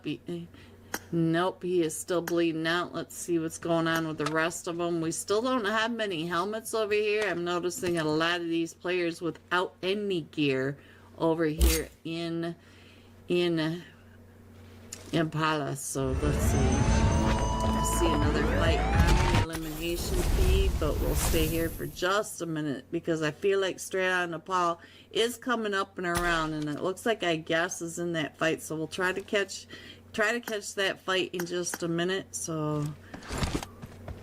up. Nope, he is still bleeding out. Let's see what's going on with the rest of them. We still don't have many helmets over here. I'm noticing a lot of these players without any gear over here in Impala. So let's see. I see another fight on the elimination feed, but we'll stay here for just a minute because I feel like Straight Outta Nepal is coming up and around, and it looks like I guess is in that fight. So we'll try to catch that fight in just a minute. So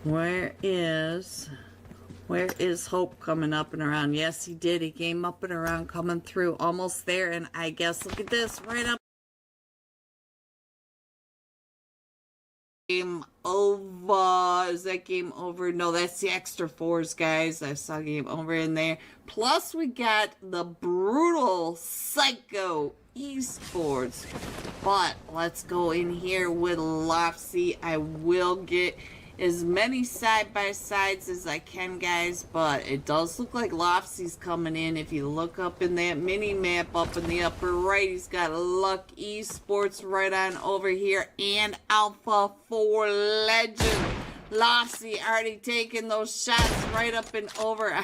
where is Hope coming up and around? Yes, he did. He came up and around, coming through, almost there. And I guess, look at this, right up. Game over. Is that game over? No, that's the extra fours, guys. I saw game over in there. Plus, we got the brutal Psycho Esports. But let's go in here with Lofsy. I will get as many side-by-sides as I can, guys, but it does look like Lofsy's coming in. If you look up in that mini-map up in the upper right, he's got Luck Esports right on over here, and Alpha 4 Legend. Lofsy already taking those shots right up and over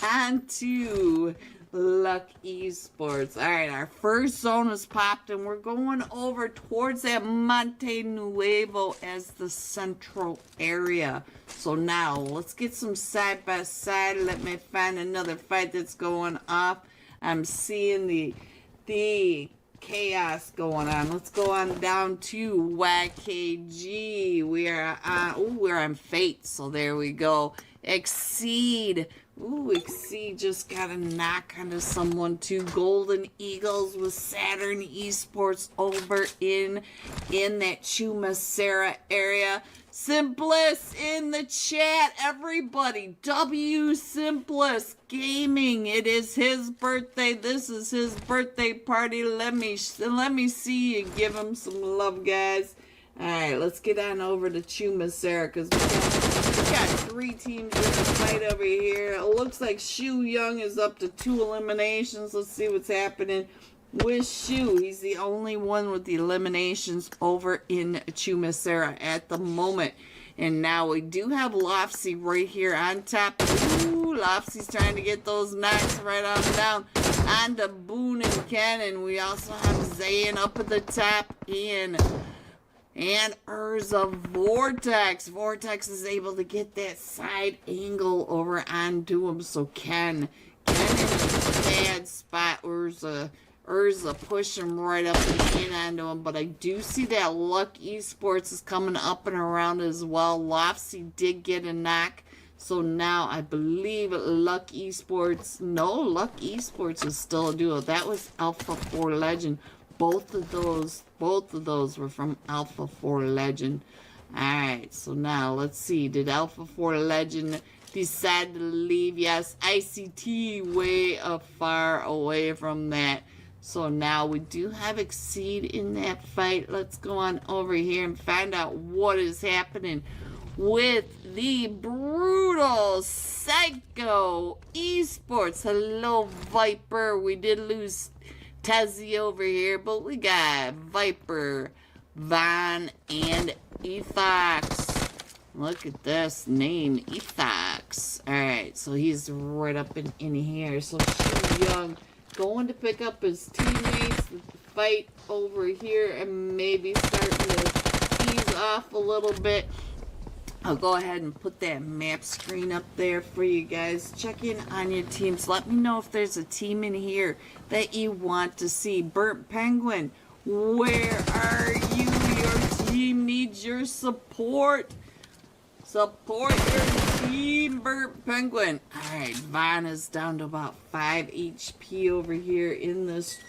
onto Luck Esports. Alright, our first zone is popped, and we're going over towards that Monte Nuevo as the central area. So now, let's get some side-by-side. Let me find another fight that's going off. I'm seeing the chaos going on. Let's go on down to YKG. We're on Fate, so there we go. Exceed. Ooh, Exceed just got a knock onto someone too. Golden Eagles with Saturn Esports over in that Chumacera area. Simplis in the chat, everybody. W Simplis Gaming. It is his birthday. This is his birthday party. Let me see you give him some love, guys. All right, let's get on over to Chumacera because we got 3 teams in the fight over here. It looks like Shu Young is up to 2 eliminations. Let's see what's happening with Shu. He's the only one with the eliminations over in Chumacera at the moment. And now we do have Lofsy right here on top. Ooh, Lofsy's trying to get those knocks right on down onto Boone and Ken. And we also have Zayn up at the top and Urza Vortex. Vortex is able to get that side angle over onto him. So Ken in a bad spot. Urza push him right up and in onto him. But I do see that Luck Esports is coming up and around as well. Lofsy did get a knock. So now I believe Luck Esports is still a duo. That was Alpha 4 Legend. Both of those were from Alpha 4 Legend. Alright, so now let's see. Did Alpha 4 Legend decide to leave? Yes, ICT way far away from that. So now we do have Exceed in that fight. Let's go on over here and find out what is happening with the brutal Psycho Esports. Hello, Viper. We did lose Tezzy over here, but we got Viper, Von, and Ethox. Look at this name, Ethox. Alright, so he's right up in here. So Shu Young going to pick up his teammates, fight over here, and maybe starting to ease off a little bit. I'll go ahead and put that map screen up there for you guys. Check in on your teams. Let me know if there's a team in here that you want to see. Burnt Penguin, where are you? Your team needs your support. Support your team, Burnt Penguin. Alright, Von is down to about 5 HP over here in this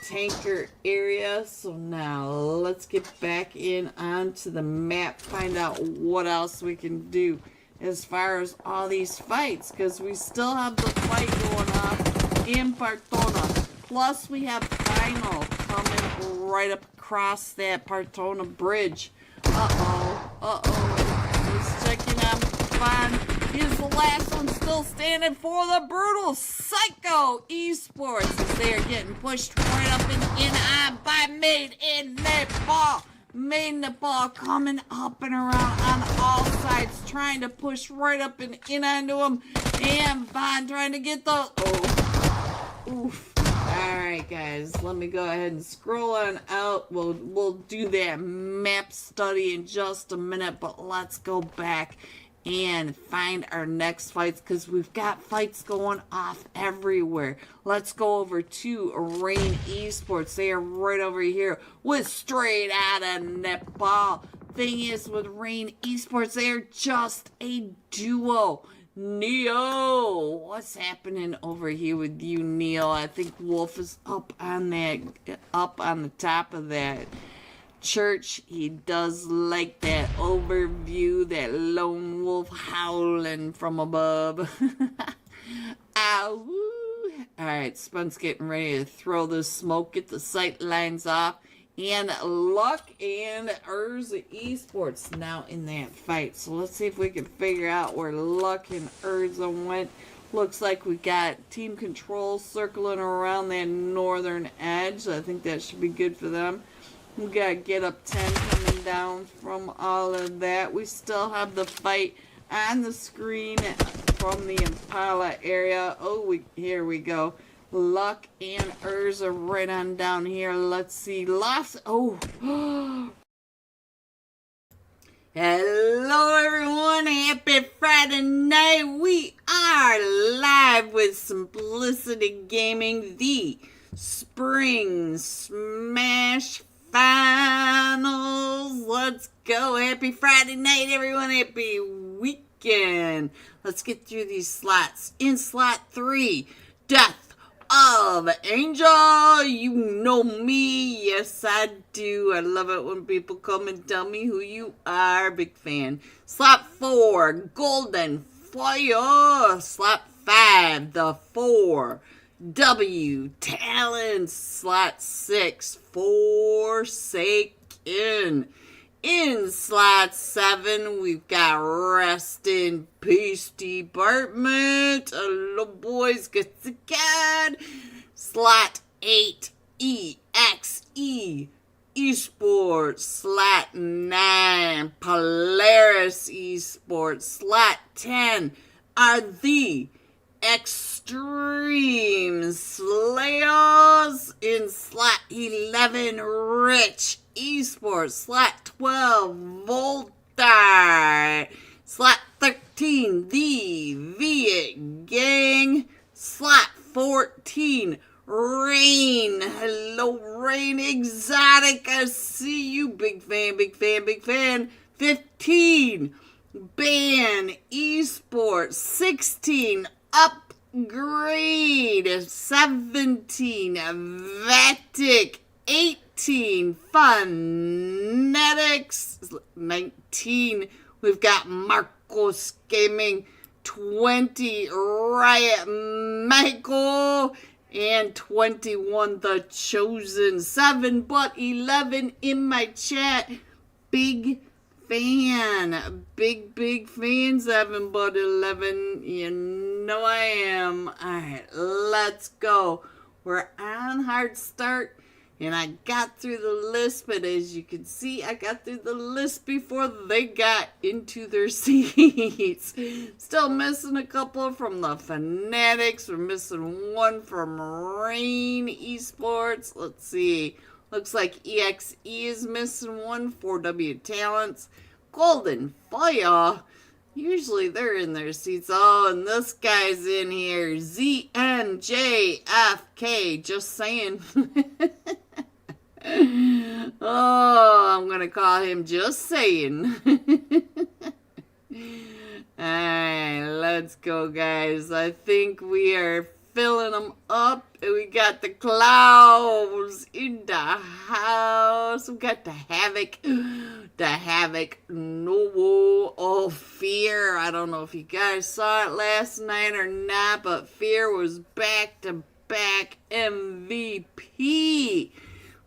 tanker area. So now let's get back in onto the map, find out what else we can do as far as all these fights, because we still have the fight going on in Partona. Plus we have Final coming right up across that Partona bridge. Just checking out Von. is the last one still standing for the Brutal Psycho Esports as they are getting pushed right up and in on by Made in Nepal. Made in Nepal coming up and around on all sides, trying to push right up and in onto him. And Bond trying to get the... Oof. Alright guys, let me go ahead and scroll on out. We'll do that map study in just a minute, but let's go back and find our next fights because we've got fights going off everywhere. Let's go over to Rain Esports. They are right over here with straight out of Nepal. Thing is, with Rain Esports, they are just a duo. Neo, what's happening over here with you, Neil? I think Wolf is up on the top of that church. He does like that overview, that lone wolf howling from above. Ow! Alright, Spun's getting ready to throw the smoke, get the sight lines off. And Luck and Urza Esports now in that fight. So let's see if we can figure out where Luck and Urza went. Looks like we got Team Control circling around that northern edge. So I think that should be good for them. We got Get Up 10 coming down from all of that. We still have the fight on the screen from the Impala area. Oh, here we go. Luck and Urza right on down here. Let's see. Oh. Hello, everyone. Happy Friday night. We are live with Simplisity Gaming, the Spring Smash Finals. Let's go. Happy Friday night, everyone. Happy weekend. Let's get through these slots. In slot 3, Death of Angel. You know me. Yes, I do. I love it when people come and tell me who you are. Big fan. Slot 4, Golden Fire. Slot 5, the 4W Talents. Slot 6, Forsaken. In slot 7, we've got Rest in Peace Department. Hello, boys. Get the God. Slot 8, EXE Esports. Slot 9, Polaris Esports. Slot 10 are the Extreme Slayers. In slot 11, Rich Esports. Slot 12, Voltar. Slot 13, the Viet Gang. Slot 14, Rain. Hello, Rain Exotic. I see you. Big fan, big fan, big fan. 15, Ban Esports. 16, Upgrade. 17, Vatic. 18, Phonetics. 19, we've got Marcos Gaming. 20, Riot Michael. And 21, The Chosen. 7 but 11 in my chat. Big fan. Big fan. 7 but 11. You know I am. Alright, let's go. We're on hard start. And I got through the list, but as you can see, I got through the list before they got into their seats. Still missing a couple from the Fanatics. We're missing one from Rain Esports. Let's see. Looks like EXE is missing one. 4W Talents. Golden Fire. Usually they're in their seats. Oh, and this guy's in here. ZNJFK. Just saying. Oh, I'm going to call him Just Saying. Alright, let's go, guys. I think we are filling them up. And we got the clouds in the house. We got the Havoc. The Havoc. No. Oh, Fear. I don't know if you guys saw it last night or not, but Fear was back-to-back MVP.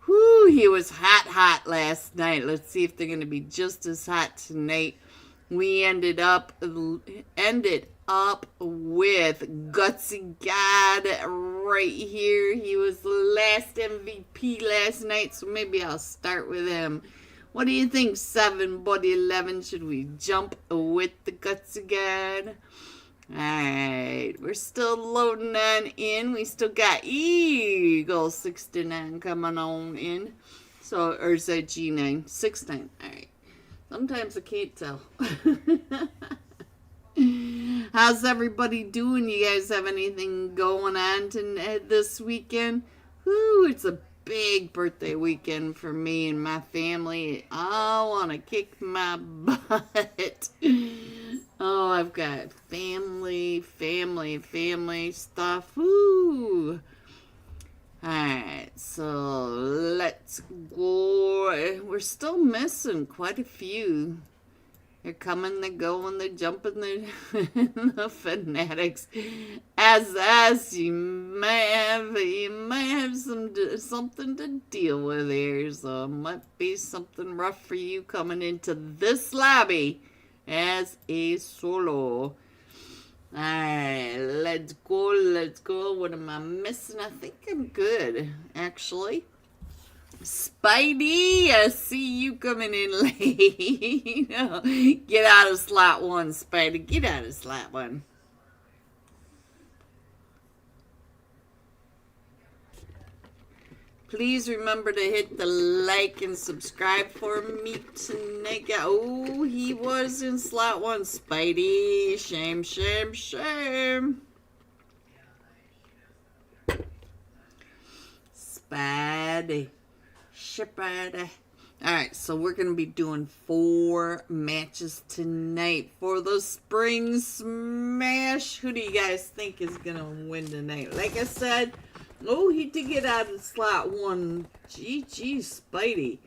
Whew, he was hot last night. Let's see if they're going to be just as hot tonight. We ended up with Gutsy God right here. He was the last MVP last night, so maybe I'll start with him. What do you think, 7 Buddy 11? Should we jump with the Gutsy God? Alright, we're still loading on in. We still got Eagle 69 coming on in. So, or is that G9? 69. Alright. Sometimes I can't tell. How's everybody doing? You guys have anything going on this weekend? Whoo, it's a big birthday weekend for me and my family. I want to kick my butt. Oh, I've got family stuff. Woo. Alright, so let's go. We're still missing quite a few. They're coming, they're going, they're jumping, they're the fanatics. As you might have something to deal with here, so it might be something rough for you coming into this lobby as a solo. Alright, let's go. What am I missing? I think I'm good, actually. Spidey, I see you coming in late. Get out of slot 1, Spidey. Get out of slot 1. Please remember to hit the like and subscribe for me tonight. Oh, he was in slot 1, Spidey. Shame. Spidey. Alright, so we're going to be doing 4 matches tonight for the Spring Smash. Who do you guys think is going to win tonight? Like I said, oh, he did get out of slot 1. GG, Spidey.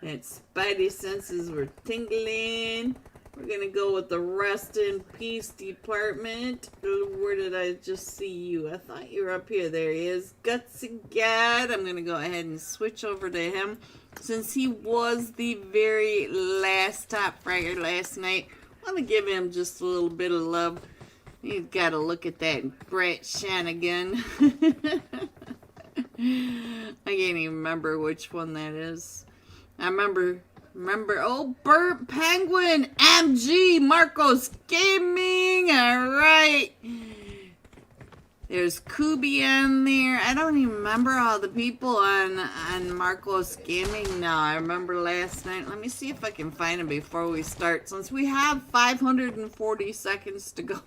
That Spidey senses were tingling. We're going to go with the rest in peace department. Where did I just see you? I thought you were up here. There he is. Gutsy God. I'm going to go ahead and switch over to him. Since he was the very last top fragger last night, I want to give him just a little bit of love. He's got to look at that great Shanigan. I can't even remember which one that is. I remember, oh, Burnt Penguin, MG, Marcos Gaming, alright. There's Kubi in there. I don't even remember all the people on Marcos Gaming now. I remember last night. Let me see if I can find him before we start, since we have 540 seconds to go.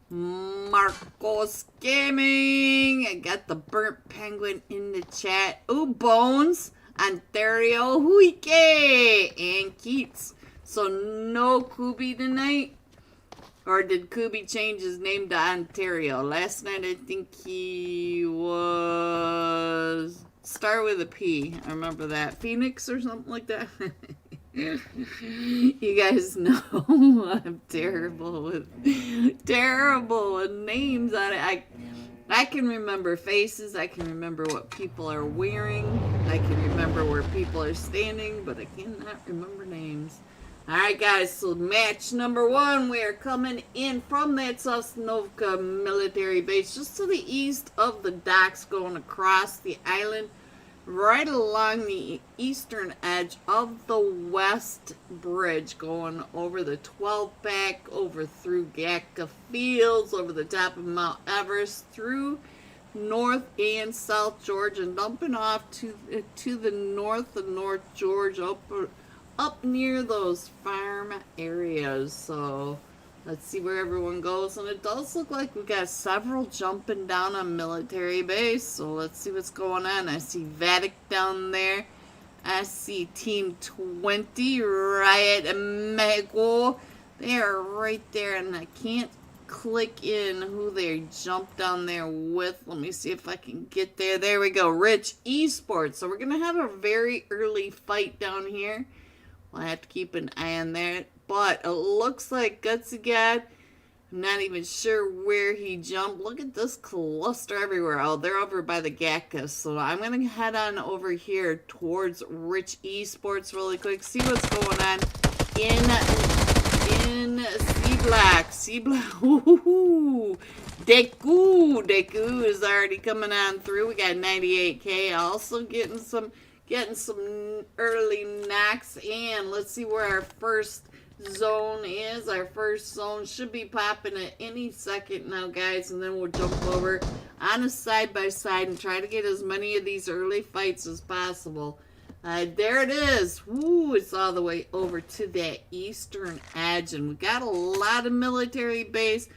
Marcos Gaming. I got the Burnt Penguin in the chat. Oh, Bones. Ontario, Huike, and Keats. So no Kubi tonight? Or did Kubi change his name to Ontario? Last night I think he was... Start with a P. I remember that. Phoenix or something like that. You guys know I'm terrible with names. I can remember faces, I can remember what people are wearing, I can remember where people are standing, but I cannot remember names. Alright guys, so match number 1, we are coming in from that Sosnovka military base, just to the east of the docks, going across the island, right along the eastern edge of the West Bridge, going over the 12-pack, over through Gatka Fields, over the top of Mount Everest, through North and South Georgia, and dumping off to the north of North Georgia, up near those farm areas. So let's see where everyone goes, and it does look like we got several jumping down on military base, so let's see what's going on. I see Vatic down there. I see Team 20, Riot Mexico. They are right there, and I can't click in who they jumped down there with. Let me see if I can get there. There we go, Rich Esports. So we're going to have a very early fight down here. We'll have to keep an eye on that. But it looks like Gutsy God, I'm not even sure where he jumped. Look at this cluster everywhere. Oh, they're over by the Gatka. So I'm going to head on over here towards Rich Esports really quick. See what's going on. in C-Block. C-Block. Ooh. Deku is already coming on through. We got 98K. Also getting some early knocks. And let's see where our first zone is. Our first zone should be popping at any second now, guys. And then we'll jump over on a side-by-side and try to get as many of these early fights as possible. There it is. Woo, it's all the way over to that eastern edge. And we got a lot of military base,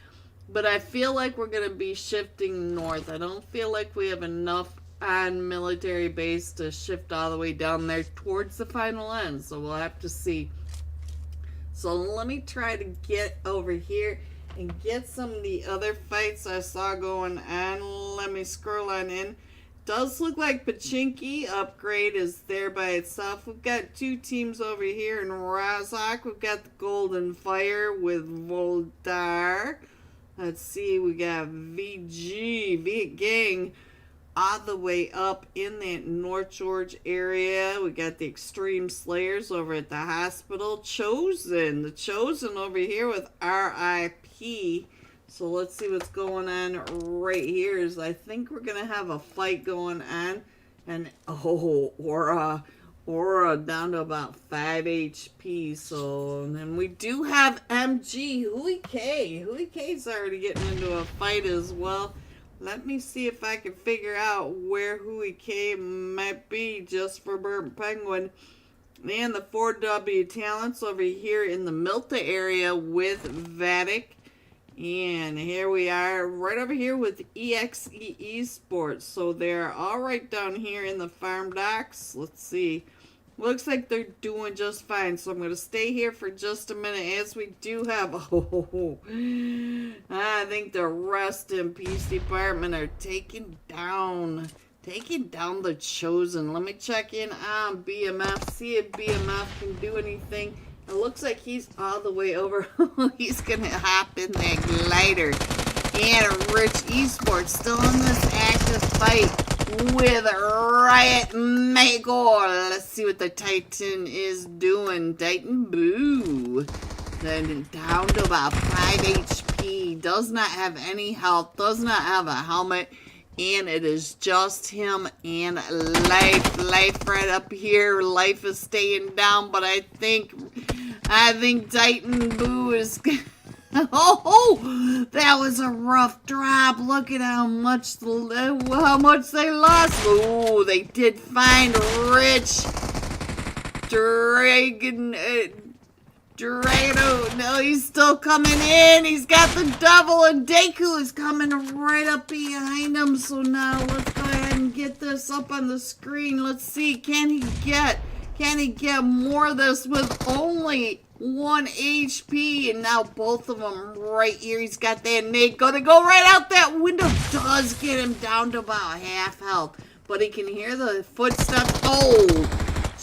but I feel like we're going to be shifting north. I don't feel like we have enough on military base to shift all the way down there towards the final end. So we'll have to see. So let me try to get over here and get some of the other fights I saw going on. Let me scroll on in. Does look like Pachinki upgrade is there by itself. We've got two teams over here in Razak. We've got the Golden Fire with Voldar. Let's see, we got VG Gang all the way up in that North George area. We got the Extreme Slayers over at the hospital. The Chosen over here with RIP. So let's see what's going on right here. Is I think we're going to have a fight going on. And, Aura down to about 5 HP. So, and then we do have MG. Hui K's already getting into a fight as well. Let me see if I can figure out where Hui K might be just for Burnt Penguin. And the 4W Talents over here in the Milta area with Vatic. And here we are, right over here with EXE Esports. So they're all right down here in the farm docks. Let's see. Looks like they're doing just fine. So I'm going to stay here for just a minute as we do have... I think the rest in Peace Department are taking down the Chosen. Let me check in on BMF, see if BMF can do anything. It looks like he's all the way over. He's going to hop in that glider. And Rich Esports still in this active fight with Riot Magor. Let's see what the Titan is doing. Titan Boo. Then down to about 5 HP. Does not have any health. Does not have a helmet. And it is just him and life right up here. Life is staying down, but I think Titan Boo is... that was a rough drop. Look at how much they lost. Oh, they did find Rich Dragano. No, he's still coming in. He's got the double, and Deku is coming right up behind him. So now let's go ahead and get this up on the screen. Let's see, can he get more of this with only 1 HP? And now both of them right here. He's got that nade gonna go right out that window. Does get him down to about half health, but he can hear the footsteps.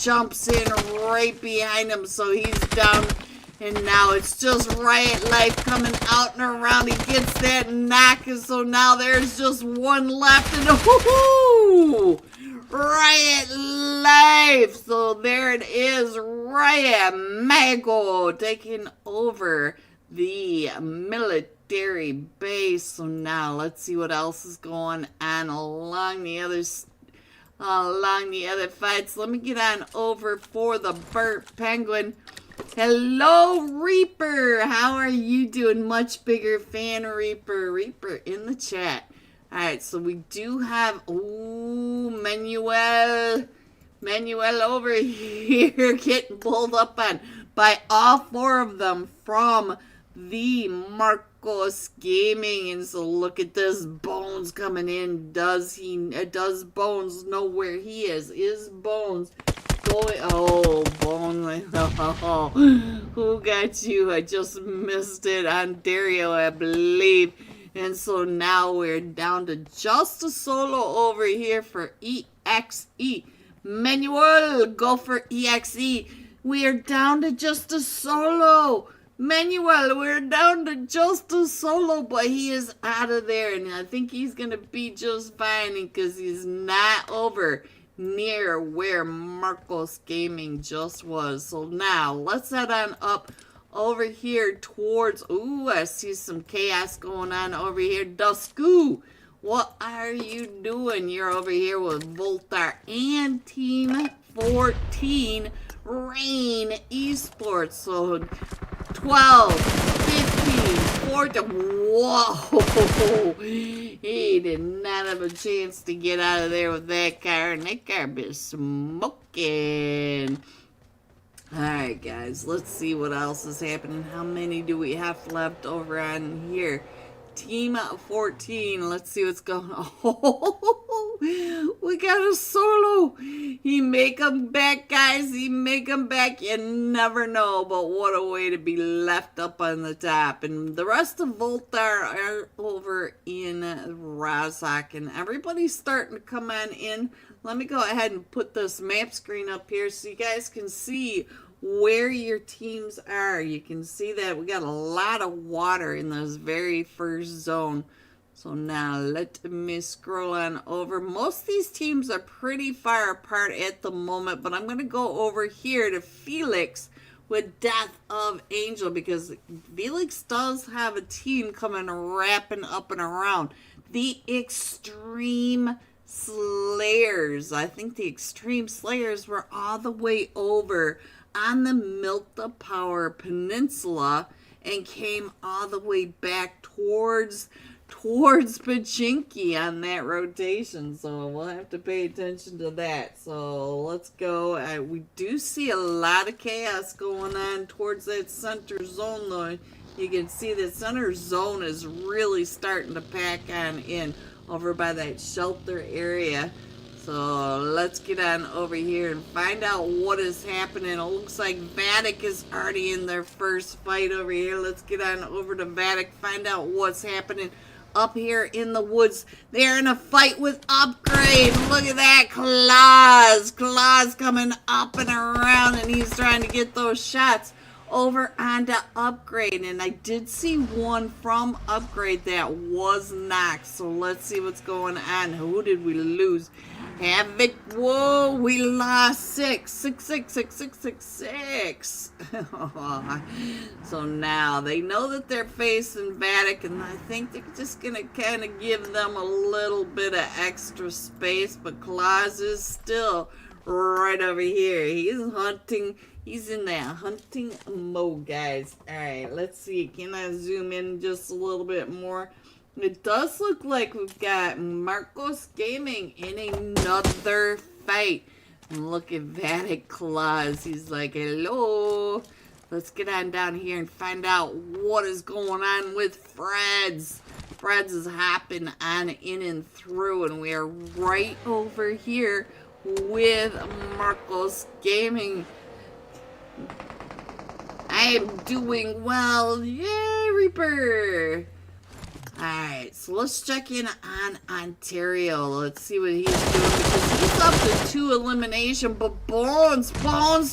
Jumps in right behind him, so he's down. And now it's just Riot Life coming out and around. He gets that knock, and so now there's just one left. And Riot Life! So there it is, Riot Mago taking over the military base. So now let's see what else is going on along the other fights. Let me get on over for the Burnt Penguin. Hello, Reaper. How are you doing? Much bigger fan, Reaper. Reaper in the chat. Alright, so we do have, Manuel over here getting pulled up on by all 4 of them from the Marcos Gaming. And so look at this, Bones coming in. Does Bones know where he is? Is Bones going? Bones. Who got you? I just missed it on Dario, I believe. And so now we're down to just a solo over here for EXE. Manuel, go for EXE. We are down to just a solo. Manuel, we're down to just a solo, but he is out of there. And I think he's going to be just fine because he's not over near where Marcos Gaming just was. So now let's head on up over here towards, ooh, I see some chaos going on over here. Dusku, what are you doing? You're over here with Voltar and Team 14 Rain Esports. So 12, 15, 14. Whoa! He did not have a chance to get out of there with that car, and that car been smoking. Alright, guys, let's see what else is happening. How many do we have left over on here? Team 14. Let's see what's going on. Oh, we got a solo. He make them back, guys. He make them back. You never know, but what a way to be left up on the top. And the rest of Voltar are over in Razak, and everybody's starting to come on in. Let me go ahead and put this map screen up here so you guys can see where your teams are. You can see that we got a lot of water in this very first zone. So now let me scroll on over. Most of these teams are pretty far apart at the moment, but I'm going to go over here to Felix with Death of Angel, because Felix does have a team coming wrapping up and around. The Extreme Slayers. I think the Extreme Slayers were all the way over on the Milta Power Peninsula and came all the way back towards Pachinki on that rotation. So we'll have to pay attention to that. So let's go. We do see a lot of chaos going on towards that center zone, though. You can see the center zone is really starting to pack on in over by that shelter area. So let's get on over here and find out what is happening. It looks like Vatic is already in their first fight over here. Let's get on over to Vatic, find out what's happening up here in the woods. They're in a fight with Upgrade. Look at that, Claws. Claws coming up and around, and he's trying to get those shots over onto Upgrade. And I did see one from Upgrade that was knocked. So let's see what's going on. Who did we lose? Havoc. Whoa, we lost 6. So now they know that they're facing Vatic, and I think they're just going to kind of give them a little bit of extra space. But Claus is still right over here. He's hunting. He's in that hunting mode, guys. Alright, let's see. Can I zoom in just a little bit more? It does look like we've got Marcos Gaming in another fight. And look at Vatic Claus. He's like, hello. Let's get on down here and find out what is going on with Freds. Freds is hopping on in and through, and we are right over here with Marcos Gaming. I am doing well. Yay, Reaper. Alright, so let's check in on Ontario. Let's see what he's doing, because he's up to 2 elimination, but Bones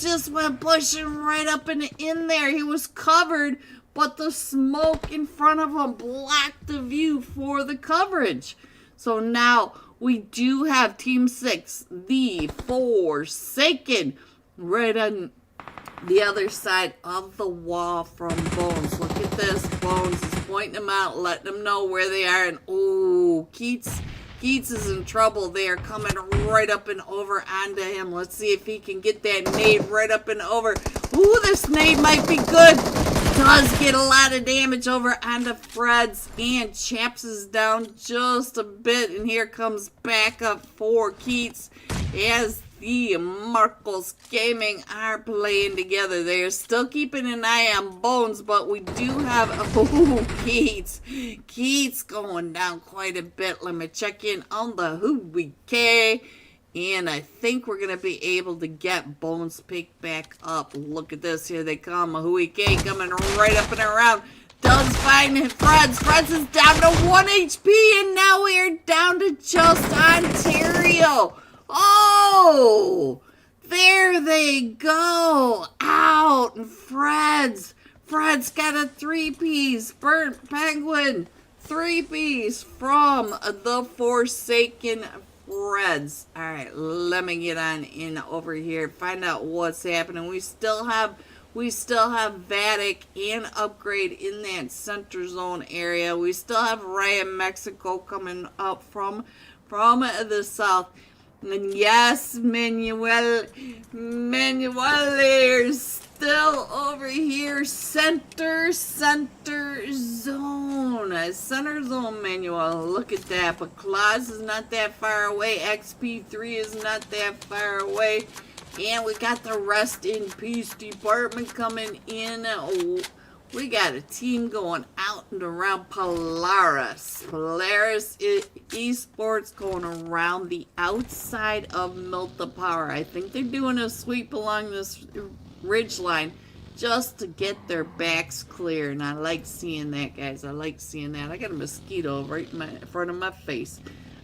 just went pushing right up and in there. He was covered, but the smoke in front of him blocked the view for the coverage. So now we do have Team 6, the Forsaken, right on the other side of the wall from Bones. Look at this. Bones is pointing them out, letting them know where they are. And oh, Keats is in trouble. They are coming right up and over onto him. Let's see if he can get that nade right up and over. Ooh, this nade might be good. Does get a lot of damage over onto Freds, and Chaps is down just a bit. And here comes backup for Keats as the Marcos Gaming are playing together. They're still keeping an eye on Bones, but we do have, oh, Keats going down quite a bit. Let me check in on the Huey, and I think we're going to be able to get Bones picked back up. Look at this. Here they come. Huey coming right up and around. Does find Freds. Freds is down to 1 HP, and now we are down to just Ontario. Oh, there they go. Out. And Fred's got a 3-piece. Burnt Penguin. 3-piece from the Forsaken Reds. All right, let me get on in over here, find out what's happening. We still have Vatic and Upgrade in that center zone area. We still have Ryan Mexico coming up from the south. And yes, Manuel is still over here. Center zone. Center zone, Manuel. Look at that. But Claus is not that far away. XP3 is not that far away. And we got the Rest in Peace department coming in. We got a team going out and around Polaris. Polaris Esports going around the outside of Milta Power. I think they're doing a sweep along this ridge line just to get their backs clear. And I like seeing that, guys. I like seeing that. I got a mosquito right in front of my face.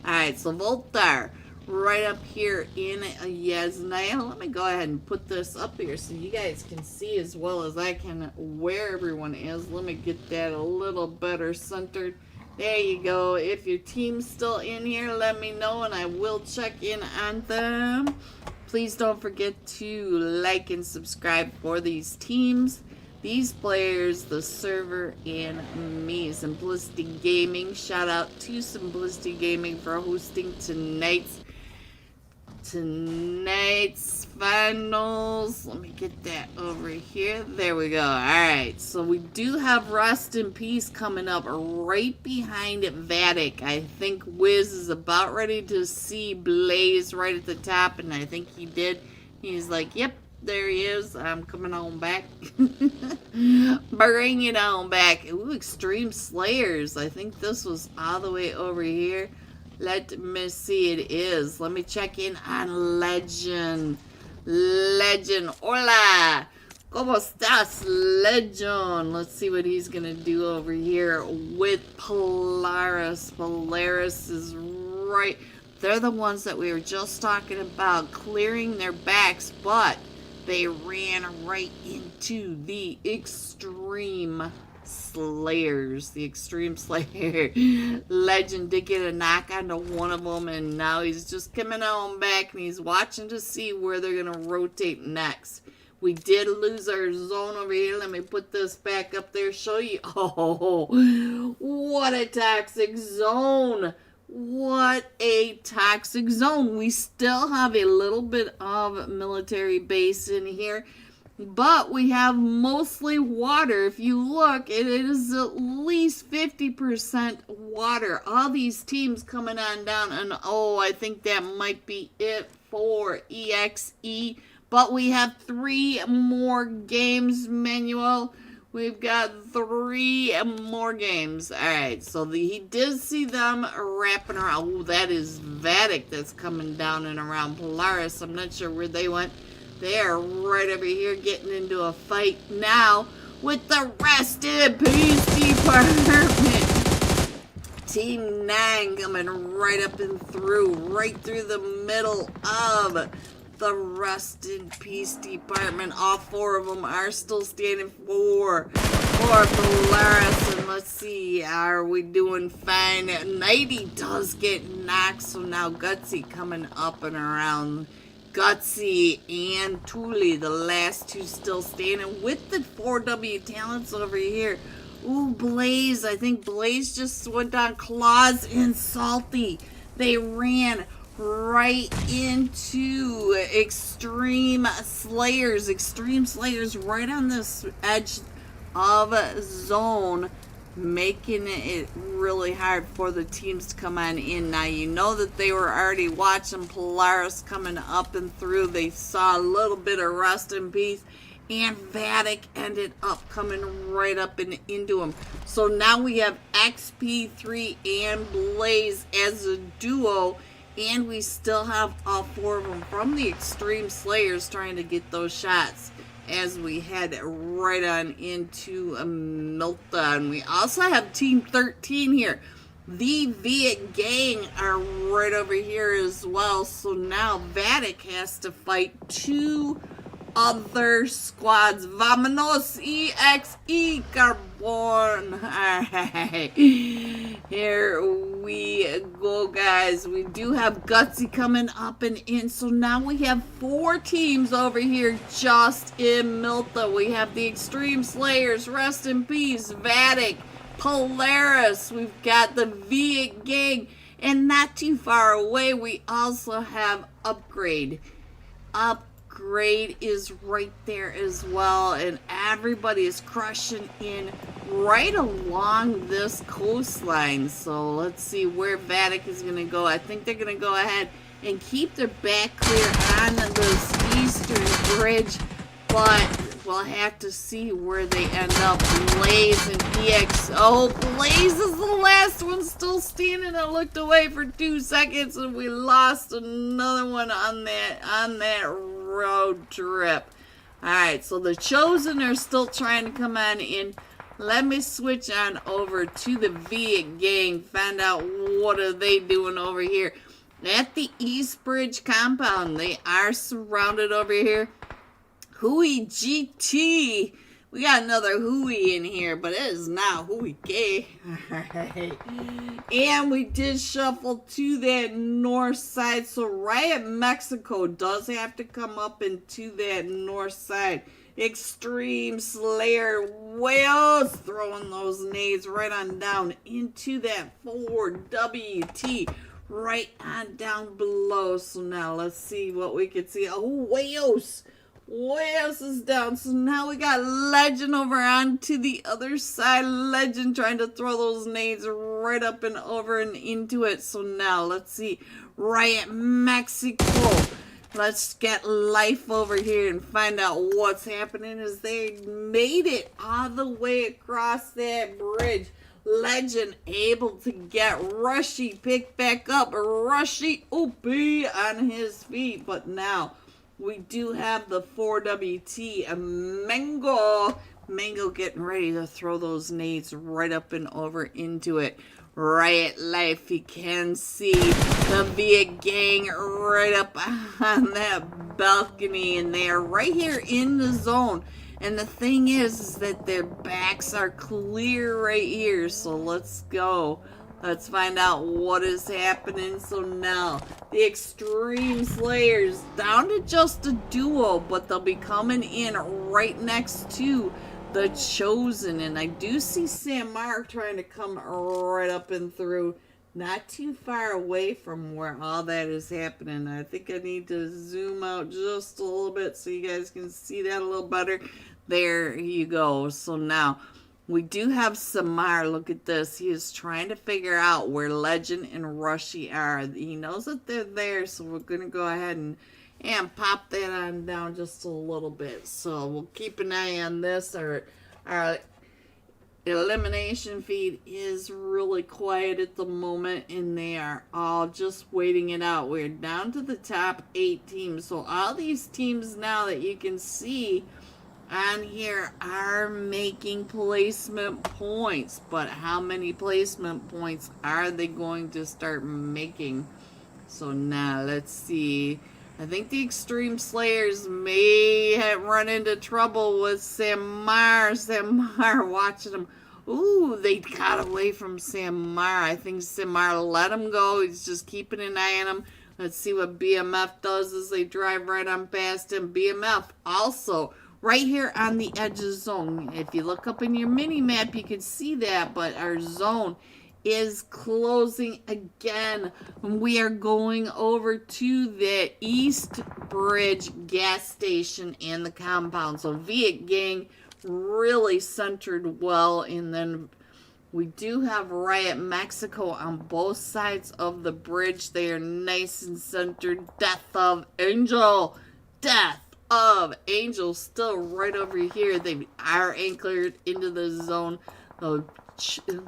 Alright, so Voltar right up here in Yasnaya. Let me go ahead and put this up here so you guys can see as well as I can where everyone is. Let me get that a little better centered. There you go. If your team's still in here, let me know and I will check in on them. Please don't forget to like and subscribe for these teams, these players, the server, and me, Simplicity Gaming. Shout out to Simplicity Gaming for hosting tonight's finals. Let me get that over here. There we go. Alright, so we do have Rest in Peace coming up right behind Vatic. I think Wiz is about ready to see Blaze right at the top, and I think he did. He's like, yep, there he is. I'm coming on back. Bring it on back. Ooh, Extreme Slayers. I think this was all the way over here. Let me see, it is. Let me check in on Legend. Hola. ¿Cómo estás, Legend? Let's see what he's going to do over here with Polaris. Polaris is right. They're the ones that we were just talking about, clearing their backs, but they ran right into the Extreme Slayers. The Extreme Slayer. Legend did get a knock onto one of them, and now he's just coming on back and he's watching to see where they're going to rotate next. We did lose our zone over here. Let me put this back up there, show you. Oh, what a toxic zone. What a toxic zone. We still have a little bit of military base in here, but we have mostly water. If you look, it is at least 50% water. All these teams coming on down, and oh, I think that might be it for EXE. But we have 3 more games, Manuel. We've got 3 more games. Alright, so he did see them wrapping around. Oh, that is Vatic that's coming down and around Polaris. I'm not sure where they went. They are right over here getting into a fight now with the Rest in Peace department. Team 9 coming right up and through, right through the middle of the Rest in Peace department. All 4 of them are still standing for Polaris. And let's see, are we doing fine? Nighty does get knocked, so now Gutsy coming up and around. Gutsy and Thule, the last 2 still standing with the 4W talents over here. Ooh, Blaze. I think Blaze just went on Claws and Salty. They ran right into Extreme Slayers. Extreme Slayers right on this edge of zone, making it really hard for the teams to come on in. Now, you know that they were already watching Polaris coming up and through. They saw a little bit of Rest in Peace, and Vatic ended up coming right up and into him. So now we have XP3 and Blaze as a duo, and we still have all 4 of them from the Extreme Slayers trying to get those shots as we head right on into Milta. And we also have Team 13 here. The Viet Gang are right over here as well. So now Vatic has to fight 2 other squads. Vamonos EXE Carbon. Alright. Here we go, guys. We do have Gutsy coming up and in. So now we have 4 teams over here just in Milta. We have the Extreme Slayers. Rest in peace. Vatic. Polaris. We've got the V8 Gang. And not too far away, we also have Upgrade. Upgrade is right there as well, and everybody is crushing in right along this coastline. So let's see where Vatic is going to go. I think they're going to go ahead and keep their back clear on this eastern bridge, but we'll have to see where they end up. Blaze and EXO. Blaze is the last one still standing. I looked away for 2 seconds and we lost another one on that road trip. Alright, so the Chosen are still trying to come on in. Let me switch on over to the V8 Gang. Find out what are they doing over here. At the East Bridge compound, they are surrounded over here. Hui GT. We got another Hui in here, but it is not Hui K. Alright. And we did shuffle to that north side. So Riot Mexico does have to come up into that north side. Extreme Slayer Whales throwing those nades right on down into that 4WT. Right on down below. So now let's see what we can see. Oh, Whales. Whales is down. So now we got Legend over onto the other side. Legend trying to throw those nades right up and over and into it. So now let's see. Riot Mexico. Let's get life over here and find out what's happening as they made it all the way across that bridge. Legend able to get Rushy picked back up. Rushy OP on his feet. But now we do have the 4WT and Mango. Mango getting ready to throw those nades right up and over into it. Riot Life, you can see the V8 Gang right up on that balcony, and they are right here in the zone. And the thing is that their backs are clear right here. So let's go. Let's find out what is happening. So now, the Extreme Slayers down to just a duo, but they'll be coming in right next to the Chosen. And I do see Samar trying to come right up and through. Not too far away from where all that is happening. I think I need to zoom out just a little bit so you guys can see that a little better. There you go. So now we do have Samar. Look at this. He is trying to figure out where Legend and Rushy are. He knows that they're there, so we're going to go ahead and pop that on down just a little bit. So we'll keep an eye on this. Our elimination feed is really quiet at the moment, and they are all just waiting it out. We're down to the top 8 teams. So all these teams now that you can see on here are making placement points, but how many placement points are they going to start making? So now let's see. I think the Extreme Slayers may have run into trouble with Samar. Samar watching them. Ooh, they got away from Samar. I think Samar let him go. He's just keeping an eye on him. Let's see what BMF does as they drive right on past him. BMF also right here on the edge of the zone. If you look up in your mini map, you can see that, but our zone is closing again. We are going over to the East Bridge gas station and the compound. So V8 Gang really centered well, and then we do have Riot Mexico on both sides of the bridge. They are nice and centered. Death of Angel. Death of Angel still right over here. They are anchored into the zone.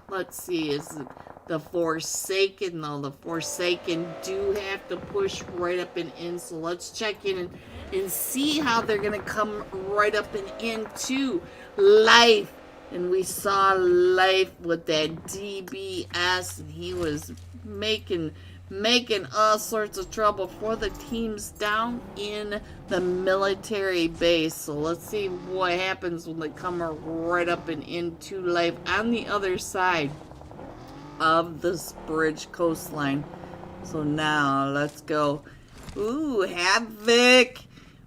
Let's see, is the Forsaken though. The Forsaken do have to push right up and in. So let's check in and see how they're going to come right up and into Life. And we saw Life with that DBS, and he was making making all sorts of trouble for the teams down in the military base. So let's see what happens when they come right up and into life on the other side of this bridge coastline. So now let's go. Ooh, Havoc.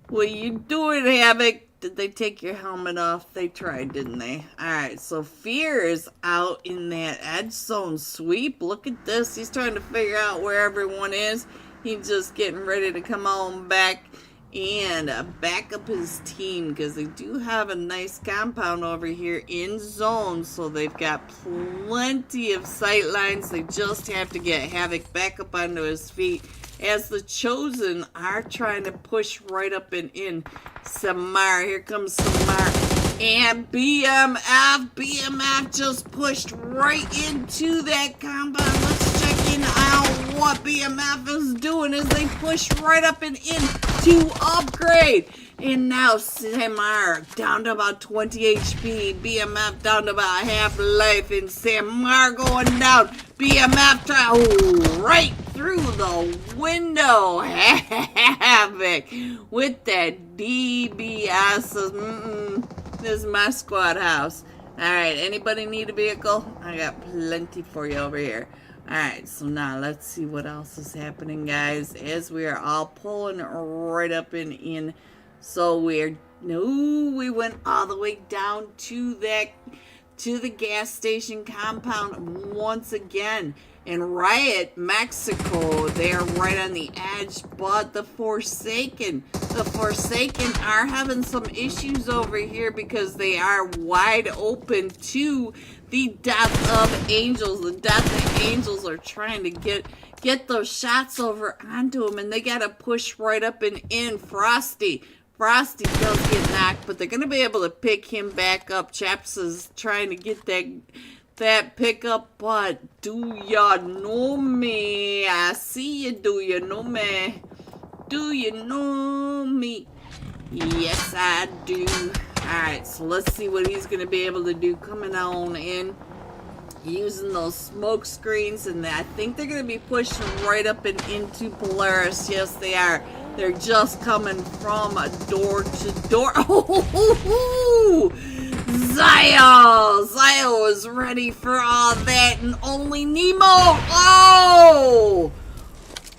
What you doing, Havoc? Did they take your helmet off? They tried, didn't they? Alright, so Fear is out in that edge zone sweep. Look at this. He's trying to figure out where everyone is. He's just getting ready to come on back and back up his team, because they do have a nice compound over here in zone. So they've got plenty of sight lines. They just have to get Havoc back up onto his feet, as the Chosen are trying to push right up and in. Samar, here comes Samar. And BMF just pushed right into that compound. Let's check in on what BMF is doing as they push right up and in to upgrade. And now Samar down to about 20 HP. BMF down to about half life. And Samar going down. BMF right through the window. Havoc with that DBS. This is my squad house. Alright, anybody need a vehicle? I got plenty for you over here. Alright, so now let's see what else is happening, guys, as we are all pulling right up and in. So we went all the way down to the gas station compound once again. And Riot Mexico, they're right on the edge, but the Forsaken are having some issues over here because they are wide open to the Death of Angels. The Death of Angels are trying to get those shots over onto them, and they gotta push right up and in. Frosty does get knocked, but they're going to be able to pick him back up. Chaps is trying to get that pickup, but do ya know me? I see you, do you know me? Do you know me? Yes, I do. Alright, so let's see what he's going to be able to do coming on in. Using those smoke screens, and I think they're going to be pushing right up and into Polaris. Yes, they are. They're just coming from door to door. Oh, Zio is ready for all that, and only Nemo. Oh,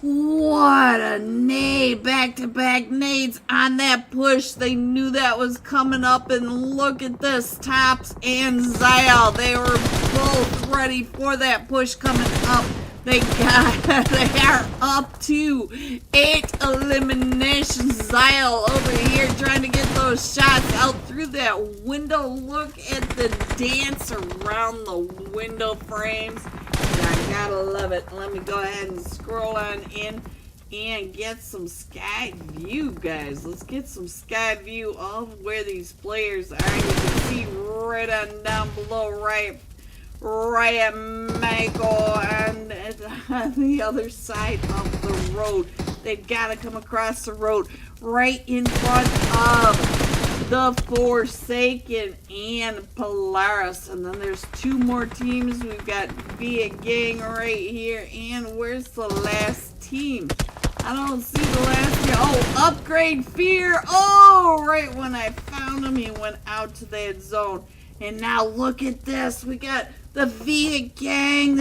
what a nade. Back-to-back nades on that push. They knew that was coming up, and look at this. Tops and Zio, they were both ready for that push coming up. They are up to 8 eliminations. Zyle over here trying to get those shots out through that window. Look at the dance around the window frames. I gotta love it. Let me go ahead and scroll on in and get some sky view, guys. Let's get some sky view of where these players are. You can see right on down below, right at Michael, and on the other side of the road. They've got to come across the road right in front of the Forsaken and Polaris. And then there's 2 more teams. We've got Via Gang right here. And where's the last team? I don't see the last team. Oh, Upgrade Fear. Oh, right when I found him, he went out to that zone. And now look at this. We got the Via Gang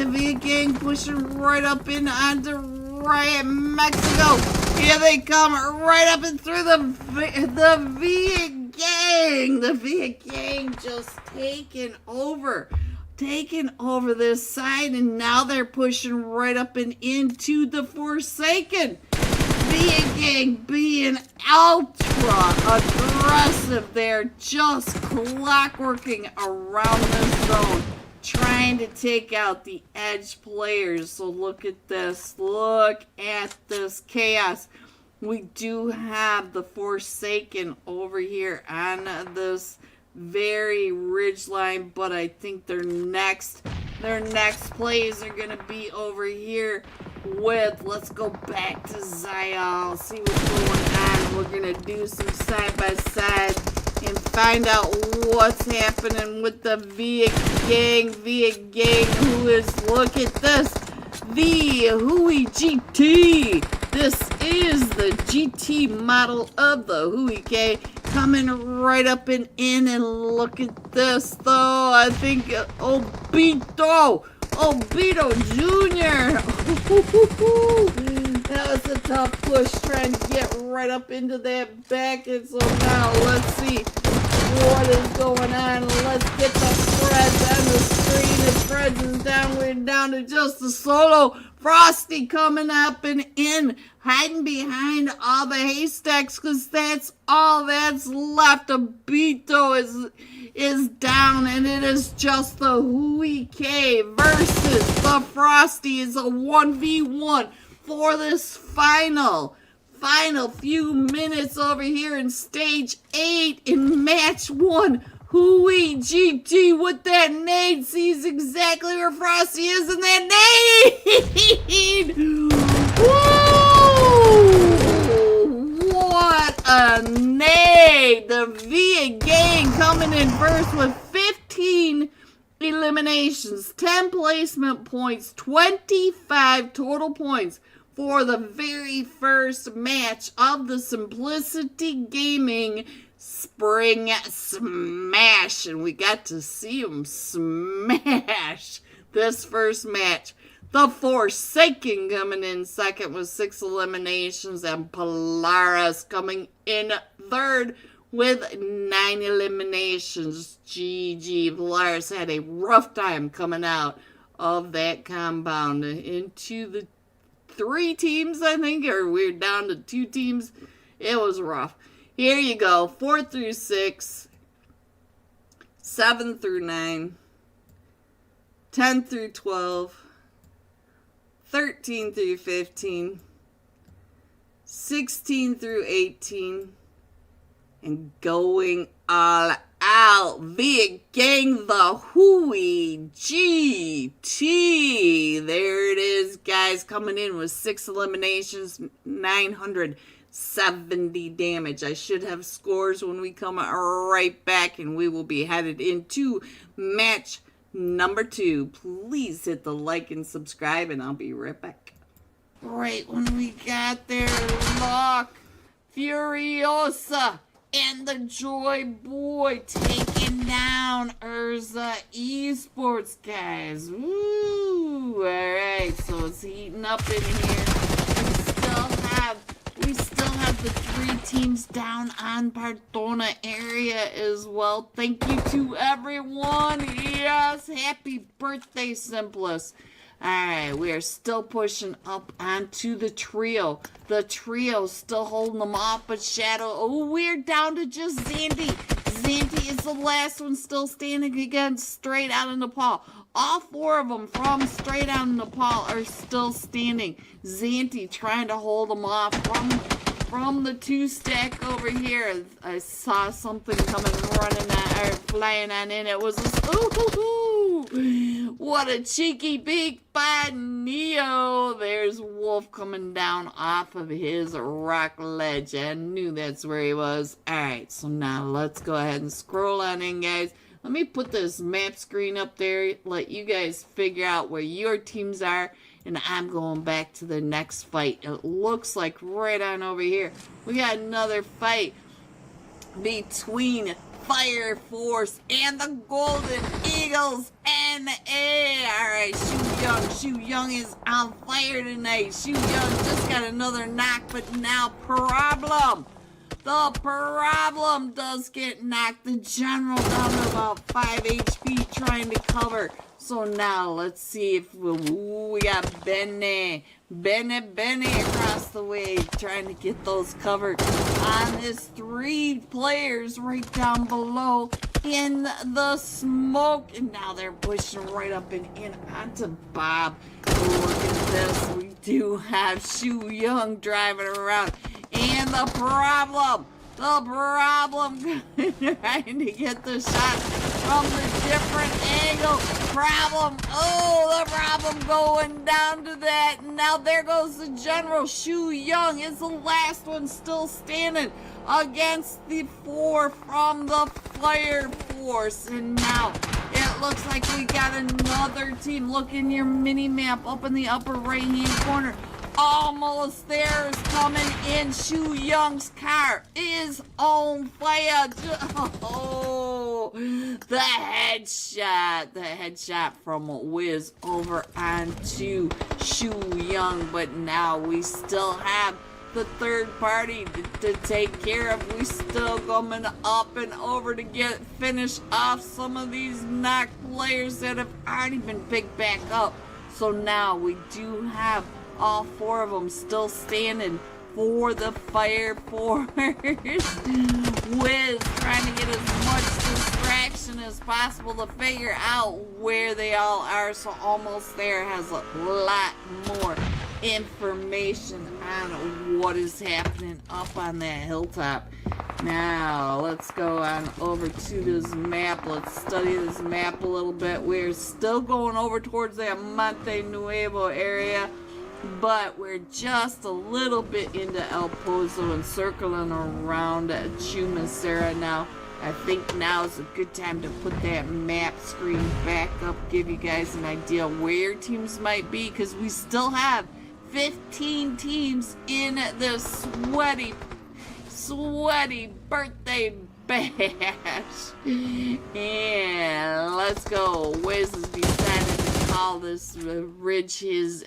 pushing right up in onto Riot Mexico. Here they come, right up and through the Via Gang. The Via Gang just taking over this side, and now they're pushing right up and into the Forsaken. Via Gang being ultra aggressive. They're just clockworking around this zone, trying to take out the edge players. So look at this. Look at this chaos. We do have the Forsaken over here on this very ridge line, but I think their next plays are going to be over here with, let's go back to Zio, see what's going on. We're going to do some side-by-side and find out what's happening with the Via Gang, who is, look at this. the Hui GT. This is the GT model of the Hui K. Coming right up and in, and look at this though. I think Obito Jr. That was a tough push trying to get right up into that back. And so now let's see what is going on. Let's get the Freds on the screen. The Freds is down. We're down to just the solo. Frosty coming up and in, hiding behind all the haystacks, because that's all that's left. Obito is down, and it is just the Hui K versus the Frosty. Is a 1v1 for this final few minutes over here in stage 8 in match 1. Hui GT with that nade sees exactly where Frosty is in that nade. Woo! What a nade! The VA gang coming in first with 15 eliminations, 10 placement points, 25 total points for the very first match of the Simplisity Gaming Spring Smash. And we got to see them smash this first match. The Forsaken coming in second with 6 eliminations, and Polaris coming in third with 9 eliminations. GG. Polaris had a rough time coming out of that compound into the 3 teams, I think, or we're down to 2 teams. It was rough. Here you go. 4 through 6, 7 through 9, 10 through 12, 13 through 15, 16 through 18, and going all out via gang the Hui GT. There it is, guys, coming in with 6 eliminations, 970 damage. I should have scores when we come right back, and we will be headed into match number 2. Please hit the like and subscribe, and I'll be right back. Right when we got there, look, Furiosa and the Joy Boy taking down Urza Esports, guys. Woo! Alright, so it's heating up in here. We still have the 3 teams down on Pardona area as well. Thank you to everyone. Yes, happy birthday, Simplist. Alright, we are still pushing up onto the trio. The trio still holding them off, but Shadow, oh, we're down to just Zandy. Zandy is the last one still standing against Straight Out of Nepal. All 4 of them from Straight Out of Nepal are still standing. Zandy trying to hold them off from the 2-stack over here. I saw something coming running on, or flying on in. It was a, ooh, what a cheeky peek by Neo. There's Wolf coming down off of his rock ledge. I knew that's where he was. Alright, so now let's go ahead and scroll on in, guys. Let me put this map screen up there, let you guys figure out where your teams are, and I'm going back to the next fight. It looks like right on over here, we got another fight between Fire Force and the Golden Eagles NA. Alright, Shu Young is on fire tonight. Shu Young just got another knock, but now Problem. The Problem does get knocked. The General down to about 5 HP trying to cover. So now let's see if we got Bene across the way trying to get those covered on his 3 players right down below in the smoke. And now they're pushing right up and in onto Bob. Look at this. We do have Shu Young driving around. And the Problem trying to get the shot from the different angle. The Problem going down to that. Now there goes the General. Shu Young is the last one still standing against the 4 from the Fire Force. And now it it looks like we got another team. Look in your mini map up in the upper right hand corner. Almost there is coming in. Shu Young's car is on fire. Oh, the headshot. The headshot from Wiz over onto Shu Young. But now we still have the third party to take care of. We still coming up and over to finish off some of these knocked players that have already been picked back up. So now we do have all four of them still standing for the fire force. Wiz trying to get as much distraction as possible to figure out where they all are. So almost there has a lot more information on what is happening up on that hilltop. Now let's go on over to this map. Let's study this map a little bit. We're still going over towards that Monte Nuevo area, but we're just a little bit into El Pozo and circling around Chumacera now. I think now is a good time to put that map screen back up, give you guys an idea where teams might be, because we still have 15 teams in the sweaty birthday bash. And let's go. Wiz has decided to call this ridge his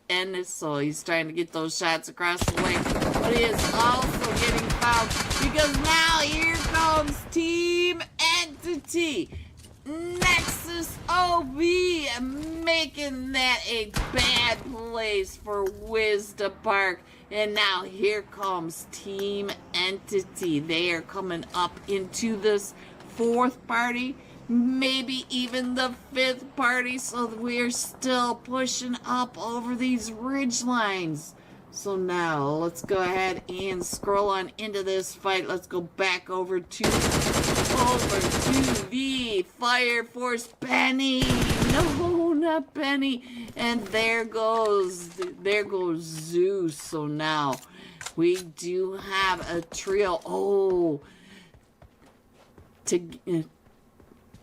end, so he's trying to get those shots across the way. But he is also getting fouled because now here comes Team Entity. Nexus OB making that a bad place for Wiz to park. And now here comes Team Entity. They are coming up into this fourth party, maybe even the fifth party. So we're still pushing up over these ridge lines. So now let's go ahead and scroll on into this fight. Let's go back over to the Fire Force. Benny. No, not Benny. And there goes Zeus. So now we do have a trio. Oh,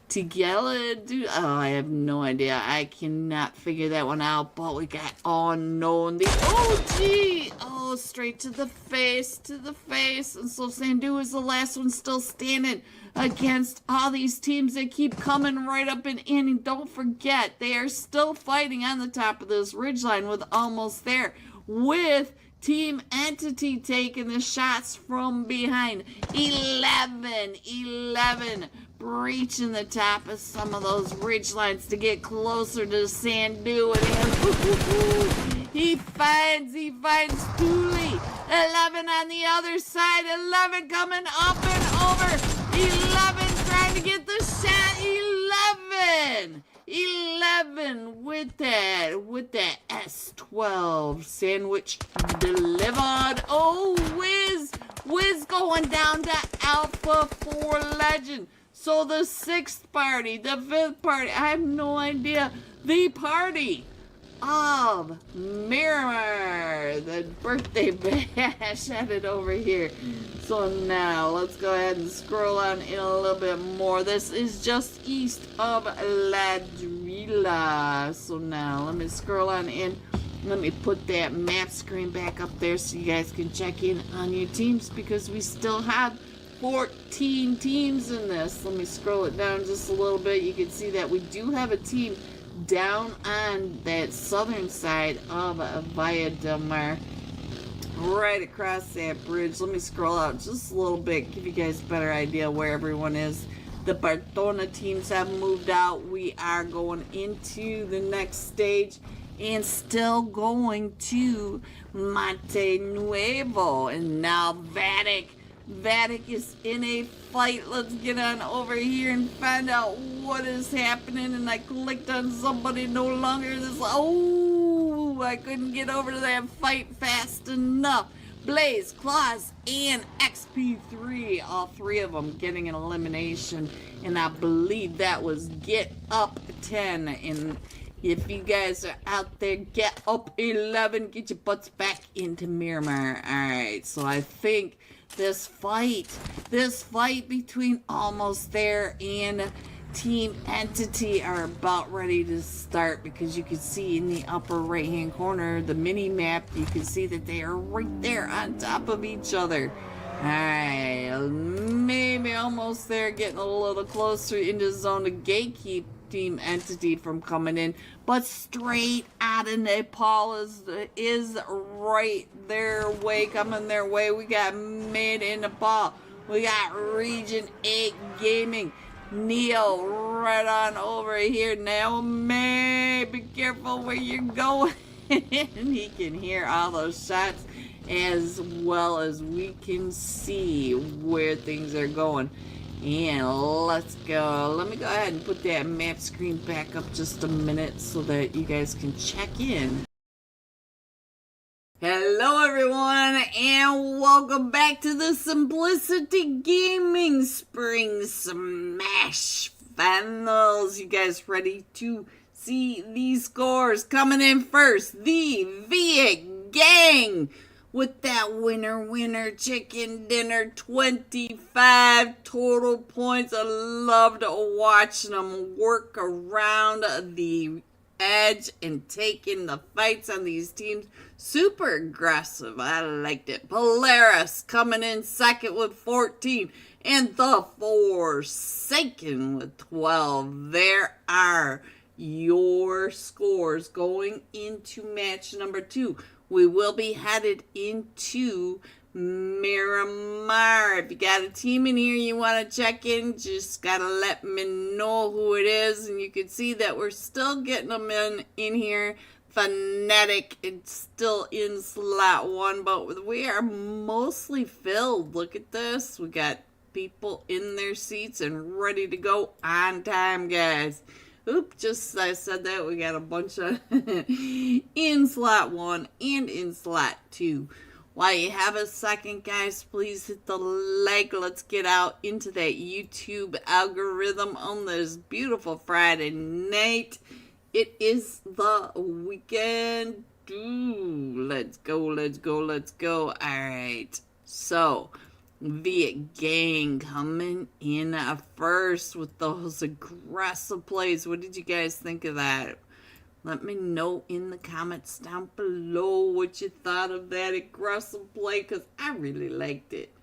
Together, dude. Oh, I have no idea. I cannot figure that one out. But we got Unknown, the OG. Oh, straight to the face, And so Sandu is the last one still standing against all these teams that keep coming right up and in. And don't forget, they are still fighting on the top of this ridgeline with almost there. With Team Entity taking the shots from behind. 11. Breaching the top of some of those ridge lines to get closer to Sandu, and he finds Dooley. 11 on the other side. 11 coming up and over. 11 trying to get the shot. 11 with that S12 sandwich delivered. Oh, Wiz going down to Alpha 4 Legend. So the sixth party, the fifth party, I have no idea. The party of Miramar, the birthday bash, headed over here. So now let's go ahead and scroll on in a little bit more. This is just east of Ladrilla. So now let me scroll on in. Let me put that map screen back up there so you guys can check in on your teams, because we still have 14 teams in this. Let me scroll it down just a little bit. You can see that we do have a team down on that southern side of Via del Mar, right across that bridge. Let me scroll out just a little bit, give you guys a better idea where everyone is. The Bartona teams have moved out. We are going into the next stage and still going to Monte Nuevo. And now Vatic is in a fight. Let's get on over here and find out what is happening. And I clicked on somebody no longer. Oh, I couldn't get over to that fight fast enough. Blaze, Claus, and XP3, all three of them getting an elimination. And I believe that was Get Up 10. And if you guys are out there, Get Up 11, get your butts back into Miramar. Alright, so I think this fight between Almost There and Team Entity are about ready to start, because you can see in the upper right hand corner, the mini map, you can see that they are right there on top of each other. Alright, maybe almost there, getting a little closer into zone to gatekeep Team Entity from coming in, but straight out of Nepal is right their way, coming their way. We got Made in Nepal, we got Region 8 Gaming, Neo right on over here. Naomi, be careful where you're going. He can hear all those shots, as well as we can see where things are going. And let's go. Let me go ahead and put that map screen back up just a minute so that you guys can check in. Hello everyone, and welcome back to the Simplisity Gaming Spring Smash Finals. You guys ready to see these scores? Coming in first, the Viet Gang with that winner chicken dinner, 25 total points. I loved watching them work around the edge and taking the fights on these teams. Super aggressive. I liked it. Polaris coming in second with 14. And the Forsaken with 12. There are your scores going into match number 2. We will be headed into Miramar. If you got a team in here you want to check in, just gotta let me know who it is. And you can see that we're still getting them in here. Fanatic, it's still in slot 1, but we are mostly filled. Look at this. We got people in their seats and ready to go on time, guys. Oop, just I said that. We got a bunch of in slot 1 and in slot 2. While you have a second, guys, please hit the like. Let's get out into that YouTube algorithm on this beautiful Friday night. It is the weekend. Ooh, let's go, let's go, let's go. All right. So, Viet Gang coming in first with those aggressive plays. What did you guys think of that? Let me know in the comments down below what you thought of that aggressive play, because I really liked it.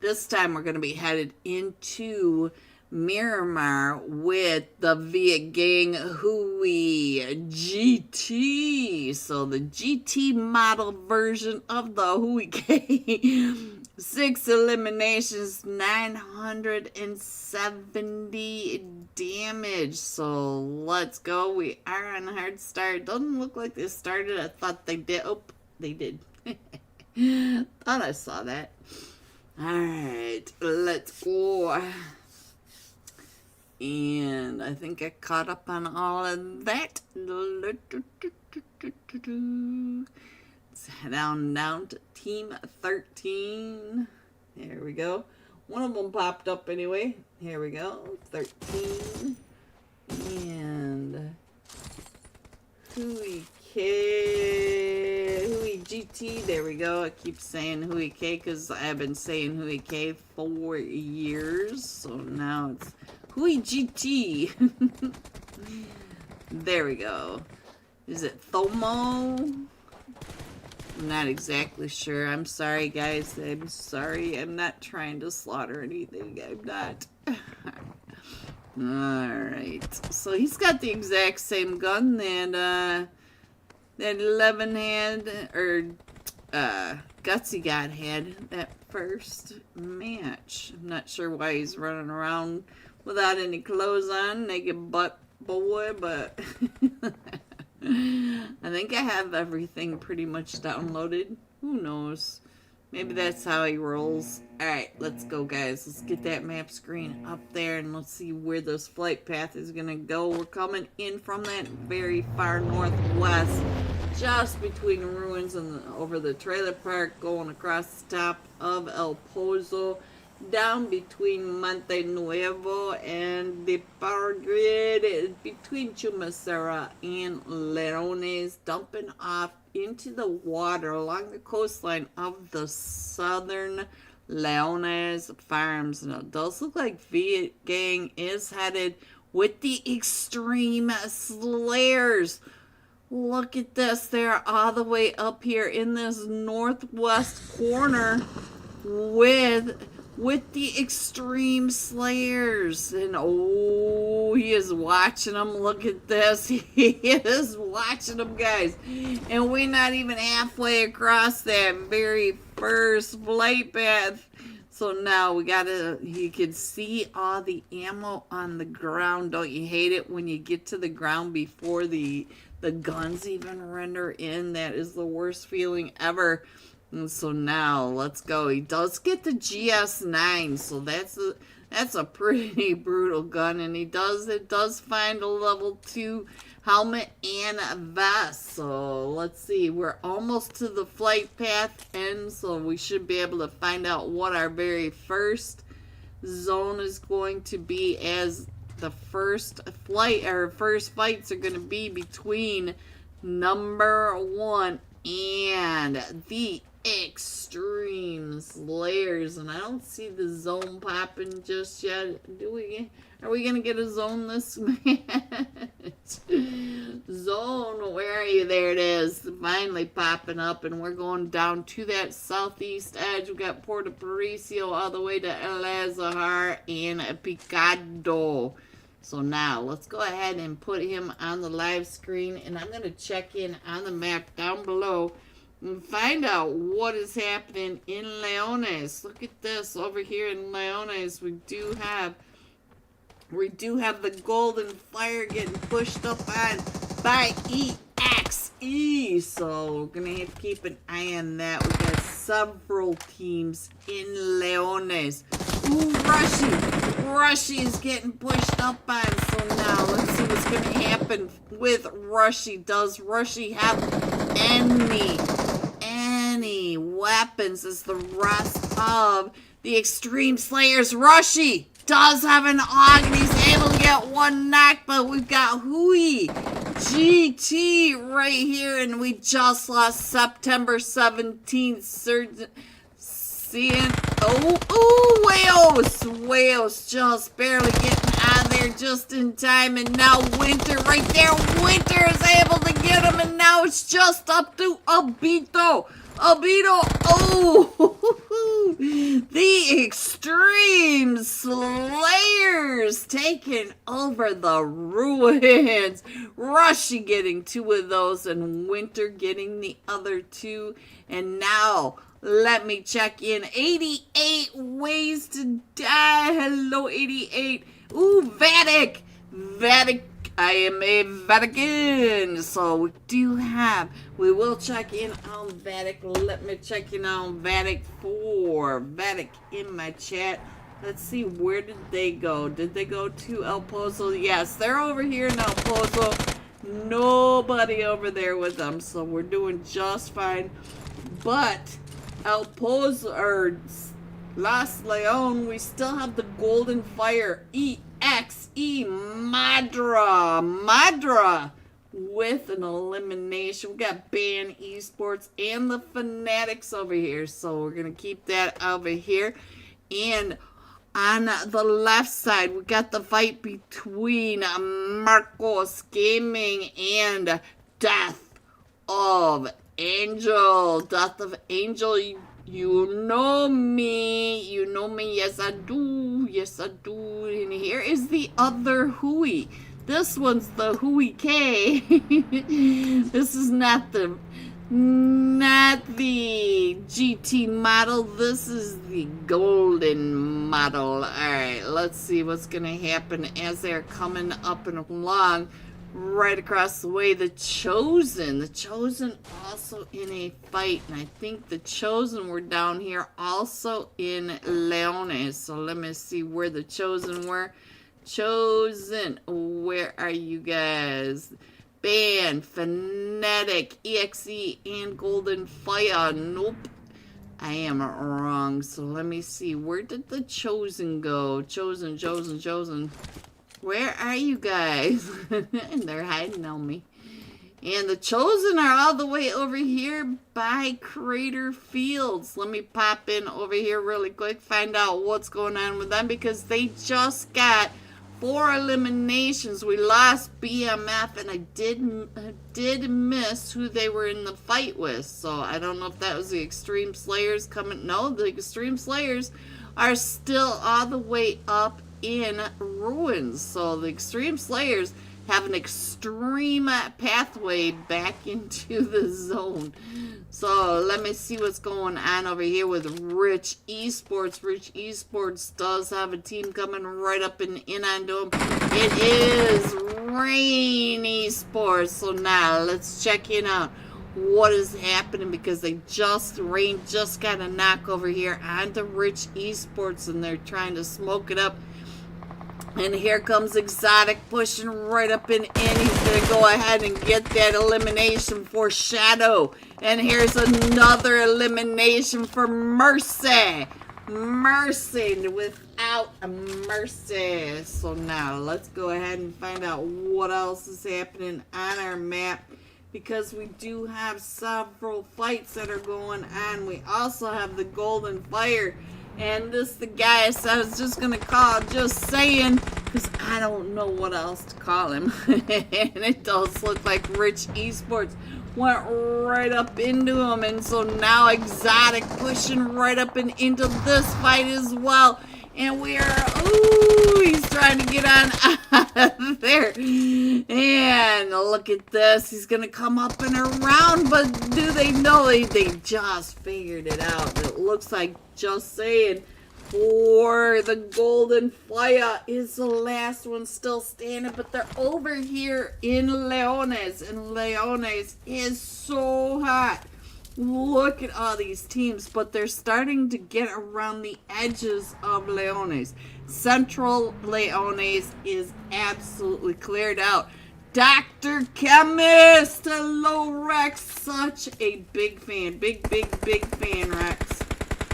This time we're going to be headed into Miramar with the Viet Gang Hui GT. So the GT model version of the Hui K. 6 eliminations, 970 damage. So let's go. We are on a hard start. Doesn't look like they started. I thought they did. Oh, they did. Thought I saw that. Alright, let's go. And I think I caught up on all of that. Let's head down to Team 13. There we go. One of them popped up anyway. Here we go. 13. And Hui K. Hui GT. There we go. I keep saying Hui K because I've been saying Hui K for years. So now it's Hui GT. There we go. Is it Thomo? I'm not exactly sure. I'm sorry, guys. I'm sorry. I'm not trying to slaughter anything. I'm not. Alright. So he's got the exact same gun that 11 had, or Gutsy God had that first match. I'm not sure why he's running around without any clothes on, naked butt boy, but I think I have everything pretty much downloaded. Who knows? Maybe that's how he rolls. Alright, let's go, guys. Let's get that map screen up there and let's see where this flight path is going to go. We're coming in from that very far northwest, just between ruins and over the trailer park, going across the top of El Pozo, down between Monte Nuevo and the power grid, between Chumacera and Leones, dumping off into the water along the coastline of the southern Leones farms. Now, it does look like Viet Gang is headed with the Extreme Slayers. Look at this. They're all the way up here in this northwest corner with the Extreme Slayers. And oh, he is watching them. Look at this. He is watching them, guys. And we're not even halfway across that very first flight path. So now we gotta, you can see all the ammo on the ground. Don't you hate it when you get to the ground before the guns even render in? That is the worst feeling ever. And so now let's go. He does get the GS9, so that's a pretty brutal gun, and it does find a level 2 helmet and a vest. So let's see, we're almost to the flight path end, so we should be able to find out what our very first zone is going to be, as the first flight, our first fights are going to be between number 1 and the Extreme Slayers. And I don't see the zone popping just yet. Do we? Are we gonna get a zone this match? Zone, where are you? There it is, finally popping up, and we're going down to that southeast edge. We got Puerto Paraiso all the way to El Azahar and Picado. So now let's go ahead and put him on the live screen, and I'm gonna check in on the map down below and find out what is happening in Leones. Look at this over here in Leones. We do have the Golden Fire getting pushed up on by EXE. So we're gonna have to keep an eye on that. We got several teams in Leones. Ooh, Rushy is getting pushed up on. So now let's see what's gonna happen with Rushy. Does Rushy have any weapons as the rest of the Extreme Slayers? Rushy does have an AUG, and he's able to get one knock, but we've got Hui GT right here, and we just lost September 17th. Wales just barely getting out of there just in time, and now Winter right there. Winter is able to get him, and now it's just up to Obito. Oh, the Extreme Slayers taking over the ruins. Rushy getting 2 of those, and Winter getting the other 2. And now let me check in. 88 ways to die. Hello, 88. Ooh, Vatic. I am a Vatican. So we will check in on Vatic. Let me check in on Vatic 4. Vatic in my chat. Let's see, where did they go? Did they go to El Pozo? Yes, they're over here in El Pozo. Nobody over there with them, so we're doing just fine. But El Pozo, or Las Leon, we still have the Golden Fire EXE Madra with an elimination. We got Ban Esports and the Fanatics over here, so we're gonna keep that over here. And on the left side, we got the fight between Marcos Gaming and Death of Angel. Death of Angel, you know me, yes I do, and here is the other Hui. This one's the Hui K. This is not the GT model, this is the golden model. Alright, let's see what's gonna happen as they're coming up and along. Right across the way, the Chosen also in a fight, and I think the Chosen were down here also in Leones. So let me see where the Chosen were. Chosen, where are you guys? Ban, Fanatic, EXE, and Golden Fire. Nope, I am wrong. So let me see, where did the Chosen go? Chosen. Where are you guys? And they're hiding on me. And the Chosen are all the way over here by Crater Fields. Let me pop in over here really quick, find out what's going on with them, because they just got 4 eliminations. We lost BMF, and I did miss who they were in the fight with. So I don't know if that was the Extreme Slayers coming. No, the Extreme Slayers are still all the way up in ruins. So the Extreme Slayers have an extreme pathway back into the zone. So let me see what's going on over here with Rich Esports. Rich Esports does have a team coming right up and in onto him. It is Rain Esports. So now let's check in on what is happening, because Rain just got a knock over here onto Rich Esports, and they're trying to smoke it up. And here comes Exotic pushing right up and in. He's going to go ahead and get that elimination for Shadow. And here's another elimination for Mercy. Mercy without a mercy. So now let's go ahead and find out what else is happening on our map, because we do have several fights that are going on. We also have the Golden Fire. And this the guy I was just going to call Just Saying, because I don't know what else to call him. And it does look like Rich Esports went right up into him. And so now Exotic pushing right up and into this fight as well. And we are, ooh, he's trying to get on out of there. And look at this. He's going to come up and around. But do they know they just figured it out? It looks like Just Saying for the Golden Fire is the last one still standing. But they're over here in Leones. And Leones is so hot. Look at all these teams, but they're starting to get around the edges of Leones. Central Leones is absolutely cleared out. Dr. Chemist! Hello, Rex. Such a big fan. Big fan, Rex.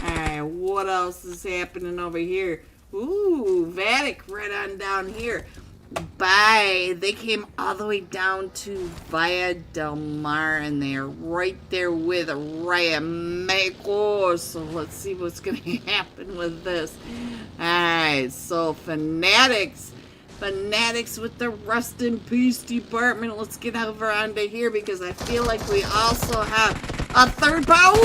Alright, what else is happening over here? Ooh, Vatic right on down here. They came all the way down to Via Del Mar, and they're right there with Raya Mexico. So let's see what's going to happen with this. Alright, so Fanatics with the Rest in Peace department. Let's get over onto here, because I feel like we also have a third power.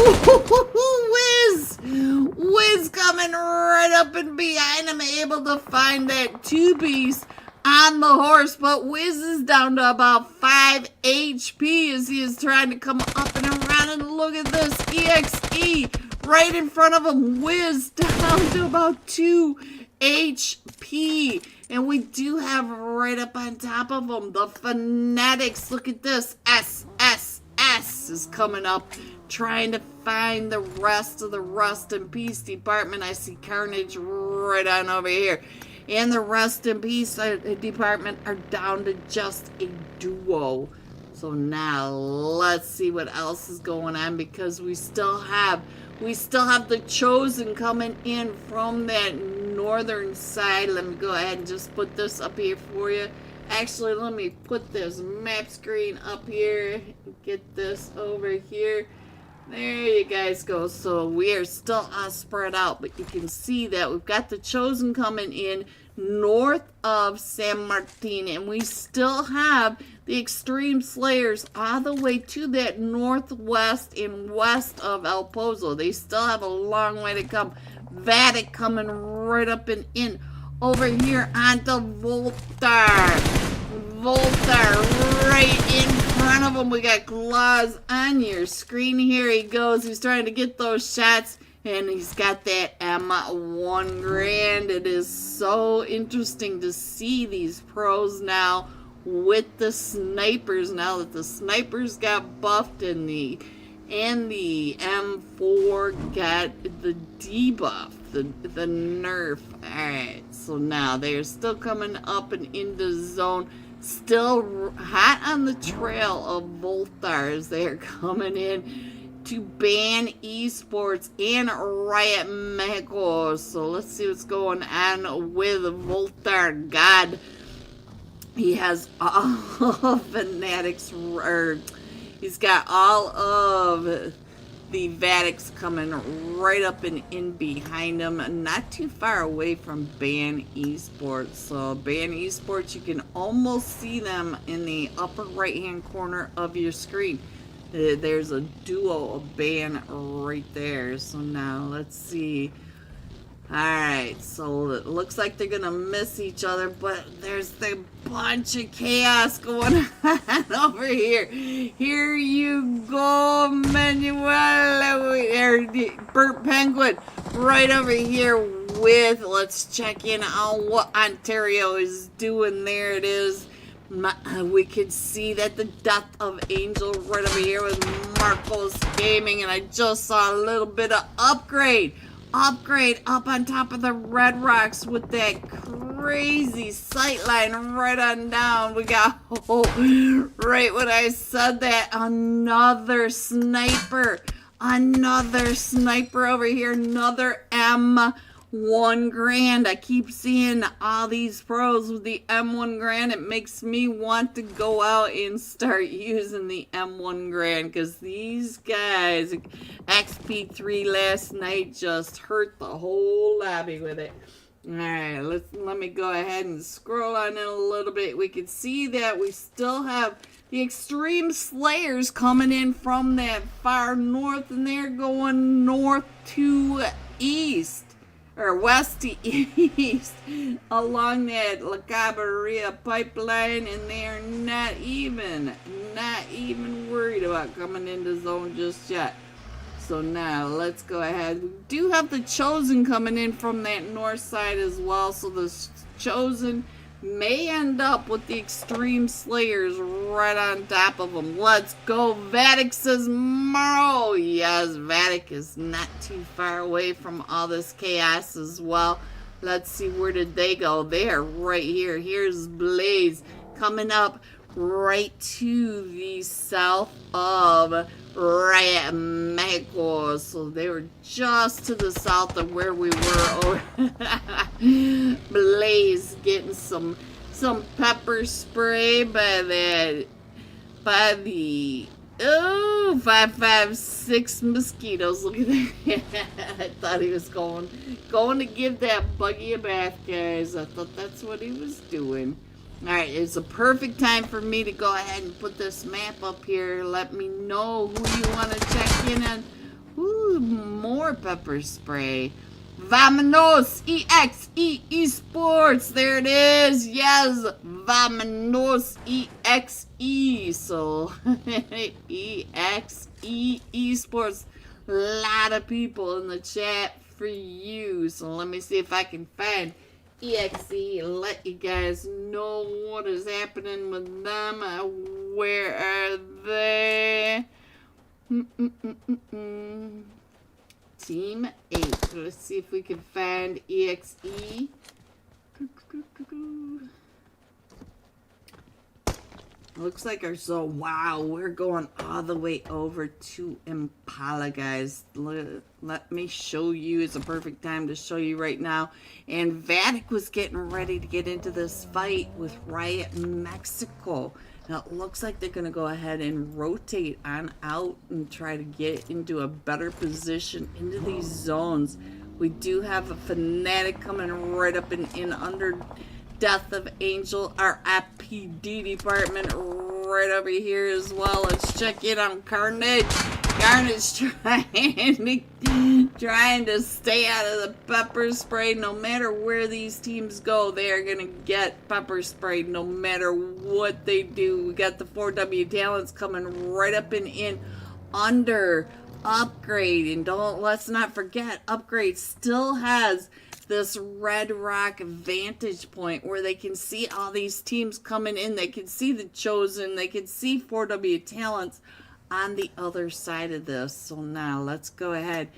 Wiz coming right up and behind him, able to find that 2-piece on the horse, but Wiz is down to about 5 HP as he is trying to come up and around. And look at this, EXE right in front of him. Wiz down to about 2 HP. And we do have right up on top of them the Fanatics. Look at this, SSS is coming up, trying to find the rest of the Rest in Peace department. I see Carnage right on over here. And the Rest in Peace department are down to just a duo. So now let's see what else is going on, because we still have the Chosen coming in from that northern side. Let me go ahead and just put this up here for you. Actually, let me put this map screen up here. Get this over here. There you guys go. So we are still spread out, but you can see that we've got the Chosen coming in north of San Martin, and we still have the Extreme Slayers all the way to that northwest and west of El Pozo. They still have a long way to come. Vatic coming right up and in over here onto Voltar. Right in front of him. We got Claws on your screen. Here he goes. He's trying to get those shots, and he's got that M1 Grand. It is so interesting to see these pros now with the snipers, now that the snipers got buffed and the M4 got the debuff, the nerf. Alright, so now they're still coming up and into zone. Still hot on the trail of Voltar as they're coming in to ban esports and Riot Mexico. So let's see what's going on with Voltar. God, he has all of Fanatics, or he's got all of the Vadic's coming right up and in behind them, not too far away from Ban Esports. So Ban Esports, you can almost see them in the upper right hand corner of your screen. There's a duo of Ban right there. So now let's see. Alright, so it looks like they're gonna miss each other, but there's a bunch of chaos going on over here. Here you go, Manuel, Burt Penguin, right over here with, let's check in on what Ontario is doing. There it is. We could see that the death of Angel right over here with Marcos Gaming, and I just saw a little bit of upgrade up on top of the Red Rocks with that crazy sightline right on down. We got, right when I said that, another sniper over here, another M1 Grand. I keep seeing all these pros with the M1 Grand. It makes me want to go out and start using the M1 Grand, because these guys, XP3 last night just hurt the whole lobby with it. Alright, let me go ahead and scroll on in a little bit. We can see that we still have the Extreme Slayers coming in from that far north, and they're going north to east, or west to east, along that La Cabarilla pipeline, and they're not even worried about coming into zone just yet. So now let's go ahead. We do have the Chosen coming in from that north side as well, so the Chosen may end up with the Extreme Slayers right on top of them. Let's go. Vadic says Morrow. Yes, Vadic is not too far away from all this chaos as well. Let's see, where did they go? They are right here. Here's Blaze coming up right to the south of Riot Mexico. So they were just to the south of where we were. Blaze getting some pepper spray by the 556 mosquitoes. Look at that. I thought he was going to give that buggy a bath, guys. I thought that's what he was doing. Alright, it's a perfect time for me to go ahead and put this map up here. Let me know who you want to check in on. Ooh, more pepper spray. Vamonos EXE Esports. There it is. Yes, Vamonos EXE. So, EXE Esports. A lot of people in the chat for you. So, let me see if I can find EXE, let you guys know what is happening with them. Where are they? Team 8. Let's see if we can find EXE. Looks like our zone. Wow, we're going all the way over to Impala, guys. Let me show you. It's a perfect time to show you right now. And Vadic was getting ready to get into this fight with Riot Mexico. Now, it looks like they're going to go ahead and rotate on out and try to get into a better position into these zones. We do have a Fnatic coming right up and in under Death of Angel, our FPD department right over here as well. Let's check in on Carnage. Carnage trying to stay out of the pepper spray. No matter where these teams go, they are going to get pepper sprayed no matter what they do. We got the 4W talents coming right up and in under Upgrade. And let's not forget, Upgrade still has this Red Rock vantage point where they can see all these teams coming in. They can see the Chosen. They can see 4W talents on the other side of this. So now let's go ahead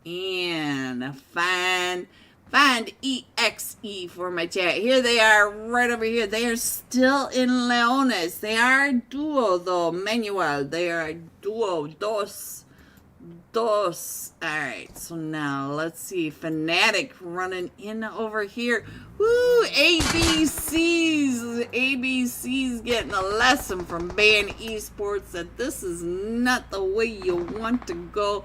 and find EXE for my chat. Here they are right over here. They are still in Leones. They are a duo though, Manuel. They are a duo, dos. Alright, so now let's see. Fnatic running in over here. Woo! ABC's getting a lesson from Ban Esports that this is not the way you want to go.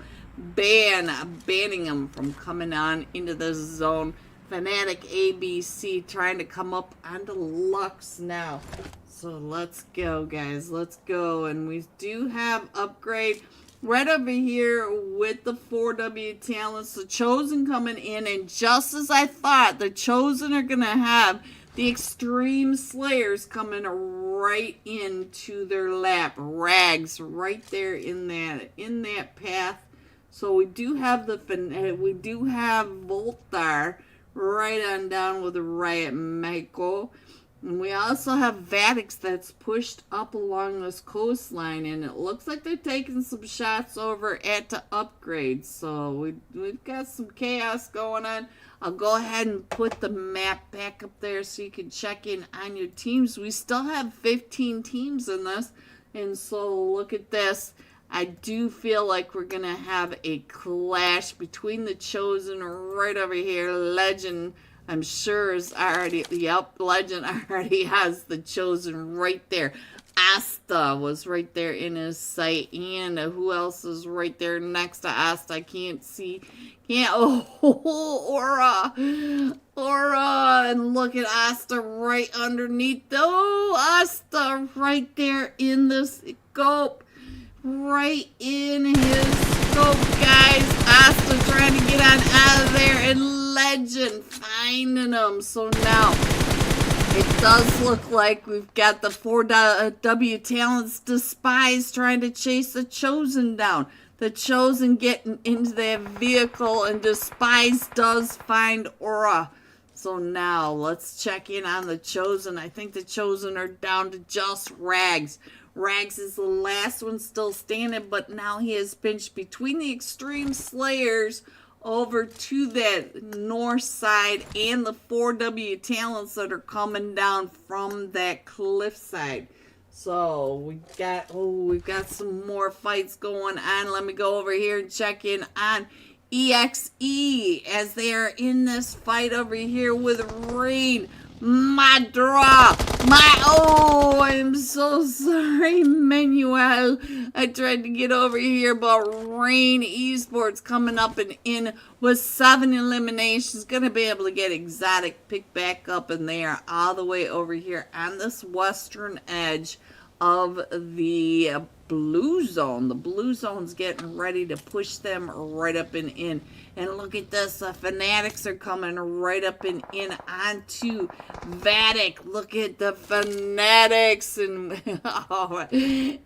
banning them from coming on into this zone. Fanatic ABC trying to come up onto Lux now. So let's go, guys. Let's go. And we do have upgrade right over here with the 4W talents. The Chosen coming in. And just as I thought, the Chosen are going to have the Extreme Slayers coming right into their lap. Rags right there in that path. So we do have Voltar right on down with the Riot Michael. And we also have Vadix that's pushed up along this coastline. And it looks like they're taking some shots over at the upgrade. So we've got some chaos going on. I'll go ahead and put the map back up there so you can check in on your teams. We still have 15 teams in this. And so look at this. I do feel like we're going to have a clash between the Chosen right over here. Legend, I'm sure, is already... Yep, Legend already has the Chosen right there. Asta was right there in his sight. And who else is right there next to Asta? I can't see. Aura. And look at Asta right underneath. Oh, Asta right there in the scope. Right in his scope, guys. Asta trying to get on out of there, and Legend finding him. So now it does look like we've got the 4W talents Despise trying to chase the Chosen down. The Chosen getting into their vehicle, and Despise does find Aura. So now let's check in on the Chosen. I think the Chosen are down to just Rags. Rags is the last one still standing, but now he is pinched between the Extreme Slayers over to that north side and the 4W talents that are coming down from that cliff side. So we've got some more fights going on. Let me go over here and check in on EXE as they are in this fight over here with Rain. I'm so sorry, Manuel. I tried to get over here, but Rain Esports coming up and in with 7 eliminations. Gonna be able to get Exotic picked back up, and they are all the way over here on this western edge of the blue zone. The blue zone's getting ready to push them right up and in. And look at this. The Fanatics are coming right up and in onto Vatic. Look at the Fanatics. And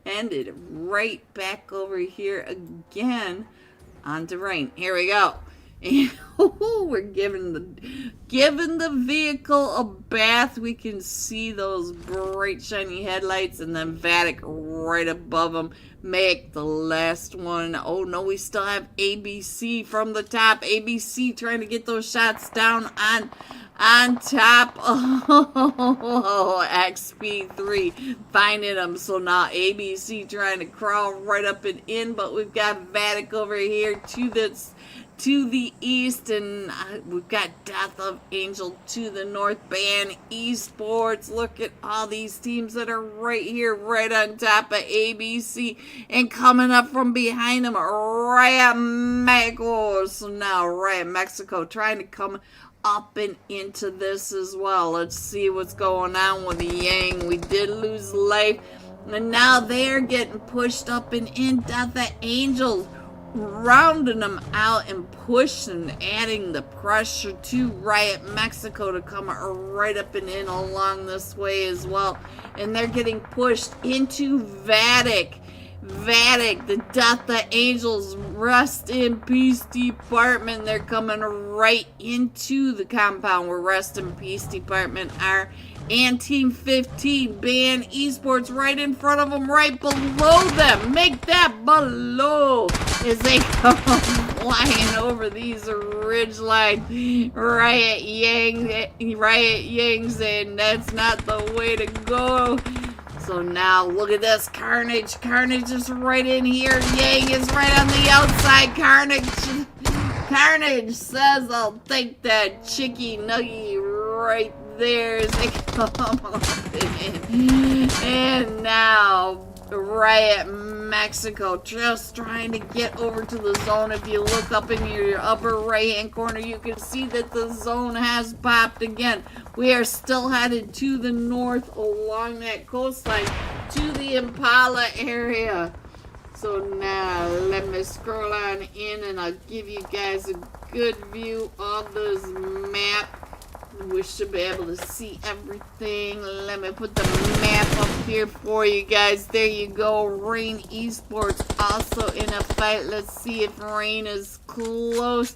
ended right back over here again onto Rain. Here we go. And we're giving the vehicle a bath. We can see those bright shiny headlights, and then Vatic right above them make the last one. Oh no, we still have ABC from the top. ABC trying to get those shots down on top. Oh, XP3 finding them. So now ABC trying to crawl right up and in, but we've got Vatic over here to the east, and we've got Death of Angel to the north. Band Esports. Look at all these teams that are right here, right on top of ABC, and coming up from behind them, Riot Mexico. So now Riot Mexico trying to come up and into this as well. Let's see what's going on with Yang. We did lose life, and now they're getting pushed up and in. Death of Angels rounding them out and pushing, adding the pressure to Riot Mexico to come right up and in along this way as well. And they're getting pushed into Vatic. The Death of Angels Rest in Peace Department. They're coming right into the compound where Rest in Peace Department are. And Team 15, Band Esports right in front of them, right below them. Make that below as they come flying over these ridge lines. Riot Yang's and that's not the way to go. So now look at this. Carnage is right in here. Yang is right on the outside. Carnage says, I'll take that chicky nuggy right there as they come up in. And now Riot Mexico, just trying to get over to the zone. If you look up in your upper right hand corner, you can see that the zone has popped again. We are still headed to the north along that coastline to the Impala area. So now let me scroll on in and I'll give you guys a good view of this map. We should be able to see everything. Let me put the map up here for you guys. There you go. Rain Esports also in a fight. Let's see if Rain is close.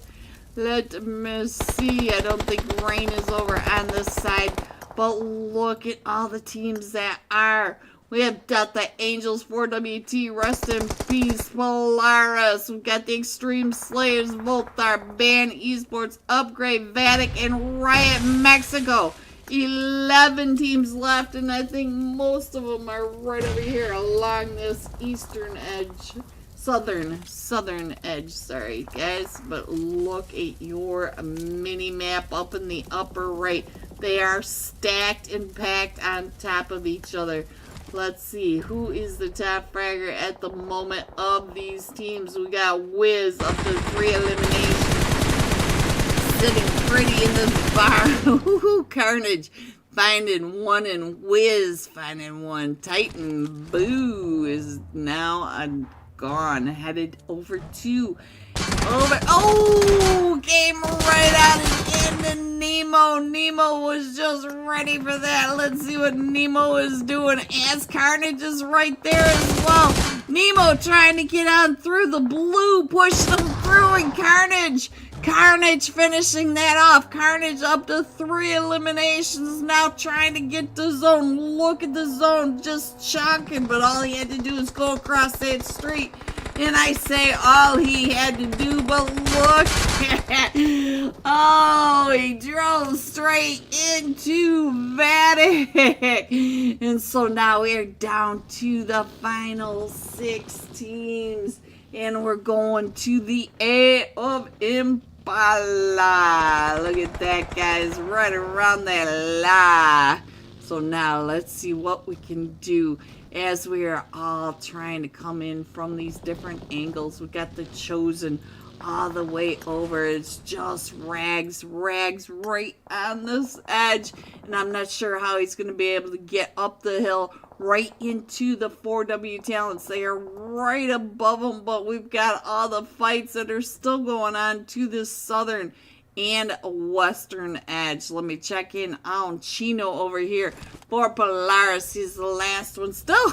Let me see. I don't think Rain is over on this side. But look at all the teams that are. We have got the Angels 4WT, rest in peace, Polaris. We've got the Extreme Slayers, Voltar, Band Esports, Upgrade, Vatic, and Riot Mexico. 11 teams left, and I think most of them are right over here along this eastern edge. Southern edge, sorry guys. But look at your mini map up in the upper right. They are stacked and packed on top of each other. Let's see, who is the top fragger at the moment of these teams? We got Wiz up to 3 eliminations. Sitting pretty in this bar. Carnage finding one and Wiz finding one. Titan Boo is now gone. Headed over to... Oh, came right out into Nemo. Nemo was just ready for that. Let's see what Nemo is doing as Carnage is right there as well. Nemo trying to get on through the blue, push them through, and Carnage finishing that off. Carnage up to 3 eliminations, now trying to get the zone. Look at the zone, just chonking, but all he had to do is go across that street. And I say all he had to do, but look at oh, he drove straight into Vatic. And so now we're down to the final 6 teams. And we're going to the A of Impala. Look at that, guys, right around that la. So now let's see what we can do as we are all trying to come in from these different angles. We got the Chosen all the way over. It's just Rags right on this edge. And I'm not sure how he's going to be able to get up the hill right into the 4W talents. They are right above them, but we've got all the fights that are still going on to this southern and western edge. Let me check in on Chino over here for Polaris. He's the last one still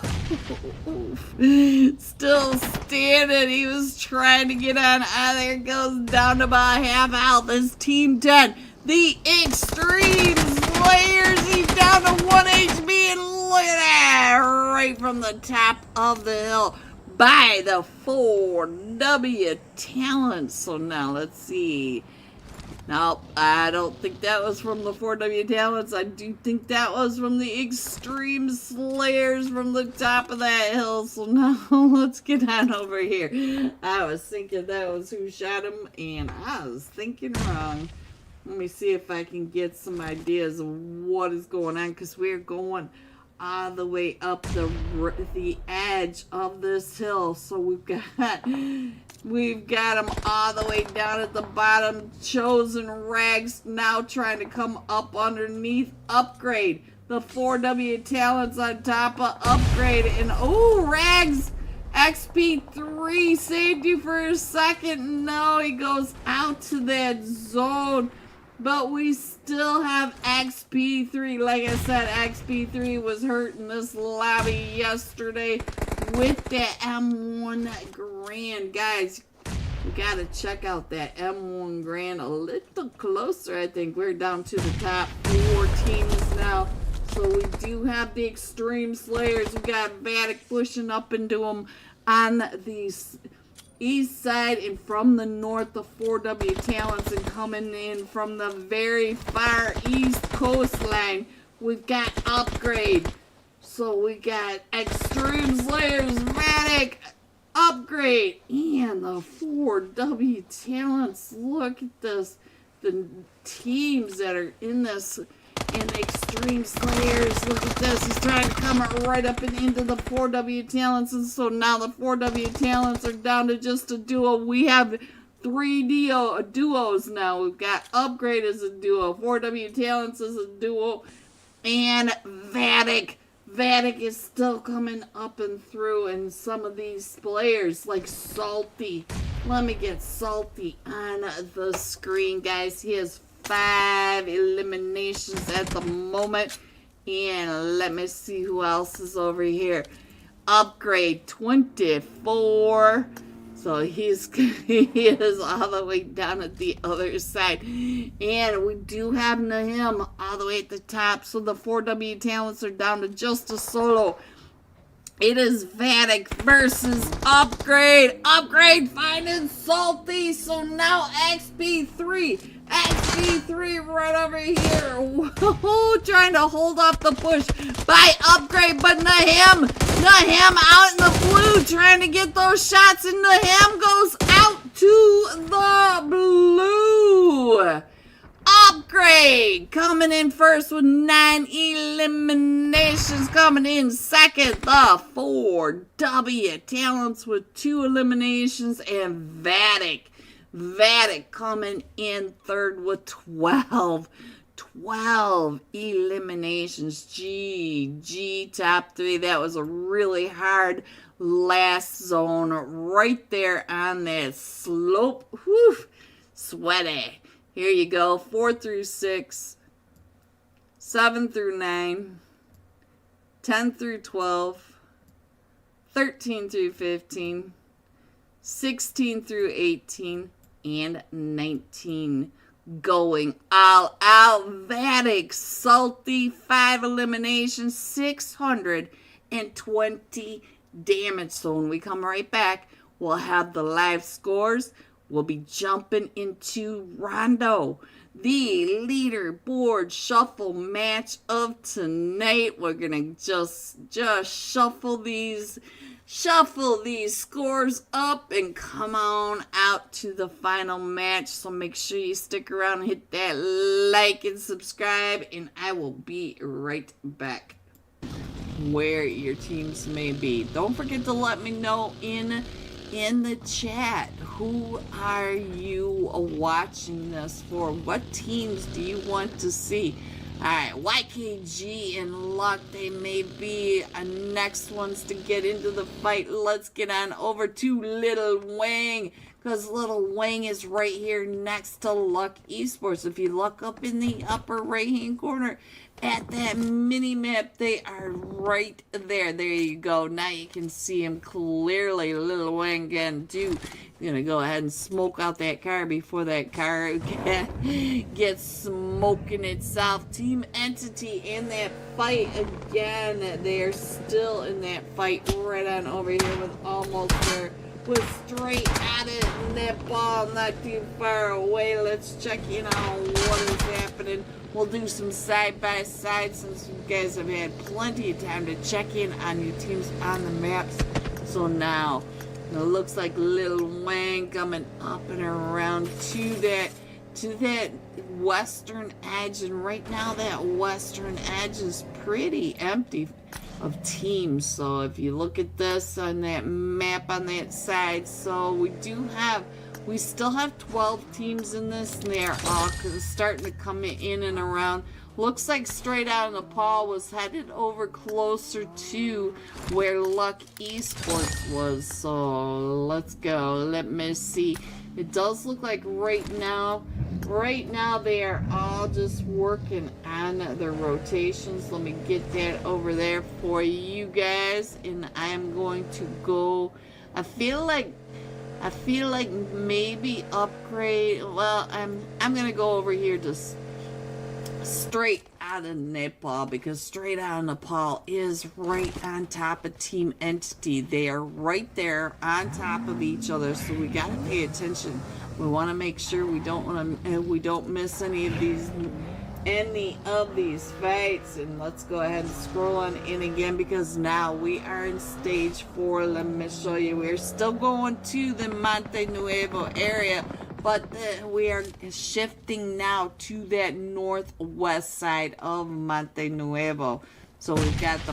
standing. He was trying to get on. There goes down to about half health. This Team 10, the Extreme Slayers. He's down to 1 HP, and look at that, right from the top of the hill by the 4W talents. So now let's see. Nope, I don't think that was from the 4W talents. I do think that was from the Extreme Slayers from the top of that hill. So now let's get on over here. I was thinking that was who shot him, and I was thinking wrong. Let me see if I can get some ideas of what is going on, because we're going all the way up the edge of this hill. So we've got them all the way down at the bottom. Chosen, Rags now trying to come up underneath Upgrade. The 4W talents on top of Upgrade. And oh, Rags XP3 saved you for a second. No, he goes out to that zone. But we still have XP3. Like I said, XP3 was hurt in this lobby yesterday with that M1 Grand. Guys, we gotta check out that M1 Grand a little closer. I think we're down to the top 4 teams now. So we do have the Extreme Slayers. We got Vatic pushing up into them on the east side, and from the north the 4W talents, and coming in from the very far east coastline we've got Upgrade. So we got Extreme Slayers, Vatic, Upgrade, and the 4W talents. Look at this, the teams that are in this in the Extreme Slayers. Look at this. He's trying to come right up and into the 4W talents. And so now the 4W talents are down to just a duo. We have 3 duos now. We've got Upgrade as a duo, 4W talents as a duo, and Vatic. Vatic is still coming up and through, and some of these players like Salty. Let me get Salty on the screen, guys. He has 5 eliminations at the moment. And let me see who else is over here. Upgrade 24. So he is all the way down at the other side. And we do have Nahim all the way at the top. So the 4W talents are down to just a solo. It is Vatic versus Upgrade. Upgrade finding Salty. So now XP3. XP3 right over here. Whoa, trying to hold off the push by Upgrade. But Nahim out in the blue trying to get those shots. And Nahim goes out to the blue. Upgrade coming in first with 9 eliminations. Coming in second, the 4W talents with 2 eliminations. And Vatic coming in third with 12 eliminations. GG top 3. That was a really hard last zone right there on that slope. Whew, sweaty. Here you go. 4 through 6, 7 through 9, 10 through 12, 13 through 15, 16 through 18, and 19. Going all out. Vatic, Salty, 5 eliminations, 620 damage. So when we come right back, we'll have the live scores. We'll be jumping into Rondo, the leaderboard shuffle match of tonight. We're gonna just shuffle these scores up and come on out to the final match. So make sure you stick around and hit that like and subscribe, and I will be right back. Where your teams may be. Don't forget to let me know in the chat, who are you watching this for? What teams do you want to see? Alright, YKG and Luck, they may be next ones to get into the fight. Let's get on over to Little Wang, because Little Wang is right here next to Luck Esports. If you look up in the upper right hand corner at that mini map, they are right there. There you go. Now you can see him clearly. Little Wang again too. Gonna go ahead and smoke out that car before that car gets smoking itself. Team Entity in that fight again. They're still in that fight right on over here with almost there. Was straight at it, and that ball not too far away. Let's check in on what is happening. We'll do some side-by-side since you guys have had plenty of time to check in on your teams on the maps. So now, it looks like Little Wang coming up and around to that western edge. And right now, that western edge is pretty empty of teams. So if you look at this on that map on that side, so we still have 12 teams in this, and they are all starting to come in and around. Looks like Straight Out Nepal was headed over closer to where Luck Esports was. So let's go. Let me see. It does look like right now they are all just working on their rotations. Let me get that over there for you guys, and I am going to go. I feel like maybe Upgrade. Well, I'm gonna go over here to Straight Out of Nepal, because Straight Out of Nepal is right on top of Team Entity. They are right there on top of each other, so we gotta pay attention. We want to make sure we don't miss any of these fights. And let's go ahead and scroll on in again, because now we are in stage 4. Let me show you. We're still going to the Monte Nuevo area, But we are shifting now to that northwest side of Monte Nuevo. So we've got the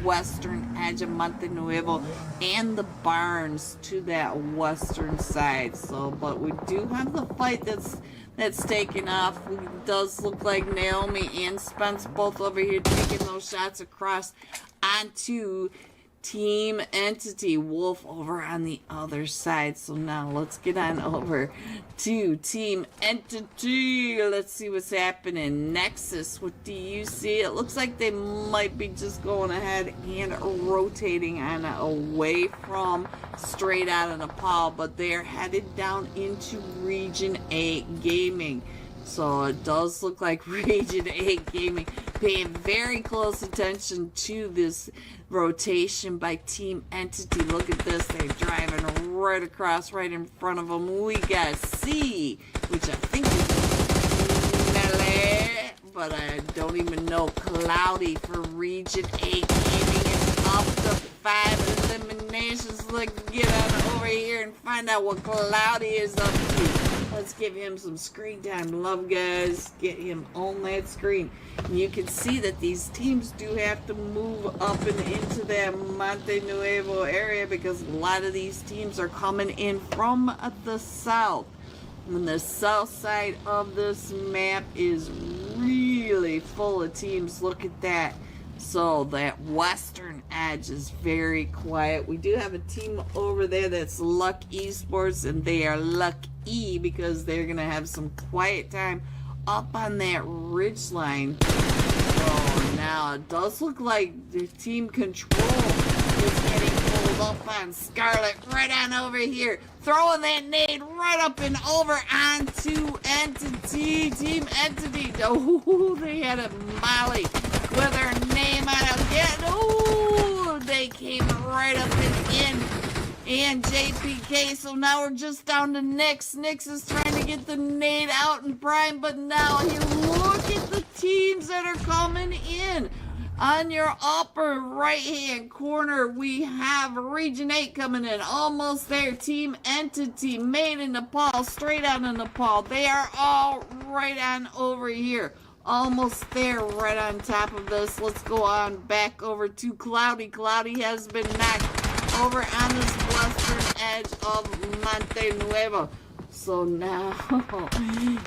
western edge of Monte Nuevo and the barns to that western side. So, but we do have the fight that's taking off. It does look like Naomi and Spence both over here taking those shots across onto Team Entity. Wolf over on the other side. So now let's get on over to Team Entity. Let's see what's happening. Nexus, what do you see? It looks like they might be just going ahead and rotating on away from straight out of Nepal, but they're headed down into Region 8 Gaming. So it does look like Region 8 Gaming paying very close attention to this rotation by Team Entity. Look at this. They're driving right across, right in front of them. We got C, which I think is Melee, but I don't even know. Cloudy for Region 8 Gaming is up to 5 eliminations. Let's get on over here and find out what Cloudy is up to. Let's give him some screen time. Love, guys. Get him on that screen. And you can see that these teams do have to move up and into that Monte Nuevo area because a lot of these teams are coming in from the south. And the south side of this map is really full of teams. Look at that. So that western edge is very quiet. We do have a team over there that's Luck Esports, and they are lucky because they're going to have some quiet time up on that ridge line. So now it does look like the team control is getting pulled up on Scarlet right on over here. Throwing that nade right up and over onto Entity. Team Entity. Oh, they had a molly with her name out again. Oh, they came right up and in. And JPK, so now we're just down to Nyx. Nyx is trying to get the nade out in prime, but now here, look at the teams that are coming in. On your upper right-hand corner, we have Region 8 coming in. Almost there. Team Entity, made in Nepal, straight out of Nepal. They are all right on over here. Almost there, right on top of this. Let's go on back over to Cloudy. Cloudy has been knocked over on this western edge of Monte Nuevo. So now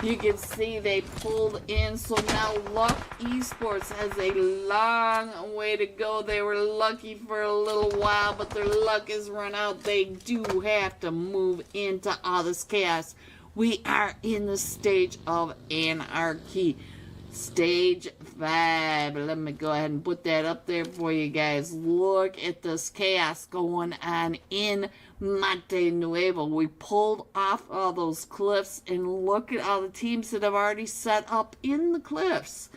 you can see they pulled in. So now Luck Esports has a long way to go. They were lucky for a little while, but their luck is run out. They do have to move into all this chaos. We are in the stage of anarchy. Stage 5. Let me go ahead and put that up there for you guys. Look at this chaos going on in Monte Nuevo. We pulled off all those cliffs, and look at all the teams that have already set up in the cliffs.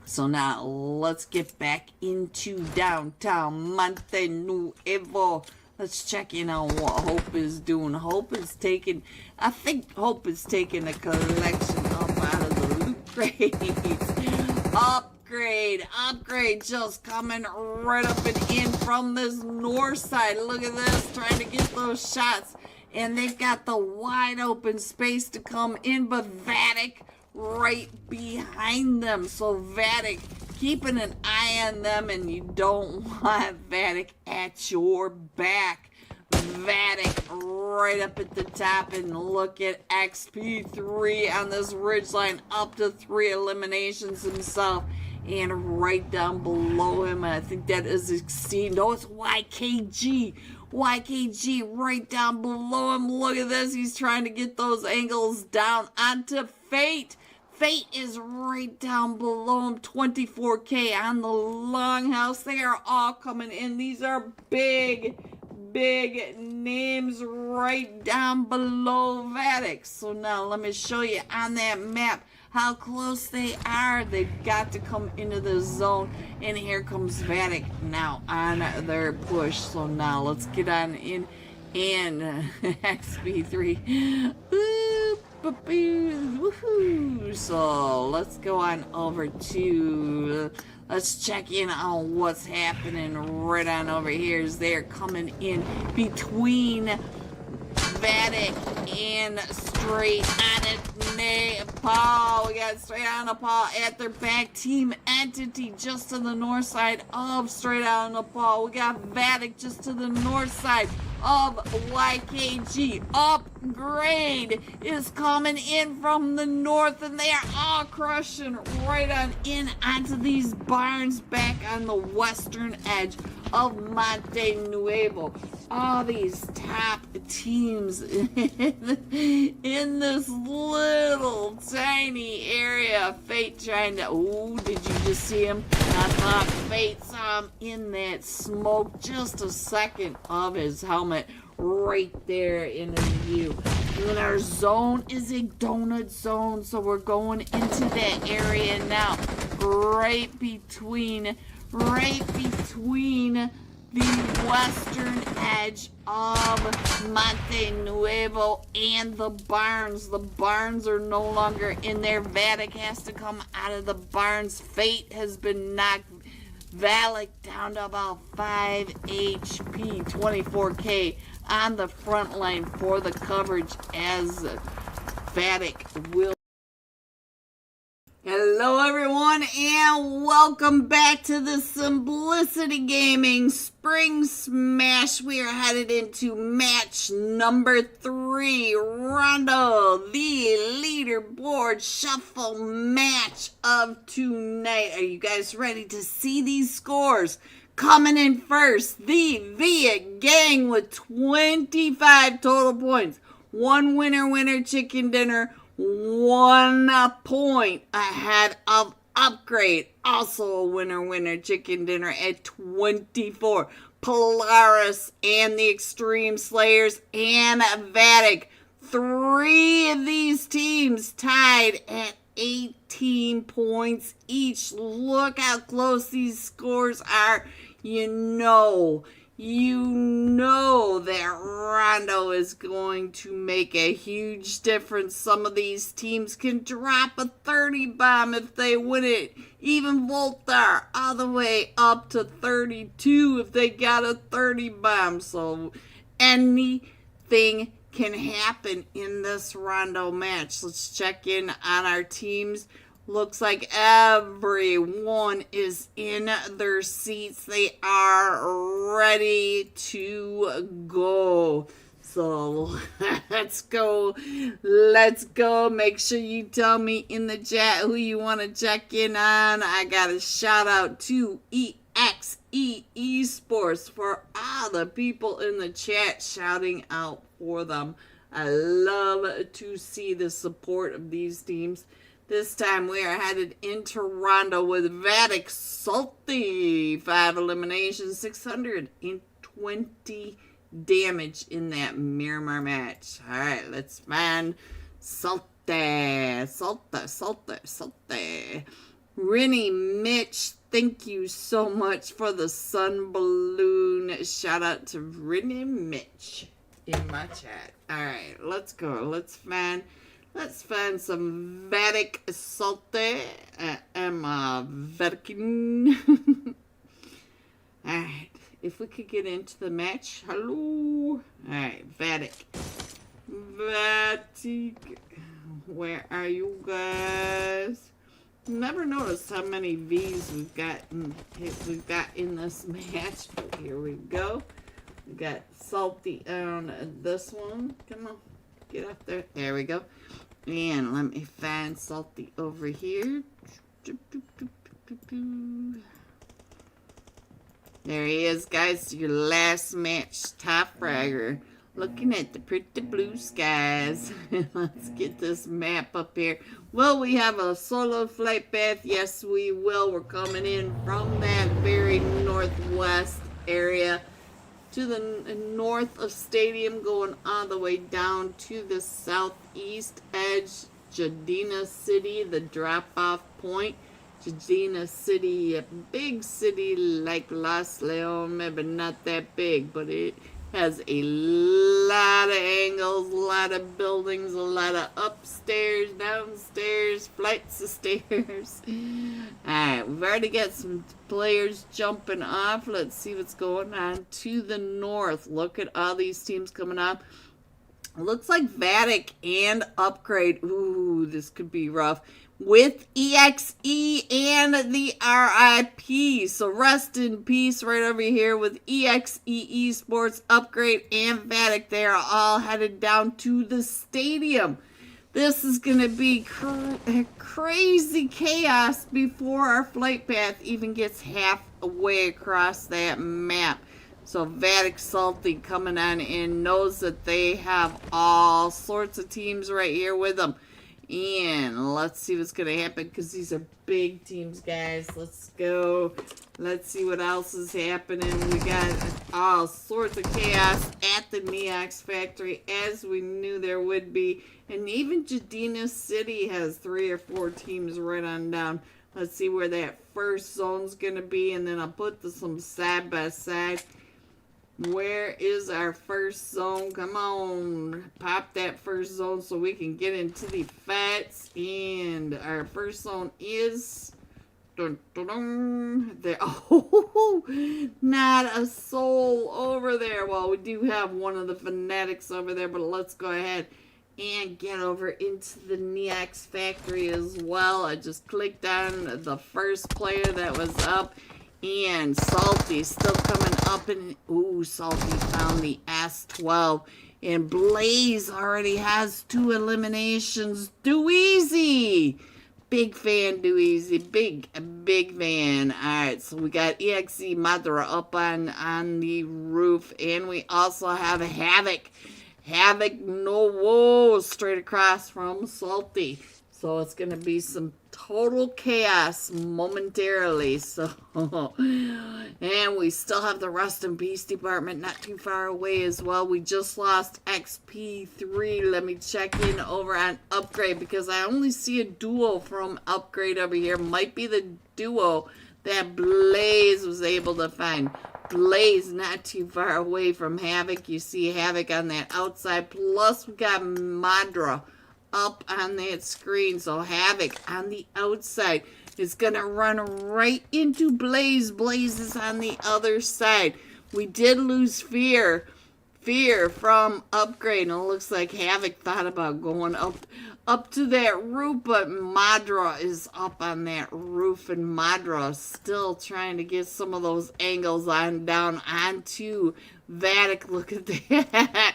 So now let's get back into downtown Monte Nuevo. Let's check in on what Hope is doing. I think Hope is taking a collection up out of the loot crates. Upgrade just coming right up and in from this north side. Look at this, trying to get those shots. And they've got the wide open space to come in, but Vatic right behind them. So Vatic keeping an eye on them, and you don't want Vatic at your back. Vatic right up at the top, and look at XP3 on this ridgeline, up to 3 eliminations himself. And right down below him, I think that is Exceed. No, it's YKG. YKG right down below him. Look at this. He's trying to get those angles down onto Fate. Fate is right down below him. 24K on the longhouse. They are all coming in. These are big names right down below Vatic. So now let me show you on that map how close they are. They've got to come into the zone, and here comes Vatic now on their push. So now let's get on in and XP3. Woohoo! So let's go on over to, let's check in on what's happening right on over here as they're coming in between Vatic and straight on it, Nepal. We got straight on Nepal at their back. Team Entity just to the north side of straight on Nepal. We got Vatic just to the north side of YKG. Upgrade is coming in from the north, and they are all crushing right on in onto these barns back on the western edge of Monte Nuevo. All these top teams in this little tiny area. Fate trying to, oh, did you just see him? I thought Fate saw him in that smoke, just a second of his helmet right there in his view. And our zone is a donut zone, so we're going into that area now, right between the western edge of Monte Nuevo and the barns. The barns are no longer in there. Vatic has to come out of the barns. Fate has been knocked Valak down to about 5 HP, 24k on the front line for the coverage as Vatic will. Hello everyone, and welcome back to the Simplicity Gaming Spring Smash. We are headed into match number 3, Rondo, the leaderboard shuffle match of tonight. Are you guys ready to see these scores? Coming in first, the Viet Gang with 25 total points. One winner chicken dinner. 1 point ahead of Upgrade. Also a winner chicken dinner at 24. Polaris and the Extreme Slayers and Vatic. 3 of these teams tied at 18 points each. Look how close these scores are. You know that Rondo is going to make a huge difference. Some of these teams can drop a 30 bomb if they win it. Even Voltar all the way up to 32 if they got a 30 bomb. So anything can happen in this Rondo match. Let's check in on our teams. Looks like everyone is in their seats. They are ready to go. So let's go. Make sure you tell me in the chat who you want to check in on. I got a shout out to EXE Esports for all the people in the chat shouting out for them. I love to see the support of these teams. This time we are headed into Rondo with Vatic Salty. 5 eliminations, 620 damage in that Miramar match. Alright, let's find Salty. Rennie Mitch, thank you so much for the sun balloon. Shout out to Rennie Mitch in my chat. Alright, let's go. Let's find some Vatic Salty. I'm Vatican. Alright, if we could get into the match. Hello. Alright, Vatic. Where are you guys? Never noticed how many V's we've got in this match. But here we go. We got Salty on this one. Come on. Get up there. There we go. And let me find Salty over here. There he is, guys. Your last match. Top fragger. Looking at the pretty blue skies. Let's get this map up here. Will we have a solo flight path? Yes, we will. We're coming in from that very northwest area to the north of Stadium, going all the way down to the southeast edge. Jadina City, the drop-off point. Jadina City, a big city like Las Leon, maybe not that big, but it has a lot of angles, a lot of buildings, a lot of upstairs, downstairs, flights of stairs. Alright, we've already got some players jumping off. Let's see what's going on to the north. Look at all these teams coming up. Looks like Vatic and Upgrade. Ooh, this could be rough. With EXE and the RIP. So rest in peace right over here with EXE Esports, Upgrade, and Vatic. They are all headed down to the stadium. This is going to be crazy chaos before our flight path even gets halfway across that map. So Vatic Salty coming on in, knows that they have all sorts of teams right here with them. And let's see what's going to happen because these are big teams, guys. Let's go. Let's see what else is happening. We got all sorts of chaos at the Neox factory, as we knew there would be. And even Jadina City has 3 or 4 teams right on down. Let's see where that first zone's going to be, and then I'll put some side by side. Where is our first zone? Come on, pop that first zone so we can get into the fights. And our first zone is there. Oh, not a soul over there. Well, we do have one of the fanatics over there, but let's go ahead and get over into the Neox factory as well. I just clicked on the first player that was up. And Salty still coming up, and ooh, Salty found the S12. And Blaze already has 2 eliminations. Dooeasy! Big fan, Dooeasy. Big fan. Alright, so we got EXE Madra up on the roof. And we also have Havoc. Havoc, no, whoa, straight across from Salty. So it's going to be some total chaos momentarily. So, and we still have the Rest in Peace department not too far away as well. We just lost XP3. Let me check in over on Upgrade because I only see a duo from Upgrade over here. Might be the duo that Blaze was able to find. Blaze not too far away from Havoc. You see Havoc on that outside. Plus we got Madra up on that screen. So Havoc on the outside is going to run right into Blaze. Blaze is on the other side. We did lose Fear from Upgrade, and it looks like Havoc thought about going up to that roof, but Madra is up on that roof, and Madra is still trying to get some of those angles on down onto Vatic. Look at that.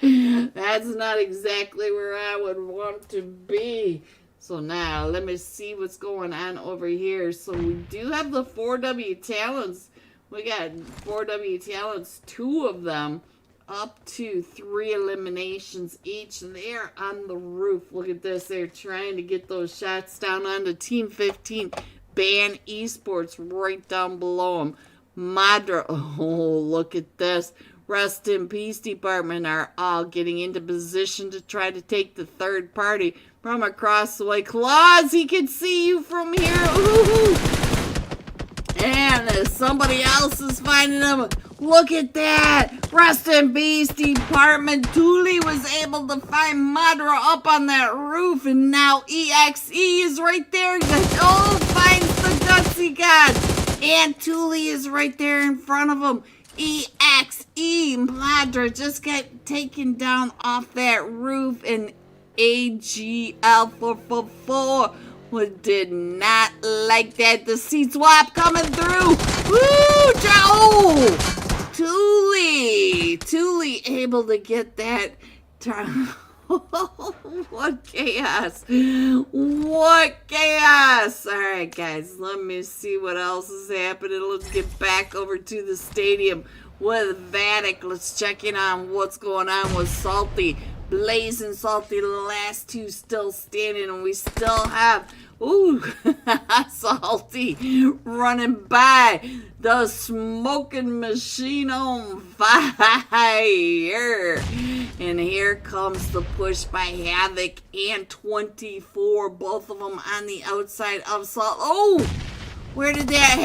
That's not exactly where I would want to be. So now let me see what's going on over here. So we do have the 4W talents. We got 4W talents, 2 of them, up to 3 eliminations each, and they're on the roof. Look at this. They're trying to get those shots down onto Team 15. Ban Esports right down below them. Madra, oh, look at this. Rest in Peace department are all getting into position to try to take the third party from across the way. Claus, he can see you from here. Ooh. And somebody else is finding them. Look at that. Rest in Peace department. Thule was able to find Madra up on that roof, and now EXE is right there. Oh, finds the Gutsy God. And Thule is right there in front of him. EXE Madra just got taken down off that roof, and AGL444 did not like that. The seat swap coming through. Woo! Joe! Thule able to get that turn. What chaos. What chaos. Alright, guys, let me see what else is happening. Let's get back over to the stadium with Vatic. Let's check in on what's going on with Salty. Blaze and Salty, the last 2 still standing, and we still have, ooh, Salty running by the smoking machine on fire. And here comes the push by Havoc and 24, both of them on the outside of Salt. Oh, where did that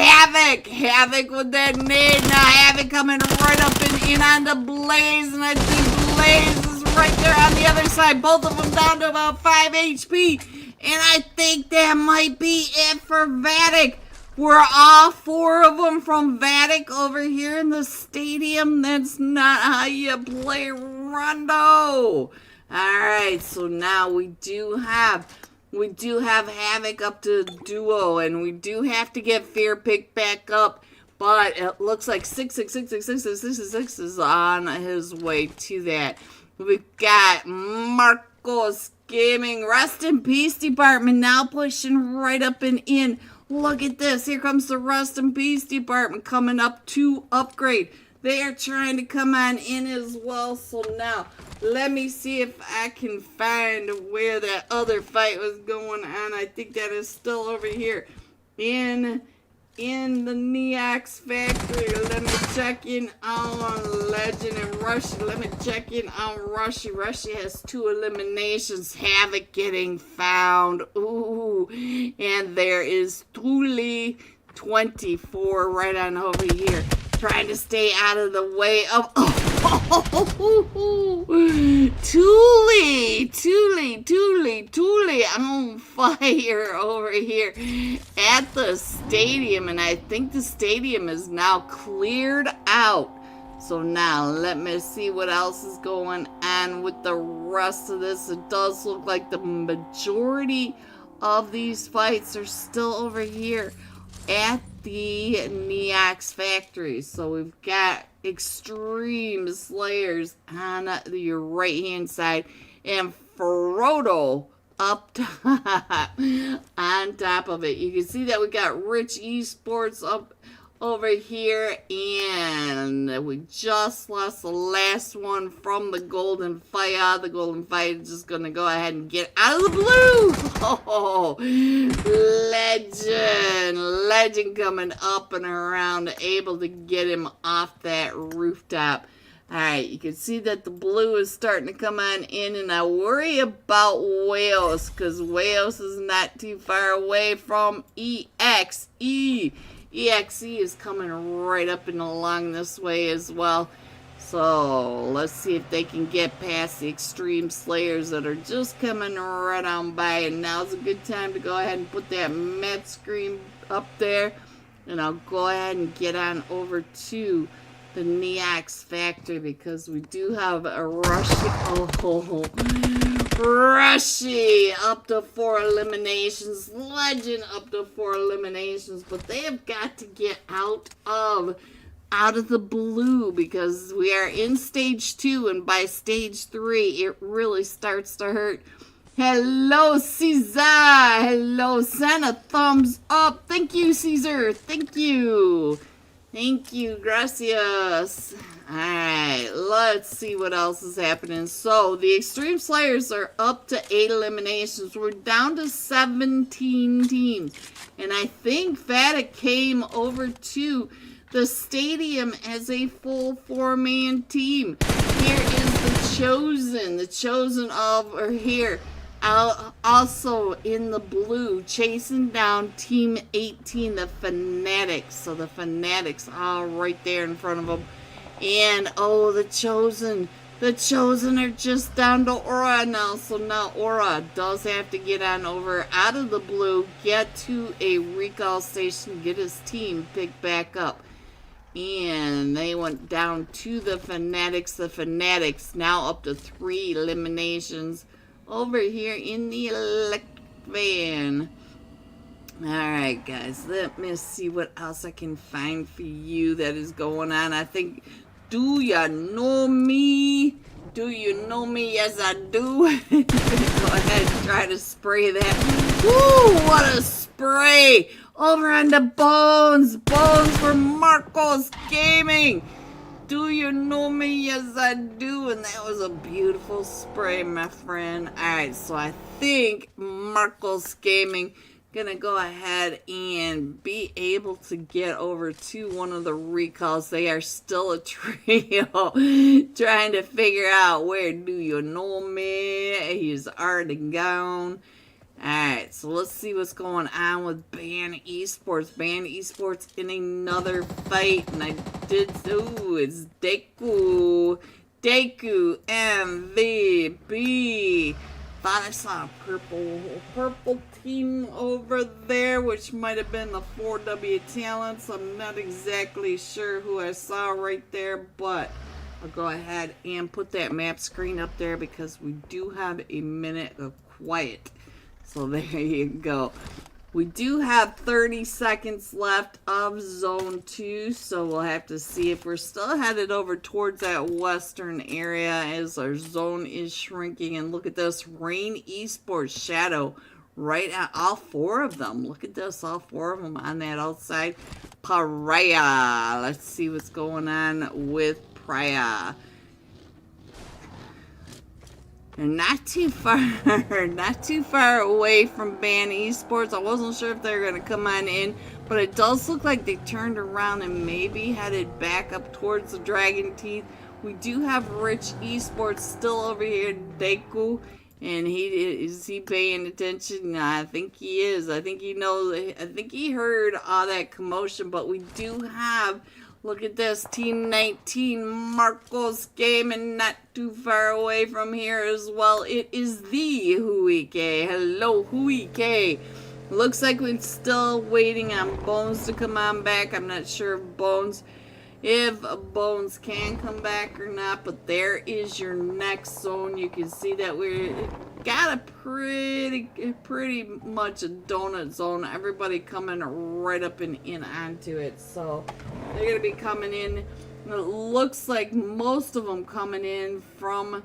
Havoc with that nade. Now Havoc coming right up and in on the Blaze, and I think Blaze is right there on the other side. Both of them down to about 5 HP. And I think that might be it for Vatic. We're all 4 of them from Vatic over here in the stadium. That's not how you play Rondo. Alright, so now we do have Havoc up to duo, and we do have to get Fear picked back up, but it looks like 6666666 is on his way to that. We've got Marcos Gaming, Rest in Peace Department now pushing right up and in. Look at this. Here comes the Rest in Peace Department coming up to upgrade. They are trying to come on in as well. So now, let me see if I can find where that other fight was going on. I think that is still over here in the Neox factory. Let me check in on Legend and Rushy. Let me check in on Rushy. Rushy has 2 eliminations. Havoc getting found. Ooh. And there is Thule 24 right on over here, trying to stay out of the way of Thule on fire over here at the stadium, and I think the stadium is now cleared out. So now let me see what else is going on with the rest of this. It does look like the majority of these fights are still over here at the Neox factory. So we've got Extreme Slayers on your right hand side, and Frodo up top on top of it. You can see that we got Rich Esports up over here, and we just lost the last one from the Golden Fire. The Golden Fire is just gonna go ahead and get out of the blue. Oh, Legend coming up and around, able to get him off that rooftop. Alright, you can see that the blue is starting to come on in, and I worry about Wales, because Wales is not too far away from EXE. EXE is coming right up and along this way as well. So let's see if they can get past the Extreme Slayers that are just coming right on by. And now's a good time to go ahead and put that map screen up there. And I'll go ahead and get on over to the Neox factory, because we do have a Rushy up to 4 eliminations, Legend up to 4 eliminations, but they have got to get out of the blue, because we are in stage 2, and by stage 3 it really starts to hurt. Hello, Caesar. Hello, send a thumbs up. Thank you, Caesar. Thank you. Thank you, gracias. Alright, let's see what else is happening. So, the Extreme Slayers are up to 8 eliminations. We're down to 17 teams. And I think Fata came over to the stadium as a full 4-man team. Here is the Chosen. The Chosen over here. Also in the blue, chasing down Team 18, the Fanatics. So the Fanatics are right there in front of them. And, oh, the Chosen are just down to Aura now. So now Aura does have to get on over out of the blue, get to a recall station, get his team picked back up. And they went down to the Fanatics. The Fanatics now up to 3 eliminations over here in the elect van. Alright, guys, let me see what else I can find for you that is going on. I think, do ya know me? Do you know me? Yes, I do. Go ahead and try to spray that. Woo, what a spray! Over on the Bones for Marcos Gaming. Do you know me? Yes, I do. And that was a beautiful spray, my friend. Alright, so I think Marcos Gaming gonna go ahead and be able to get over to one of the recalls. They are still a trio trying to figure out where do you know me. He's already gone. Alright, so let's see what's going on with Ban Esports. Ban Esports in another fight, and I did, ooh, it's Deku MVP. Thought I saw a purple team over there, which might have been the 4W Talents. I'm not exactly sure who I saw right there, but I'll go ahead and put that map screen up there because we do have a minute of quiet. So there you go. We do have 30 seconds left of Zone 2, so we'll have to see if we're still headed over towards that western area as our zone is shrinking. And look at this, Rain Esports Shadow right at all 4 of them. Look at this, all 4 of them on that outside. Pariah. Let's see what's going on with Pariah. And not too far away from Ban Esports. I wasn't sure if they were going to come on in, but it does look like they turned around and maybe headed back up towards the Dragon Teeth. We do have Rich Esports still over here, Deku, and is he paying attention? I think he is. I think he knows. I think he heard all that commotion, but we do have, look at this, Team 19, Marcos Gaming, not too far away from here as well. It is the Huike. Hello, Huike. Looks like we're still waiting on Bones to come on back. I'm not sure if Bones can come back or not, but there is your next zone. You can see that we got a pretty much a donut zone. Everybody coming right up and in onto it, so they're gonna be coming in. It looks like most of them coming in from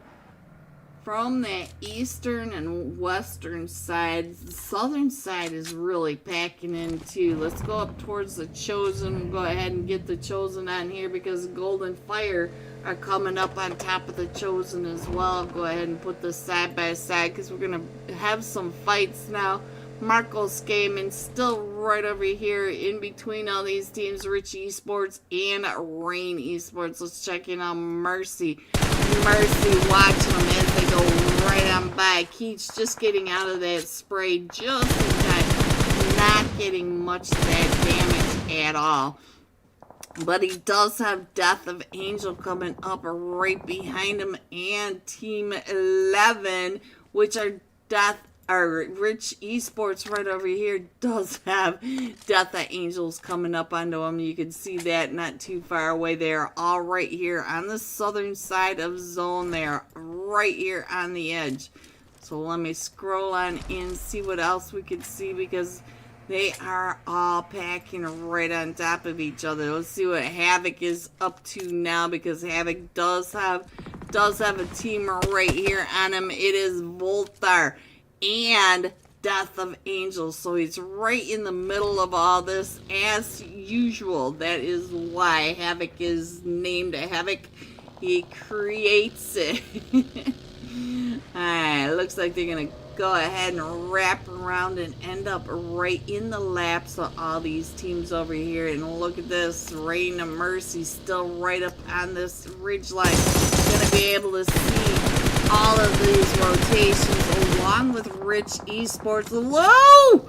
the eastern and western sides. The southern side is really packing in too. Let's go up towards the Chosen. We'll go ahead and get the Chosen on here because Golden Fire are coming up on top of the Chosen as well. I'll go ahead and put this side by side because we're gonna have some fights now. Marcos Gaming still right over here in between all these teams, Rich Esports and Rain Esports. Let's check in on Mercy. Mercy watching them as they go right on by. Keats just getting out of that spray just in time. Not getting much of that damage at all. But he does have Death of Angel coming up right behind him, and Team 11, which are Rich Esports right over here, does have Death of Angels coming up onto him. You can see that not too far away. They are all right here on the southern side of zone. They are right here on the edge. So let me scroll on in, see what else we can see, because they are all packing right on top of each other. Let's see what Havoc is up to now, because Havoc does have a team right here on him. It is Voltar and Death of Angels. So he's right in the middle of all this as usual. That is why Havoc is named Havoc. He creates it. Alright, looks like they're gonna go ahead and wrap around and end up right in the laps of all these teams over here. And look at this, Rain of Mercy still right up on this ridge line. Gonna be able to see all of these rotations along with Rich Esports. Whoa!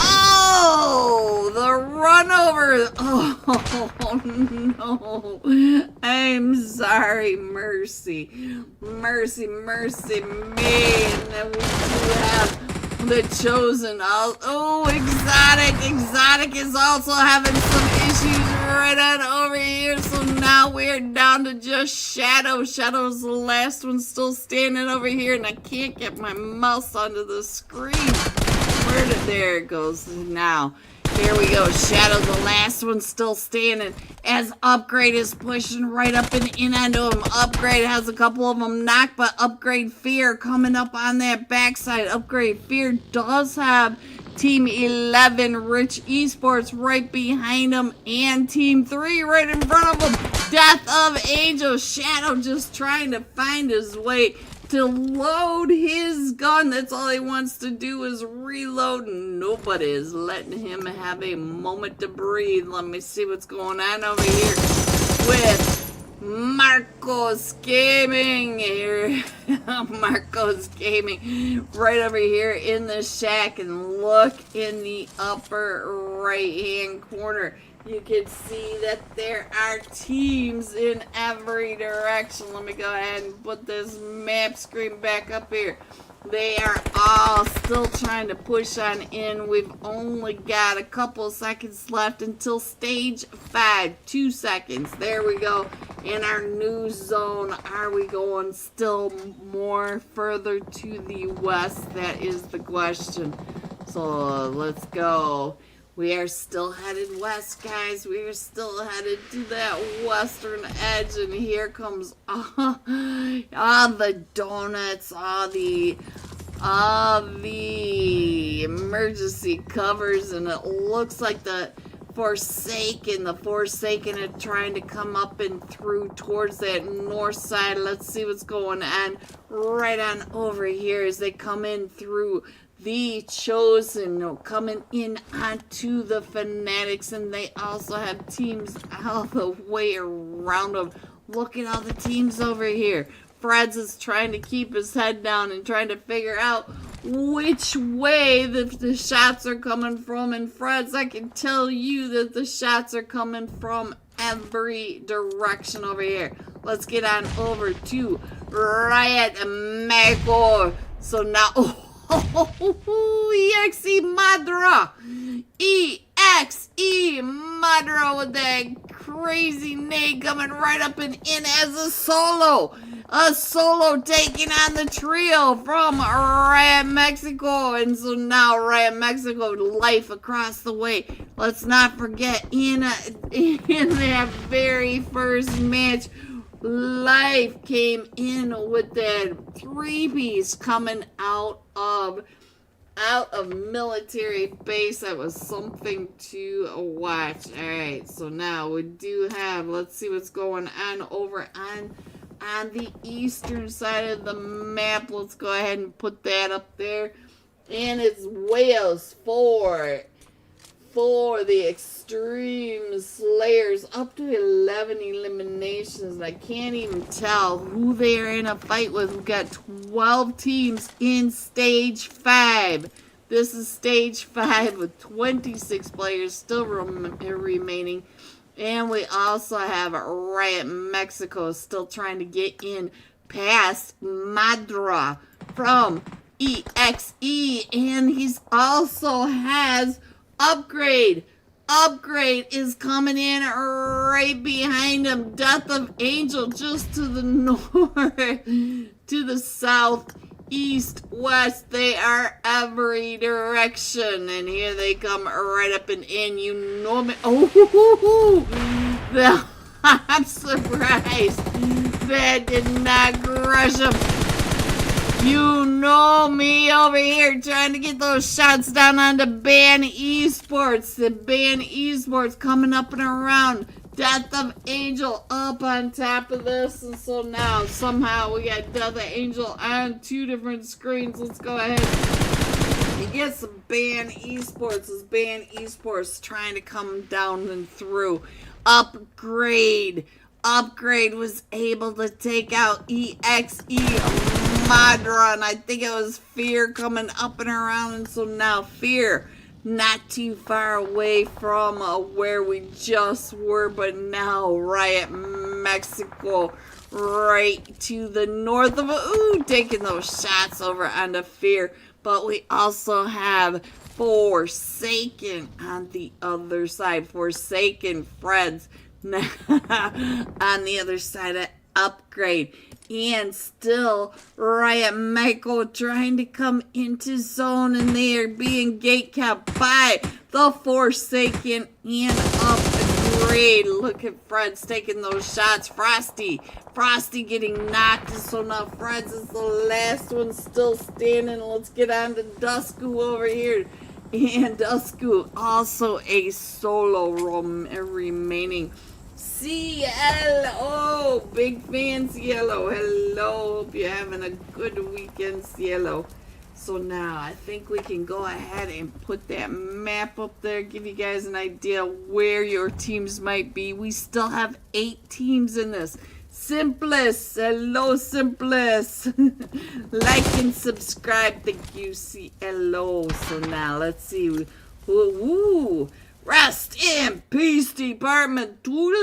Oh, the run over. Oh, no. I'm sorry, Mercy. Mercy me. And then we do have the Chosen. Oh, Exotic is also having some issues right on over here. So now we're down to just Shadow. Shadow's the last one still standing over here, and I can't get my mouse onto the screen. There it goes. Now, here we go. Shadow, the last one still standing as Upgrade is pushing right up and in onto him. Upgrade has a couple of them knocked, but Upgrade Fear coming up on that backside. Upgrade Fear does have Team 11, Rich Esports, right behind him, and Team 3 right in front of him. Death of Angel. Shadow just trying to find his way to load his gun. That's all he wants to do is reload. Nobody is letting him have a moment to breathe. Let me see what's going on over here with Marcos Gaming here. Marcos Gaming right over here in the shack, and look in the upper right hand corner. You can see that there are teams in every direction. Let me go ahead and put this map screen back up here. They are all still trying to push on in. We've only got a couple seconds left until stage 5. 2 seconds. There we go. In our new zone, are we going still more further to the west? That is the question. So let's go. We are still headed west, guys. We are still headed to that western edge. And here comes all the donuts, all the emergency covers. And it looks like the Forsaken are trying to come up and through towards that north side. Let's see what's going on right on over here as they come in through the Chosen, coming in onto the Fanatics, and they also have teams all the way around them. Look at all the teams over here. Freds is trying to keep his head down and trying to figure out which way the shots are coming from. And Freds, I can tell you that the shots are coming from every direction over here. Let's get on over to Riot Mexico. So now... EXE Madra! EXE Madra with that crazy nade coming right up and in as a solo. A solo taking on the trio from Riot Mexico. And so now Riot Mexico, life across the way. Let's not forget, in that very first match, Life came in with that 3-piece coming out of military base. That was something to watch. Alright, so now we do have, let's see what's going on over on the eastern side of the map. Let's go ahead and put that up there. And it's Wales for the Extreme Slayers, up to 11 eliminations. And I can't even tell who they are in a fight with. We've got 12 teams in stage 5. This is stage 5 with 26 players still remaining. And we also have Riot Mexico still trying to get in past Madra from EXE. And he's also has Upgrade is coming in right behind him. Death of Angel just to the north, to the south, east, west. They are every direction. And here they come right up and in. You know me. Oh, I'm surprised. That did not crush him. You know me over here trying to get those shots down onto Ban Esports. The Ban Esports coming up and around. Death of Angel up on top of this. And so now somehow we got Death of Angel on 2 different screens. Let's go ahead and get some Ban Esports. This Ban Esports trying to come down and through. Upgrade was able to take out EXE Madra, and I think it was Fear coming up and around. And so now Fear not too far away from where we just were, but now Riot Mexico right to the north of taking those shots over onto Fear. But we also have Forsaken on the other side. Forsaken Freds on the other side of Upgrade. And still, Riot Mexico trying to come into zone, and they are being gate capped by the Forsaken and Upgrade. Look at Freds taking those shots. Frosty getting knocked, so now Freds is the last one still standing. Let's get on to Dusku over here. And Dusku also a solo remaining. Cielo, big fan Cielo. Hello, hope you're having a good weekend, Cielo. So now I think we can go ahead and put that map up there, give you guys an idea where your teams might be. We still have 8 teams in this. Simplis, hello Simplis. Like and subscribe. Thank you, Cielo. So now let's see. Rest in peace, Department. Thule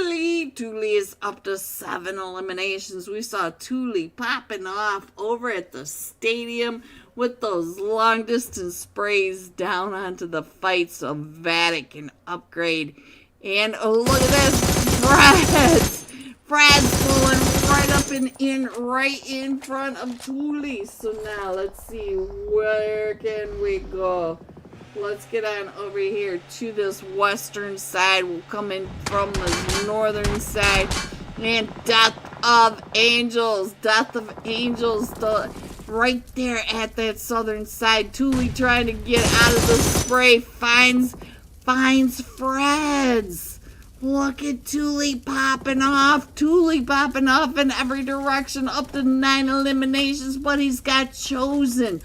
is up to 7 eliminations. We saw Thule popping off over at the stadium with those long distance sprays down onto the fight so Vatic can upgrade. And look at this, Fred's pulling right up and right in front of Thule. So now let's see, where can we go? Let's get on over here to this western side. We'll come in from the northern side. And Death of Angels, right there at that southern side. Thule trying to get out of the spray, finds Fred's. Look at Thule popping off in every direction, up to 9 eliminations, but he's got Chosen.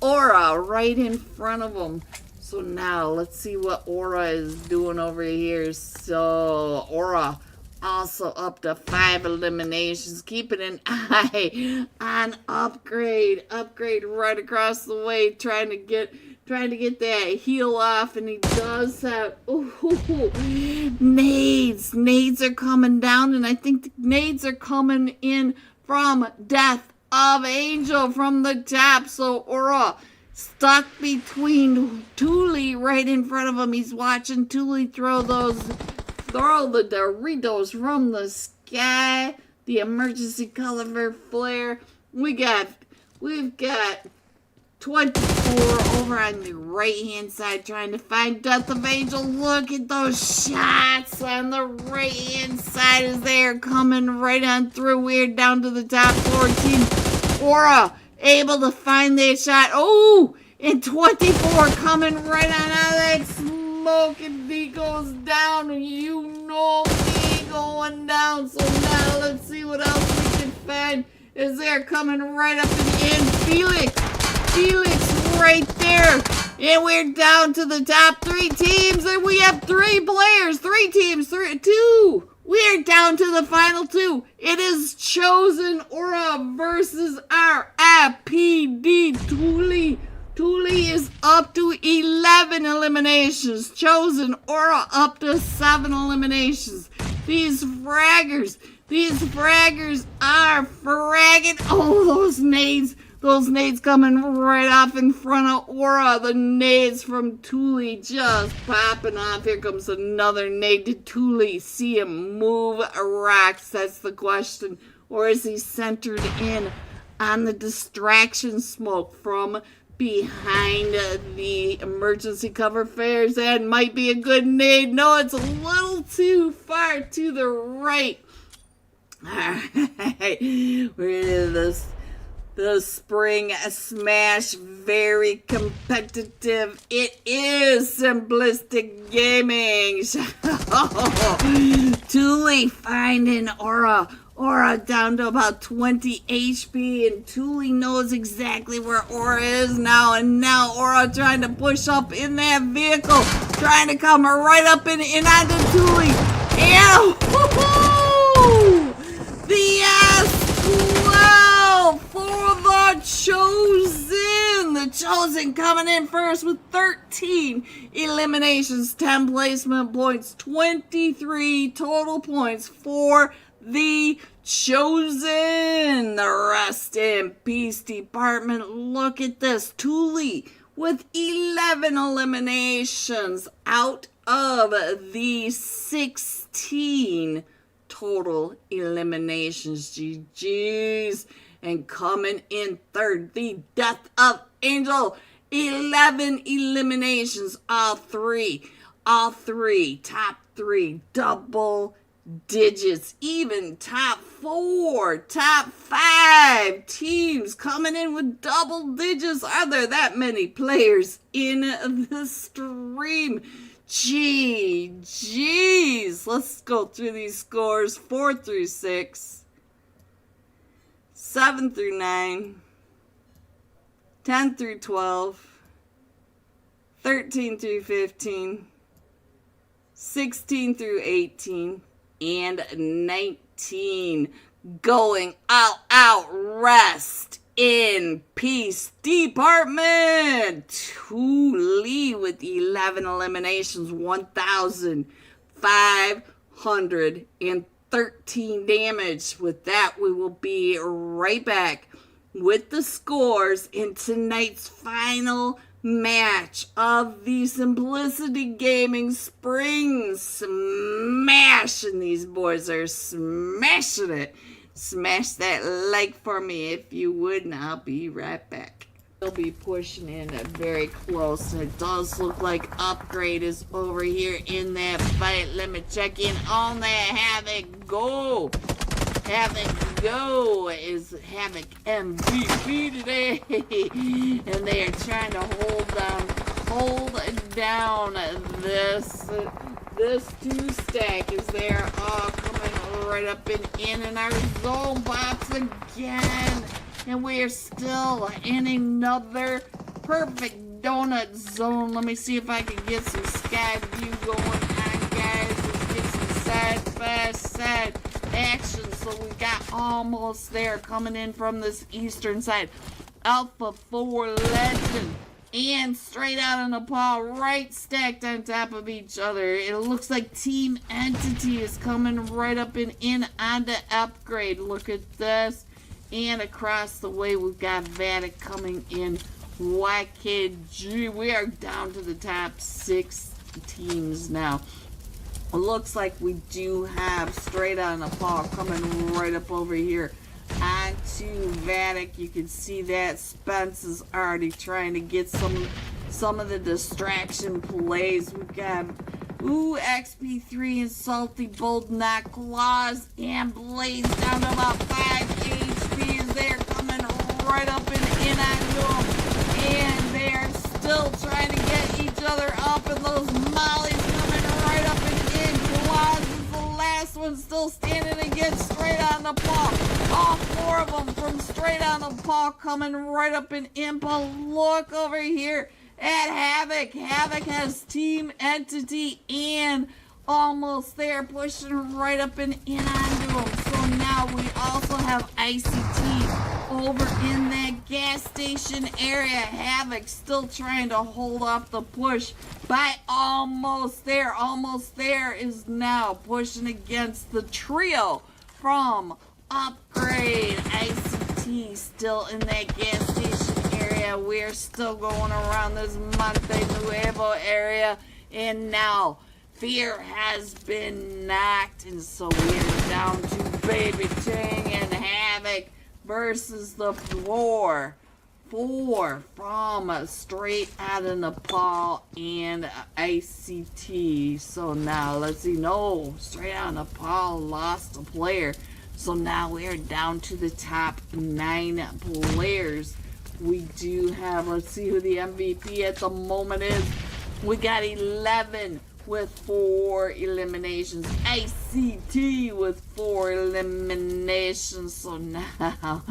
Aura right in front of him. So now let's see what Aura is doing over here. So Aura also up to 5 eliminations, keeping an eye on Upgrade right across the way, trying to get that heal off, and he does have nades are coming down, and I think the nades are coming in from Death of Angel from the top. So Aura stuck between Thule right in front of him. He's watching Thule throw the Doritos from the sky. The emergency color flare. We've got 24 over on the right hand side trying to find Death of Angel. Look at those shots on the right hand side as they are coming right on through. We're down to the top 14. Aura able to find that shot. Oh, and 24 coming right on out of that smoke, and he goes down. You know he going down. So now let's see what else we can find as they're coming right up and Felix right there. And we're down to the top 3 teams, and we have 3 players, 3 teams, 2. We're down to the final 2. It is Chosen Aura versus our IPD Thule. Thule is up to 11 eliminations. Chosen Aura up to 7 eliminations. These fraggers are fragging. Oh, those nades coming right off in front of Aura. The nades from Thule just popping off. Here comes another nade to Thule. See him move rocks? That's the question. Or is he centered in on the distraction smoke from behind the emergency cover flares? That might be a good nade. No, it's a little too far to the right. Alright, we're into this. The spring smash, very competitive. It is Simplistic Gaming. Thule finding Aura down to about 20 HP, and Thule knows exactly where Aura is now. And now Aura trying to push up in that vehicle, trying to come right up and onto Thule. And the S12 for the Chosen. The Chosen coming in first with 13 eliminations, 10 placement points, 23 total points for the Chosen. The Rest in Peace Department. Look at this. Thule with 11 eliminations out of the 16 total eliminations. GG's. And coming in third, the Death of Angel. 11 eliminations. All three, top 3, double digits. Even top 4, top 5 teams coming in with double digits. Are there that many players in the stream? Jeez. Let's go through these scores. 4 through 6. 7 through 9, 10 through 12, 13 through 15, 16 through 18, and 19. Going all out. Rest In Peace Department, to Lee with 11 eliminations, 1,513 damage. With that, we will be right back with the scores in tonight's final match of the Simplicity Gaming Spring Smash. And these boys are smashing it. Smash that like for me if you would, and I'll be right back. We'll be pushing in very close. It does look like Upgrade is over here in that fight. Let me check in on that. Havoc, go! Havoc, go! Is Havoc MVP today? And they are trying to hold down this two-stack as they are all coming right up and in our zone box again. And we are still in another perfect donut zone. Let me see if I can get some sky view going on, guys. Let's get some side-by-side action. So we got almost there coming in from this eastern side. Alpha 4 Legend and Straight Out of Nepal, right stacked on top of each other. It looks like Team Entity is coming right up and in on the Upgrade. Look at this. And across the way, we've got Vatic coming in. YKG. We are down to the top 6 teams now. It looks like we do have Straight Out of Nepal coming right up over here onto Vatic. You can see that Spence is already trying to get some of the distraction plays. We've got XP3 and Salty Bold Knock Claws and Blaze down to about 5 HP as they're coming right up and in onto them. And they are still trying to get each other up, and those mollies coming right up and in. Claws is the last one still standing against Straight Out of Nepal. All 4 of them from Straight Out of Nepal coming right up and in. But look over here at Havoc. Havoc has Team Entity and almost there, pushing right up and in onto them. So now we also have ICT over in that gas station area. Havoc still trying to hold off the push by almost there. Almost there is now pushing against the trio from Upgrade. ICT still in that gas station area. We're still going around this Monte Nuevo area, and now Fear has been knocked, and so we're down to Baby Ting and Havoc versus the 4 from Straight Out of Nepal and ICT. So now let's see. No, Straight Out of Nepal lost a player. So now we are down to the top 9 players. We do have, let's see who the MVP at the moment is. We got 11 with 4 eliminations. ICT with 4 eliminations. So now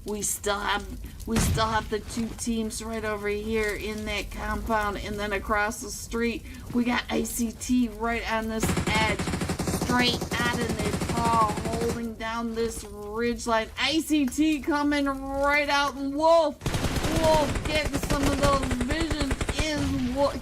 we still have the 2 teams right over here in that compound, and then across the street we got ICT right on this edge. Straight Out of Nepal holding down this ridge line. ICT coming right out, and Wolf getting some of those visions.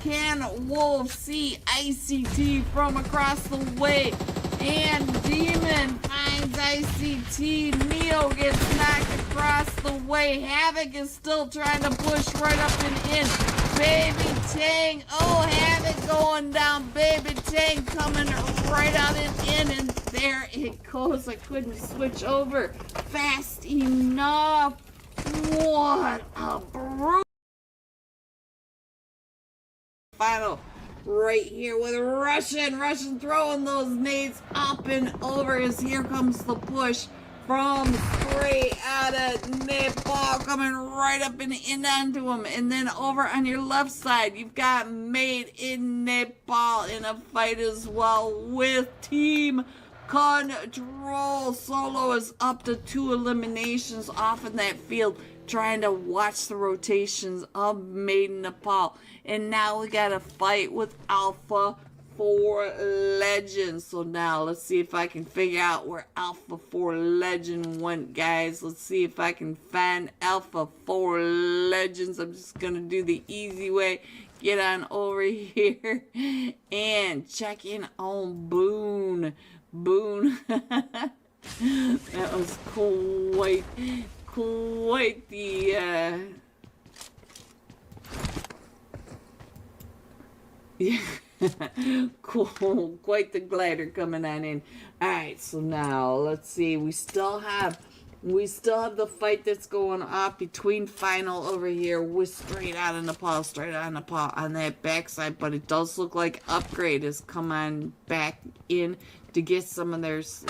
Can Wolf see ICT from across the way? And Demon finds ICT. Neo gets knocked across the way. Havoc is still trying to push right up and in. Baby Tang. Oh, Havoc going down. Baby Tang coming right out and in. And there it goes. I couldn't switch over fast enough. What a brute. Final right here with Russian throwing those nades up and over as here comes the push from Straight Out of Nepal coming right up and in onto him. And then over on your left side you've got Made in Nepal in a fight as well with Team Control. Solo is up to 2 eliminations off in that field, trying to watch the rotations of Made in Nepal. And now we got a fight with Alpha 4 Legend. So now let's see if I can figure out where Alpha 4 Legend went, guys. Let's see if I can find Alpha 4 Legends. I'm just gonna do the easy way. Get on over here and check in on Boone. That was quite the cool, quite the glider coming on in. All right, so now let's see. We still have the fight that's going off between Final over here with straight out of Nepal on that backside. But it does look like Upgrade has come on back in to get some of theirs.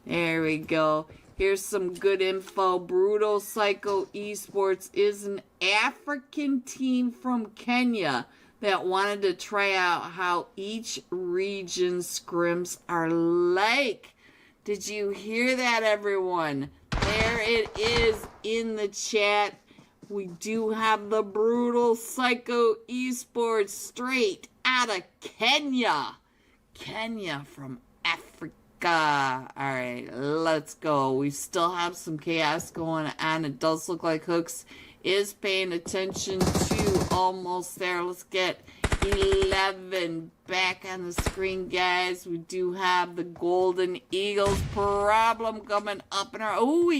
There we go. Here's some good info. Brutal Psycho Esports is an African team from Kenya that wanted to try out how each region scrims are like. Did you hear that, everyone? There it is in the chat. We do have the Brutal Psycho Esports straight out of Kenya. Kenya from Africa. Alright, let's go. We still have some chaos going on. It does look like Hooks is paying attention to almost there. Let's get 11 back on the screen, guys. We do have the Golden Eagles problem coming up in our... Oh,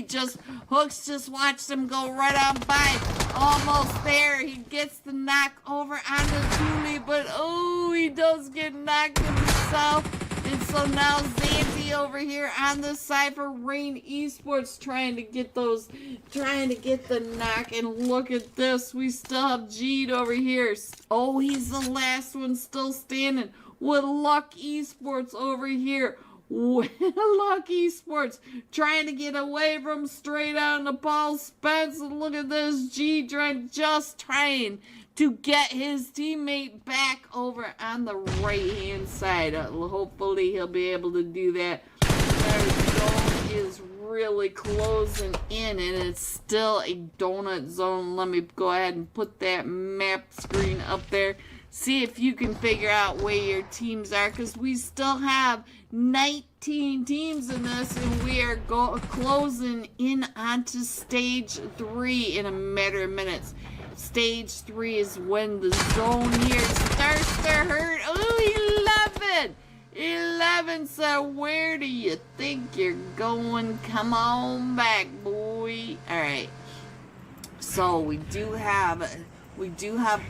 Hooks just watched him go right on by. Almost there. He gets the knock over on the Thule, but oh, he does get knocked himself. And so now Zanty over here on the side for Rain Esports trying to get the knock. And look at this. We still have Jeed over here. Oh, he's the last one still standing with Luck Esports over here. Luck Esports trying to get away from straight out Nepal Spence. And look at this. Jeed just trying to get his teammate back over on the right-hand side. Hopefully he'll be able to do that. Their zone is really closing in, and it's still a donut zone. Let me go ahead and put that map screen up there. See if you can figure out where your teams are, because we still have 19 teams in this, and we are closing in onto stage 3 in a matter of minutes. Stage 3 is when the zone here starts to hurt. Oh, 11! 11 said, where do you think you're going? Come on back, boy. Alright. So we do have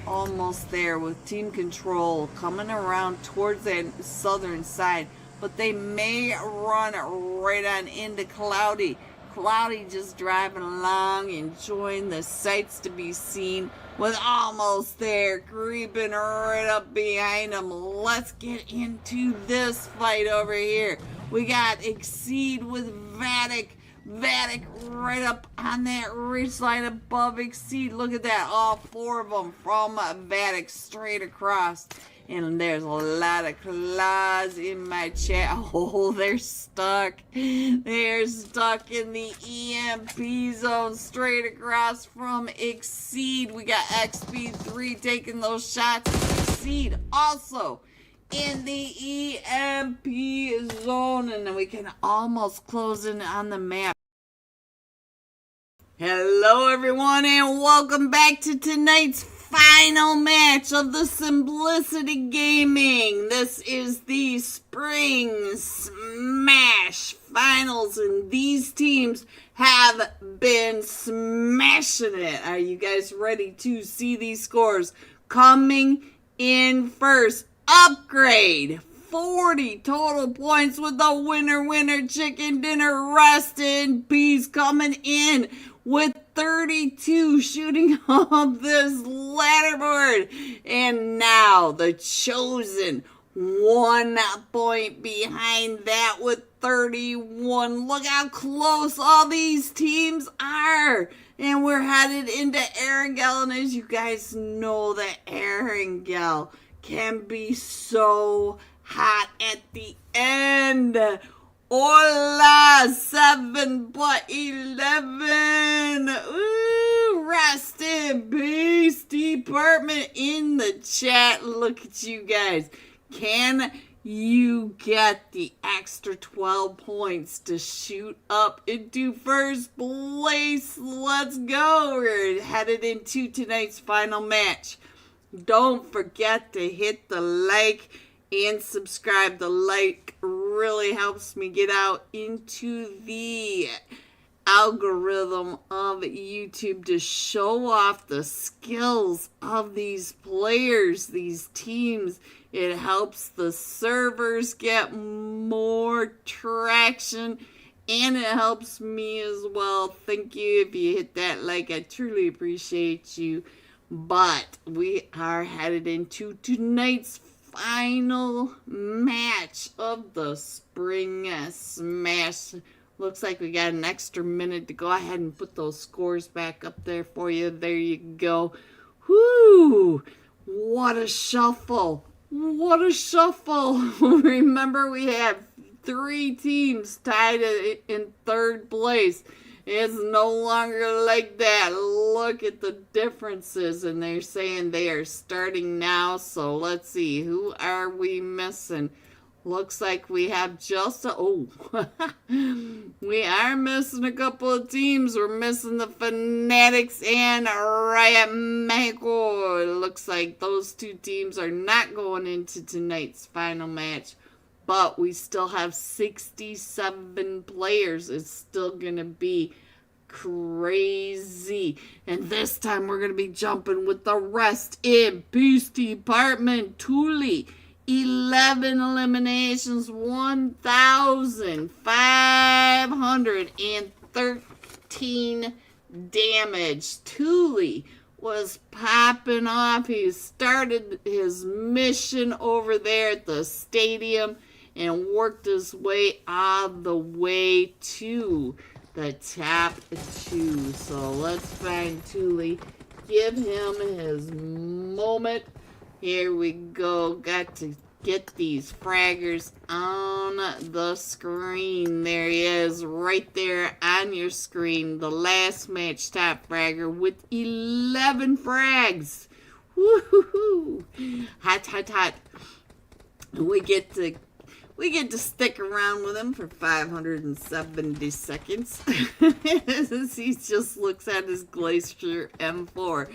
almost there with team control coming around towards that southern side. But they may run right on into Cloudy. Cloudy just driving along, enjoying the sights to be seen, with almost there, creeping right up behind him. Let's get into this fight over here. We got Exceed with Vatic. Vatic right up on that ridge line above Exceed. Look at that, all 4 of them from Vatic straight across. And there's a lot of claws in my chat. Oh, they're stuck. They're stuck in the EMP zone straight across from Exceed. We got XP3 taking those shots. Exceed also in the EMP zone. And then we can almost close in on the map. Hello, everyone, and welcome back to tonight's final match of the Simplisity Gaming. This is the Spring Smash Finals, and these teams have been smashing it. Are you guys ready to see these scores? Coming in first, Upgrade. 40 total points with the winner chicken dinner. Rest in peace, coming in with 32, shooting off this ladderboard. And now the Chosen, 1 point behind that with 31. Look how close all these teams are. And we're headed into Erangel. And as you guys know, that Erangel can be so hot at the end. Hola, 7 but 11. Ooh, rest in peace department in the chat. Look at you guys Can you get the extra 12 points to shoot up into first place? Let's go. We're headed into tonight's final match. Don't forget to hit the like and subscribe. The like really helps me get out into the algorithm of YouTube to show off the skills of these players, these teams. It helps the servers get more traction, and it helps me as well. Thank you if you hit that like. I truly appreciate you. But we are headed into tonight's final match of the Spring Smash. Looks like we got an extra minute to go ahead and put those scores back up there for you. There you go. Whoo! What a shuffle. What a shuffle. Remember, we had 3 teams tied in third place. It's no longer like that. Look at the differences. And they're saying they are starting now. So let's see. Who are we missing? Looks like we have just we are missing a couple of teams. We're missing the Fanatics and Riot Mexico. It looks like those 2 teams are not going into tonight's final match. But we still have 67 players. It's still going to be crazy. And this time we're going to be jumping with the rest in Peace Department Thule. 11 eliminations, 1,513 damage. Thule was popping off. He started his mission over there at the stadium and worked his way all the way to the top 2. So let's find Thule. Give him his moment. Here we go. Got to get these fraggers on the screen. There he is, right there on your screen. The last match top fragger with 11 frags. Woohoo! Hot, hot, hot. We get to stick around with him for 570 seconds. As he just looks at his Glacier M4.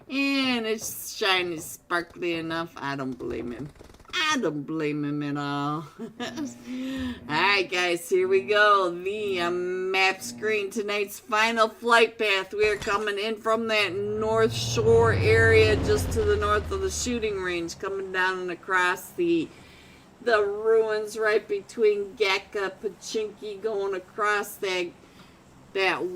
And it's shiny, sparkly enough. I don't blame him. I don't blame him at all. Alright guys, here we go. The map screen. Tonight's final flight path. We are coming in from that North Shore area just to the north of the shooting range. Coming down and across the ruins right between Geka, Pachinki, going across that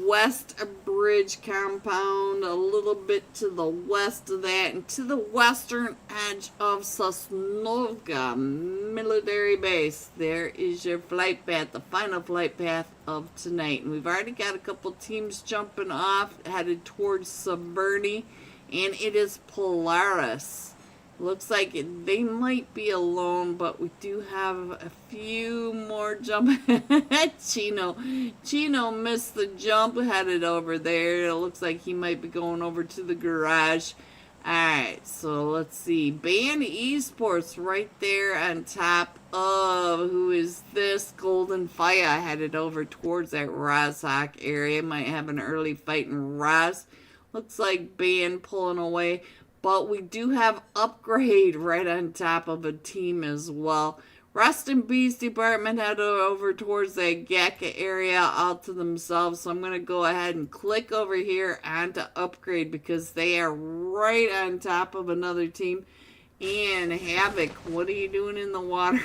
west bridge compound, a little bit to the west of that, and to the western edge of Sosnovka military base. There is your flight path, the final flight path of tonight. And we've already got a couple teams jumping off, headed towards Subverny, and it is Polaris. Looks like they might be alone, but we do have a few more jump. Chino missed the jump, headed over there. It looks like he might be going over to the garage. Alright, so let's see. Band Esports right there on top of, who is this? Golden Fire, headed over towards that Rozhok area. Might have an early fight in Roz. Looks like Band pulling away. But we do have Upgrade right on top of a team as well. Rest in Peace Department headed over towards that Geka area all to themselves. So I'm going to go ahead and click over here onto Upgrade because they are right on top of another team. And Havoc, what are you doing in the water?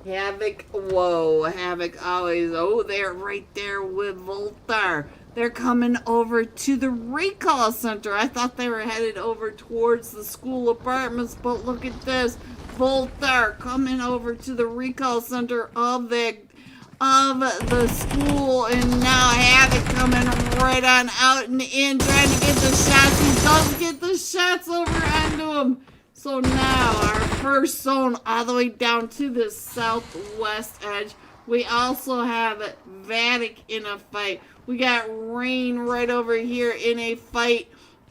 Havoc, whoa, Havoc always, they're right there with Voltar. They're coming over to the recall center. I thought they were headed over towards the school apartments, but look at this. Voltar coming over to the recall center of the school, and now Havoc coming right on out and in, trying to get the shots. He does get the shots over onto him. So now our first zone all the way down to the southwest edge. We also have Vatic in a fight. We got Rain right over here in a fight.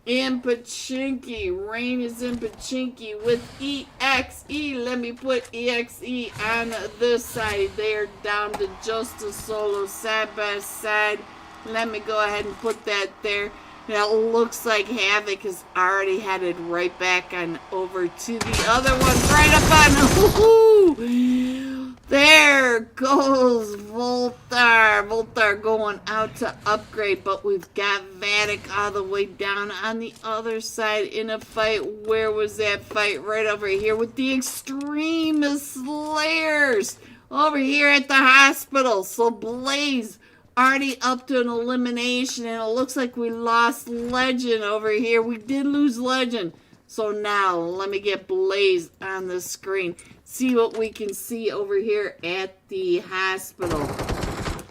in Pachinki. Rain is in Pachinki with EXE. Let me put EXE on this side. They are down to just a solo side by side. Let me go ahead and put that there. That looks like Havoc is already headed right back on over to the other one. Right up on. Ooh, there goes Voltar. Voltar going out to upgrade, but we've got Vatic all the way down on the other side in a fight. Where was that fight? Right over here with the Extreme Slayers. Over here at the hospital. So Blaze already up to an elimination, and it looks like we lost Legend over here. We did lose Legend. So now, let me get Blaze on the screen. See what we can see over here at the hospital.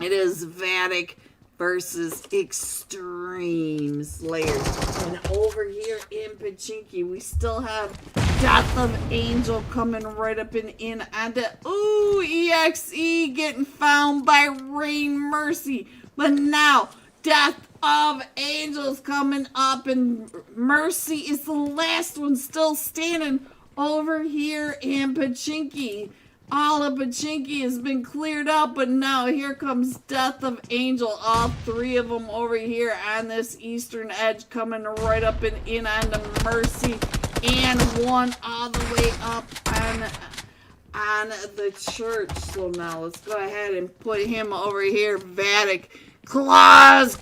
It is Vatic versus Extreme Slayers. And over here in Pachinki, we still have Death of Angel coming right up and in onto, ooh, EXE getting found by Rain Mercy. But now, Death of Angel's coming up, and Mercy is the last one still standing over here in Pachinki. All of Pachinki has been cleared up, but now here comes Death of Angel. All three of them over here on this eastern edge coming right up and in onto Mercy. And one all the way up on the church. So now let's go ahead and put him over here. Vatic. Claws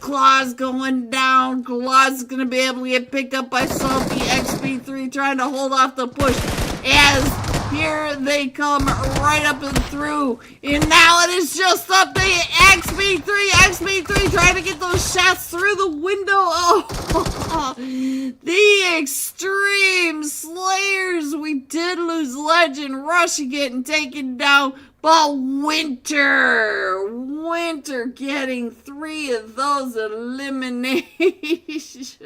going down. Claws is going to be able to get picked up by Salty XP3 trying to hold off the push. As here they come right up and through. And now it is just up to XP3 trying to get those shots through the window. Oh, the Extreme Slayers. We did lose Legend. Rushy getting taken down. But Winter getting 3 of those eliminations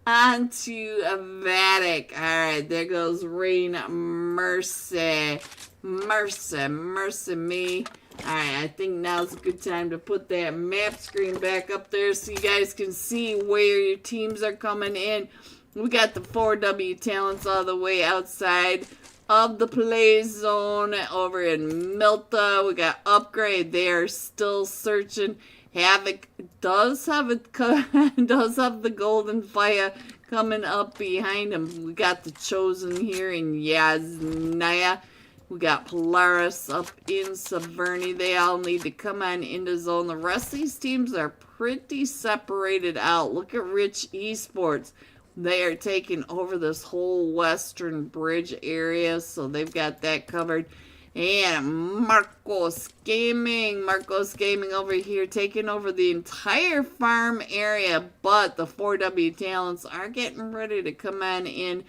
onto Vatic. Alright, there goes Rain Mercy. Mercy me. Alright, I think now's a good time to put that map screen back up there so you guys can see where your teams are coming in. We got the 4W talents all the way outside of the play zone over in Milta. We got Upgrade. They are still searching. Havoc does have the Golden Fire coming up behind him. We got the Chosen here in Yasnaya. We got Polaris up in Saverni. They all need to come on into zone. The rest of these teams are pretty separated out. Look at Rich Esports. They are taking over this whole western bridge area, so they've got that covered. And Marcos Gaming over here taking over the entire farm area, but the 4W talents are getting ready to come on in.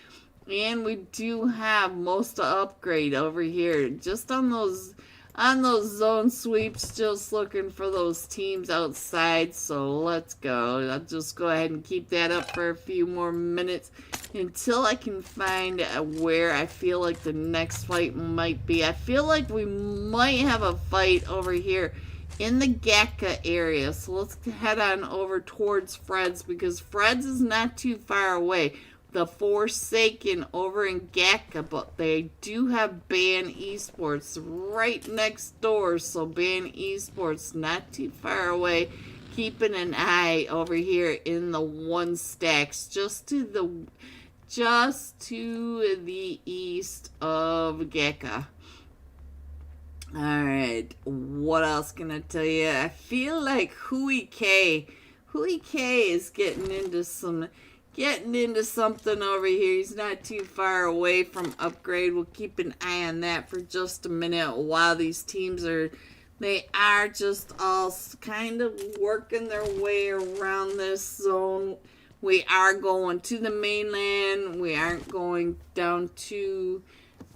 And we do have most of Upgrade over here, just on those zone sweeps, just looking for those teams outside. So let's go. I'll just go ahead and keep that up for a few more minutes until I can find where I feel like the next fight might be. I feel like we might have a fight over here in the Gakka area. So let's head on over towards Fred's, because Fred's is not too far away. The Forsaken over in Gakka, but they do have Ban Esports right next door, so Ban Esports not too far away. Keeping an eye over here in the 1 stacks, just to the east of Gakka. Alright, what else can I tell you? I feel like Hui K is getting into something over here. He's not too far away from Upgrade. We'll keep an eye on that for just a minute while these teams are just all kind of working their way around this zone. We are going to the mainland. We aren't going down to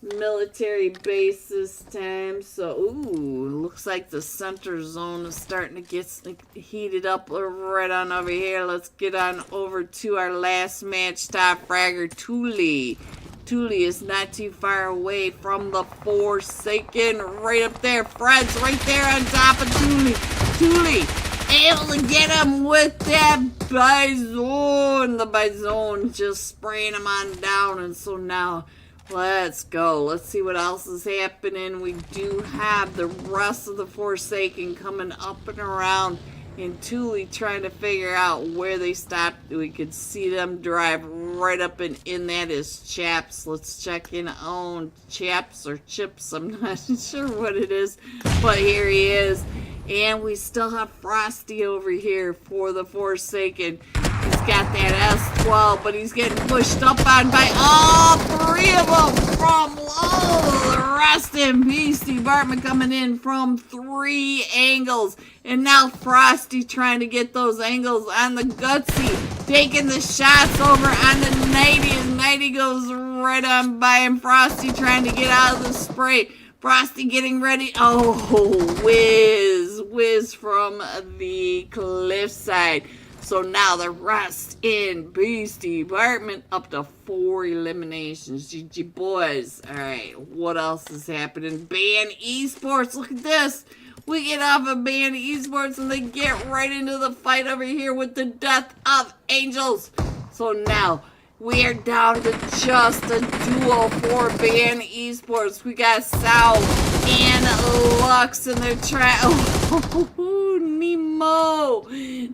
military base this time. So, ooh, looks like the center zone is starting to get heated up right on over here. Let's get on over to our last match. Top fragger, Thule. Thule is not too far away from the Forsaken. Right up there. Fred's right there on top of Thule. Thule able to get him with that Bison. The Bison just spraying them on down. And so now, let's go. Let's see what else is happening. We do have the rest of the Forsaken coming up and around. And Thule trying to figure out where they stopped. We could see them drive right up and in. That is Chaps. Let's check in on Chaps or Chips. I'm not sure what it is. But here he is. And we still have Frosty over here for the Forsaken. He's got that S12, but he's getting pushed up on by all three of them from low. The rest in peace. Department coming in from 3 angles. And now Frosty trying to get those angles on the Gutsy. Taking the shots over on the 90. And 90 goes right on by him. Frosty trying to get out of the spray. Frosty getting ready. Oh, whiz from the cliffside. So now the rest in peace Department up to 4 eliminations. GG boys. Alright, what else is happening? Band Esports, look at this. We get off of Band Esports and they get right into the fight over here with the Death of Angels. So now we are down to just a duo for Band Esports. We got Sal and Lux and they're trying.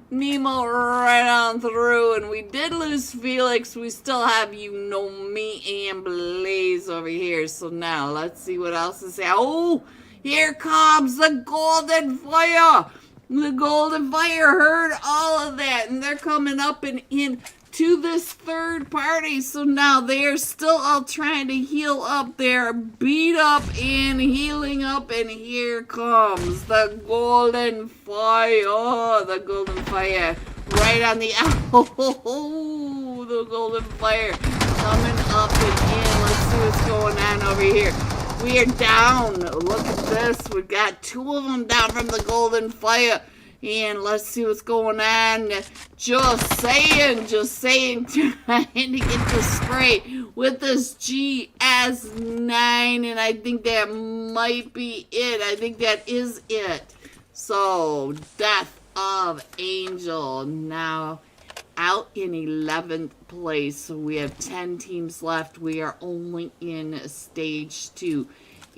Nemo right on through. And we did lose Felix. We still have me and Blaze over here. So now let's see what else is happening. Oh, here comes the Golden Fire. The Golden Fire heard all of that. And they're coming up and in to this third party. So now they're still all trying to heal up. They're beat up and healing up. And here comes the Golden Fire. Oh, the Golden Fire. Right on the... Oh, the Golden Fire coming up and in. Let's see what's going on over here. We are down. Look at this. We've got 2 of them down from the Golden Fire. And let's see what's going on. Just saying, trying to get the spray with this GS9. And I think that might be it. I think that is it. So, Death of Angel now out in 11th place. So we have 10 teams left. We are only in stage 2.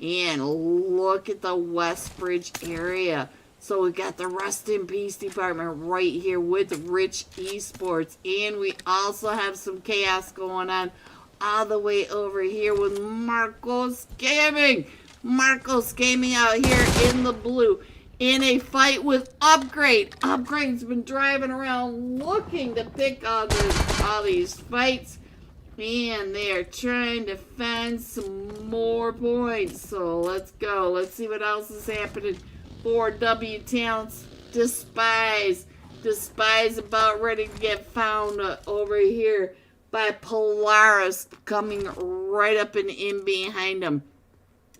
And look at the Westbridge area. So we got the Rest in Peace Department right here with Rich Esports. And we also have some chaos going on all the way over here with Marcos Gaming. Marcos Gaming out here in the blue in a fight with Upgrade. Upgrade's been driving around looking to pick all these fights. And they're trying to find some more points. So let's go. Let's see what else is happening. 4W Talents, Despise about ready to get found over here by Polaris coming right up and in behind him.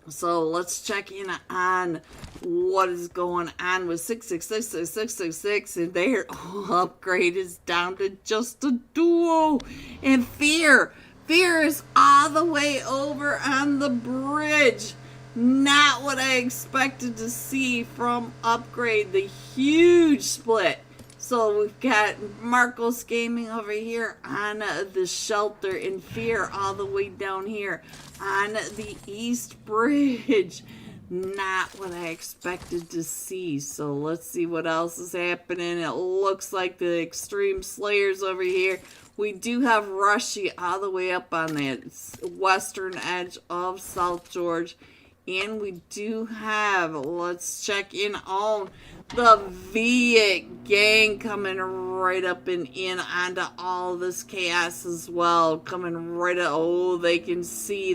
So let's check in on what is going on with 666 and their Upgrade is down to just a duo. And Fear is all the way over on the bridge. Not what I expected to see from Upgrade. The huge split. So we've got Marcos Gaming over here on the shelter and Fear all the way down here on the East Bridge. Not what I expected to see. So let's see what else is happening. It looks like the Extreme Slayers over here. We do have Rushy all the way up on the western edge of South George. And we do have, let's check in on the Viet gang coming right up and in onto all this chaos as well. Coming right up, oh, they can see.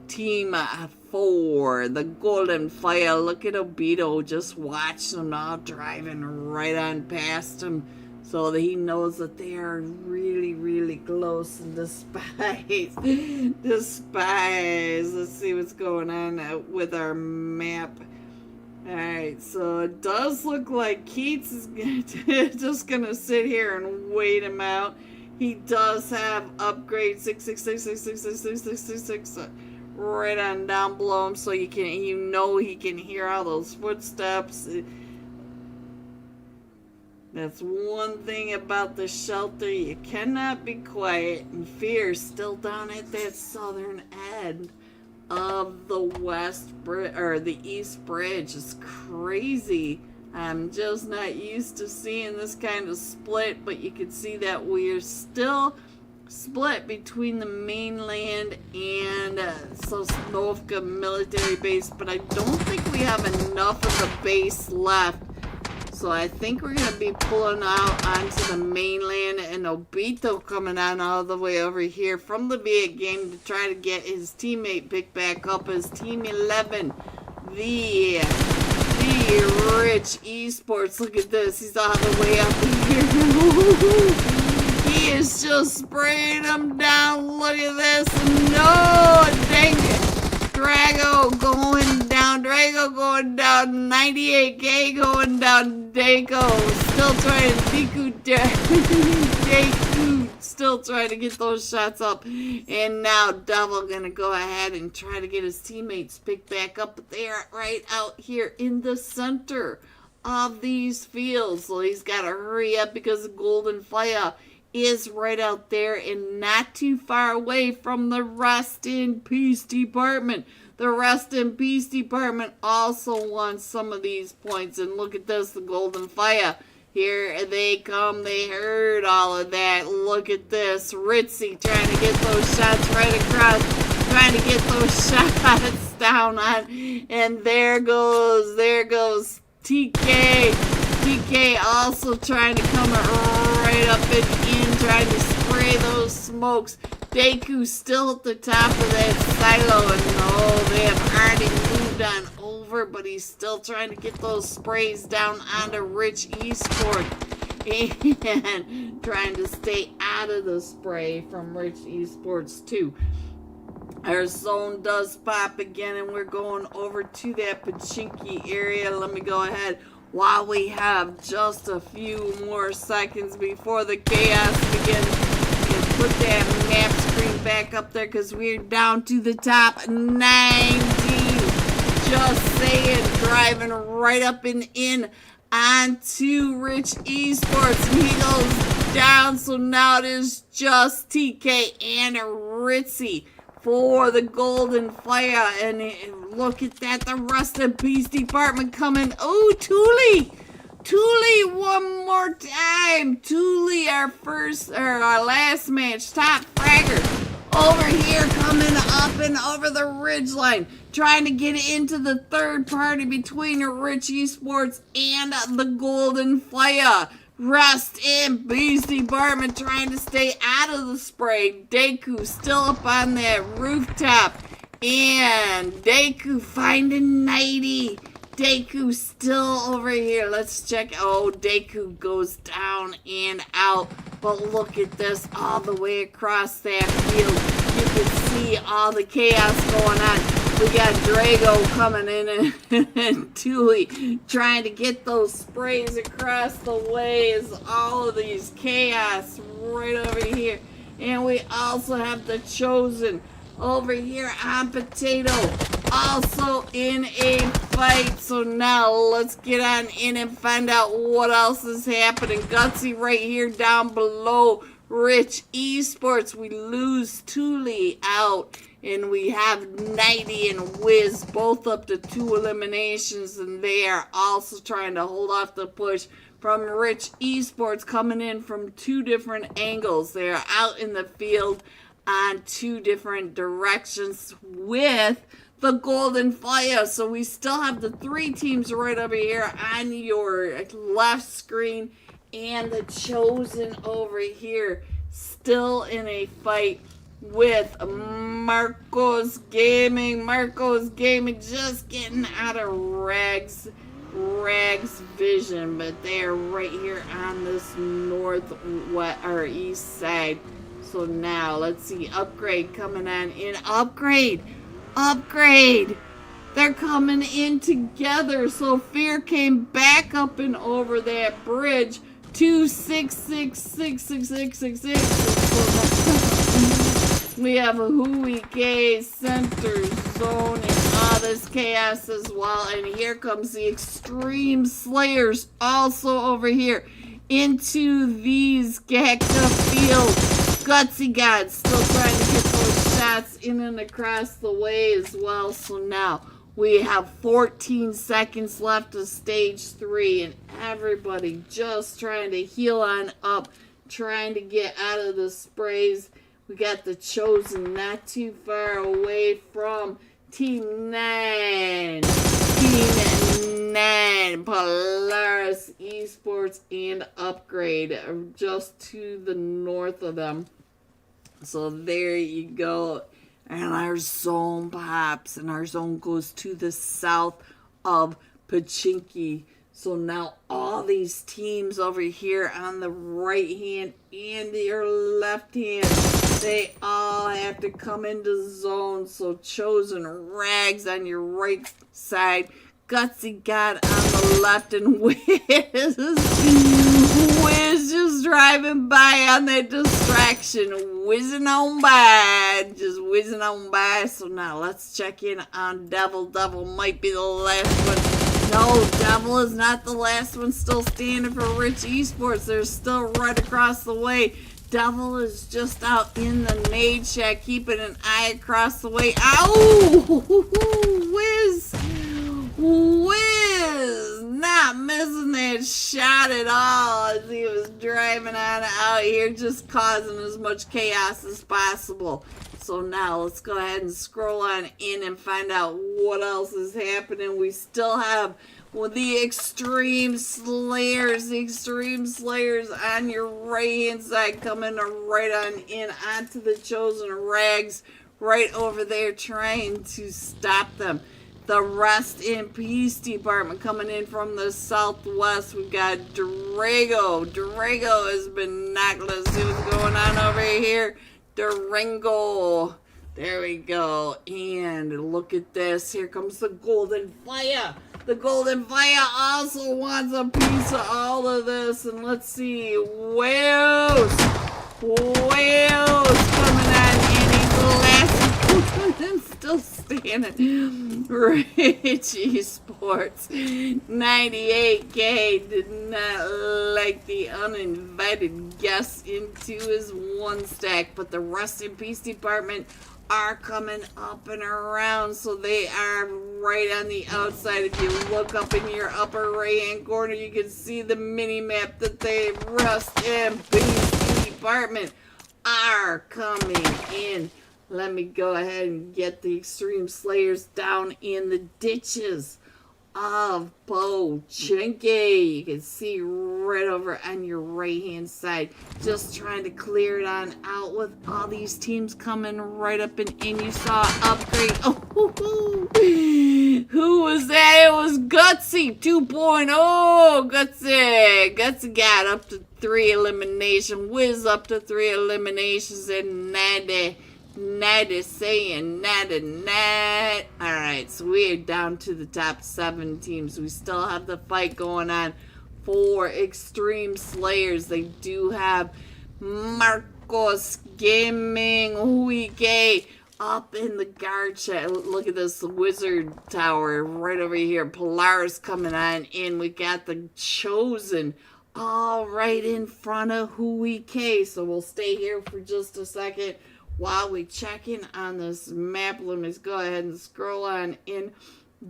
Team 4, the Golden Fire. Look at Obito, just watch them all driving right on past him. So that he knows that they are really, really close. And Despise. Let's see what's going on with our map. Alright, so it does look like Keats is just going to sit here and wait him out. He does have Upgrade 666 right on down below him. So he can hear all those footsteps. That's one thing about the shelter. You cannot be quiet, and Fear's still down at that southern end of the the East Bridge. It's crazy. I'm just not used to seeing this kind of split, but you can see that we're still split between the mainland and Sosnovka military base, but I don't think we have enough of the base left. So I think we're going to be pulling out onto the mainland, and Obito coming on all the way over here from the Viet game to try to get his teammate picked back up as Team 11, the Rich Esports. Look at this. He's all the way up here. He is just spraying them down. Look at this. No, dang it. Drago going down, 98k going down, Deku still trying to get those shots up, and now Devil gonna go ahead and try to get his teammates picked back up, but they are right out here in the center of these fields, so he's gotta hurry up because the Golden Fire is right out there and not too far away from the Rest in Peace department. The Rest in Peace department also wants some of these points. And look at this, the Golden Fire. Here they come. They heard all of that. Look at this. Ritzy trying to get those shots right across. Trying to get those shots down on. And there goes TK. TK also trying to come right up and in, trying to spray those smokes. Deku still at the top of that silo, and they have already moved on over, but he's still trying to get those sprays down onto Rich Esports and trying to stay out of the spray from Rich Esports too. Our zone does pop again, and we're going over to that Pachinki area. Let me go ahead while we have just a few more seconds before the chaos begins, and put that map screen back up there because we're down to the top 19. Just saying, driving right up and in onto Rich Esports, and he goes down, so now it is just TK and Ritzy for the Golden Fire. And look at that, the Rest in Peace department coming. Oh, Thule one more time. Thule, our last match, top fragger over here, coming up and over the ridgeline, trying to get into the third party between Rich Esports and the Golden Fire. Rest in Peace department trying to stay out of the spray. Deku still up on that rooftop, and Deku finding 90. Deku still over here. Let's check. Oh, Deku goes down and out. But look at this, all the way across that field. You can see all the chaos going on. We got Drago coming in and Thule trying to get those sprays across the way as all of these chaos right over here. And we also have the Chosen over here on Potato, also in a fight. So now let's get on in and find out what else is happening. Gutsy right here down below Rich Esports. We lose Thule out, and we have Nighty and Wiz both up to 2 eliminations, and they are also trying to hold off the push from Rich Esports, coming in from 2 different angles. They are out in the field on 2 different directions with the Golden Fire. So we still have the 3 teams right over here on your left screen, and the Chosen over here still in a fight with Marcos Gaming. Marcos Gaming just getting out of Rags vision, but they are right here on this northwest or east side. So now let's see, Upgrade coming on in. Upgrade, they're coming in together. So Fear came back up and over that bridge. 266666666. We have a Huike center zone and all this chaos as well. And here comes the Extreme Slayers also over here into these Gacta fields. Gutsy God still trying to get those shots in and across the way as well. So now we have 14 seconds left of stage 3, and everybody just trying to heal on up, trying to get out of the sprays. We got the Chosen not too far away from Team 9. Team 9, Polaris Esports and Upgrade are just to the north of them. So there you go. And our zone pops, and our zone goes to the south of Pachinki. So now all these teams over here on the right hand and your left hand, they all have to come into zone. So Chosen Rags on your right side, Gutsy God on the left, and Wiz just driving by on that distraction, whizzing on by, just whizzing on by. So now let's check in on Devil. Devil might be the last one. No, Devil is not the last one still standing for Rich Esports. They're still right across the way. Devil is just out in the nade shack, keeping an eye across the way. Ow! Wiz! Wiz! Not missing that shot at all as he was driving on out here, just causing as much chaos as possible. So now let's go ahead and scroll on in and find out what else is happening. We still have the Extreme Slayers. The Extreme Slayers on your right hand side coming right on in onto the Chosen Rags right over there trying to stop them. The Rest in Peace department coming in from the southwest. We've got Drago. Drago has been knocked. Let's see what's going on over here. Durango. There we go. And look at this. Here comes the Golden Fire. The Golden Fire also wants a piece of all of this. And let's see. Wales. Wales coming on. And he's the last one still standing. Rich Esports. 98K did not like the uninvited guests into his one stack. But the Rest in Peace department are coming up and around, so they are right on the outside. If you look up in your upper right hand corner, you can see the mini map that they Rest in Peace department are coming in. Let me go ahead and get the Extreme Slayers down in the ditches of Pachinki. You can see right over on your right hand side, just trying to clear it on out with all these teams coming right up and in. You saw Upgrade. Oh, who was that? It was Gutsy 2.0. Gutsy got up to 3 eliminations. Wiz up to 3 eliminations, and Nada saying nada. Alright, so we are down to the top 7 teams. We still have the fight going on for Extreme Slayers. They do have Marcos Gaming Huike up in the guard chat. Look at this wizard tower right over here. Polaris coming on in. We got the Chosen all right in front of Huike. So we'll stay here for just a second while we check in on this map. Let me go ahead and scroll on in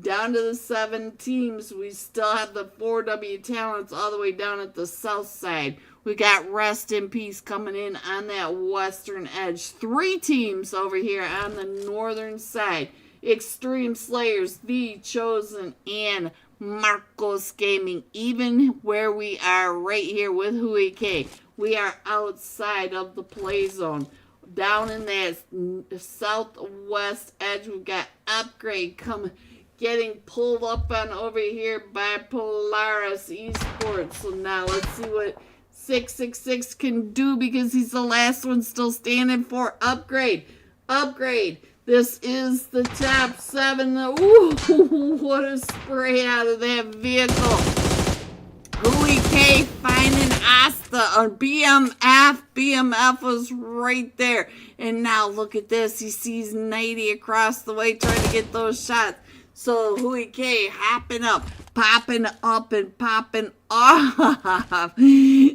down to the 7 teams. We still have the 4W talents all the way down at the south side. We got Rest in Peace coming in on that western edge. 3 teams over here on the northern side. Extreme Slayers, The Chosen, and Marcos Gaming. Even where we are right here with Huike, we are outside of the play zone. Down in that southwest edge, we've got Upgrade getting pulled up on over here by Polaris Esports. So now let's see what 666 can do, because he's the last one still standing for Upgrade. Upgrade. This is the top 7. Ooh, what a spray out of that vehicle. Huike finding Asta on BMF. BMF was right there. And now look at this. He sees 90 across the way trying to get those shots. So Huike hopping up, popping up and popping off.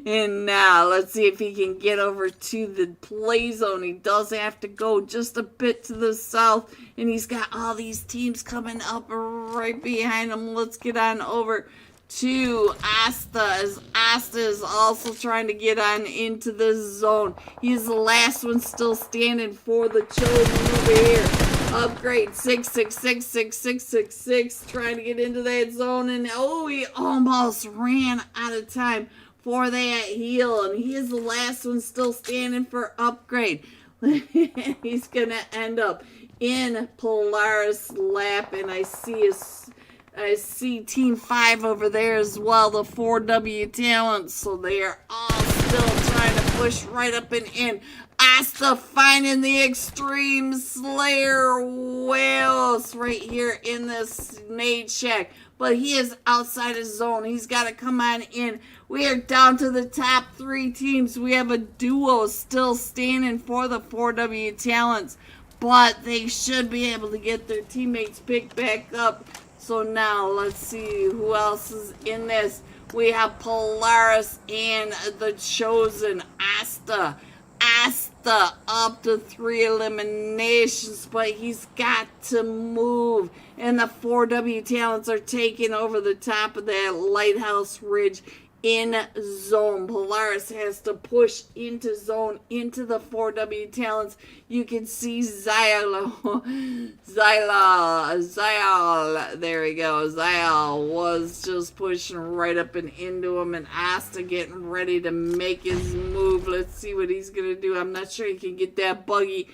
And now let's see if he can get over to the play zone. He does have to go just a bit to the south, and he's got all these teams coming up right behind him. Let's get on over to Asta, as Asta is also trying to get on into the zone. He's the last one still standing for the Chosen over here. Upgrade 6666666, trying to get into that zone, and oh, he almost ran out of time for that heal, and he is the last one still standing for upgrade. He's gonna end up in Polaris lap, and I see Team 5 over there as well, the 4W talents. So they are all still trying to push right up and in. Asta finding the Extreme Slayer whales right here in this nade shack. But he is outside his zone. He's got to come on in. We are down to the top 3 teams. We have a duo still standing for the 4W talents. But they should be able to get their teammates picked back up. So now let's see who else is in this. We have Polaris and the Chosen. Asta up to 3 eliminations, but he's got to move. And the 4W talents are taking over the top of that lighthouse ridge in zone. Polaris has to push into zone, into the 4W talents. You can see Zyal, there we go. Zyal was just pushing right up and into him, and Asta getting ready to make his move. Let's see what he's going to do. I'm not sure he can get that buggy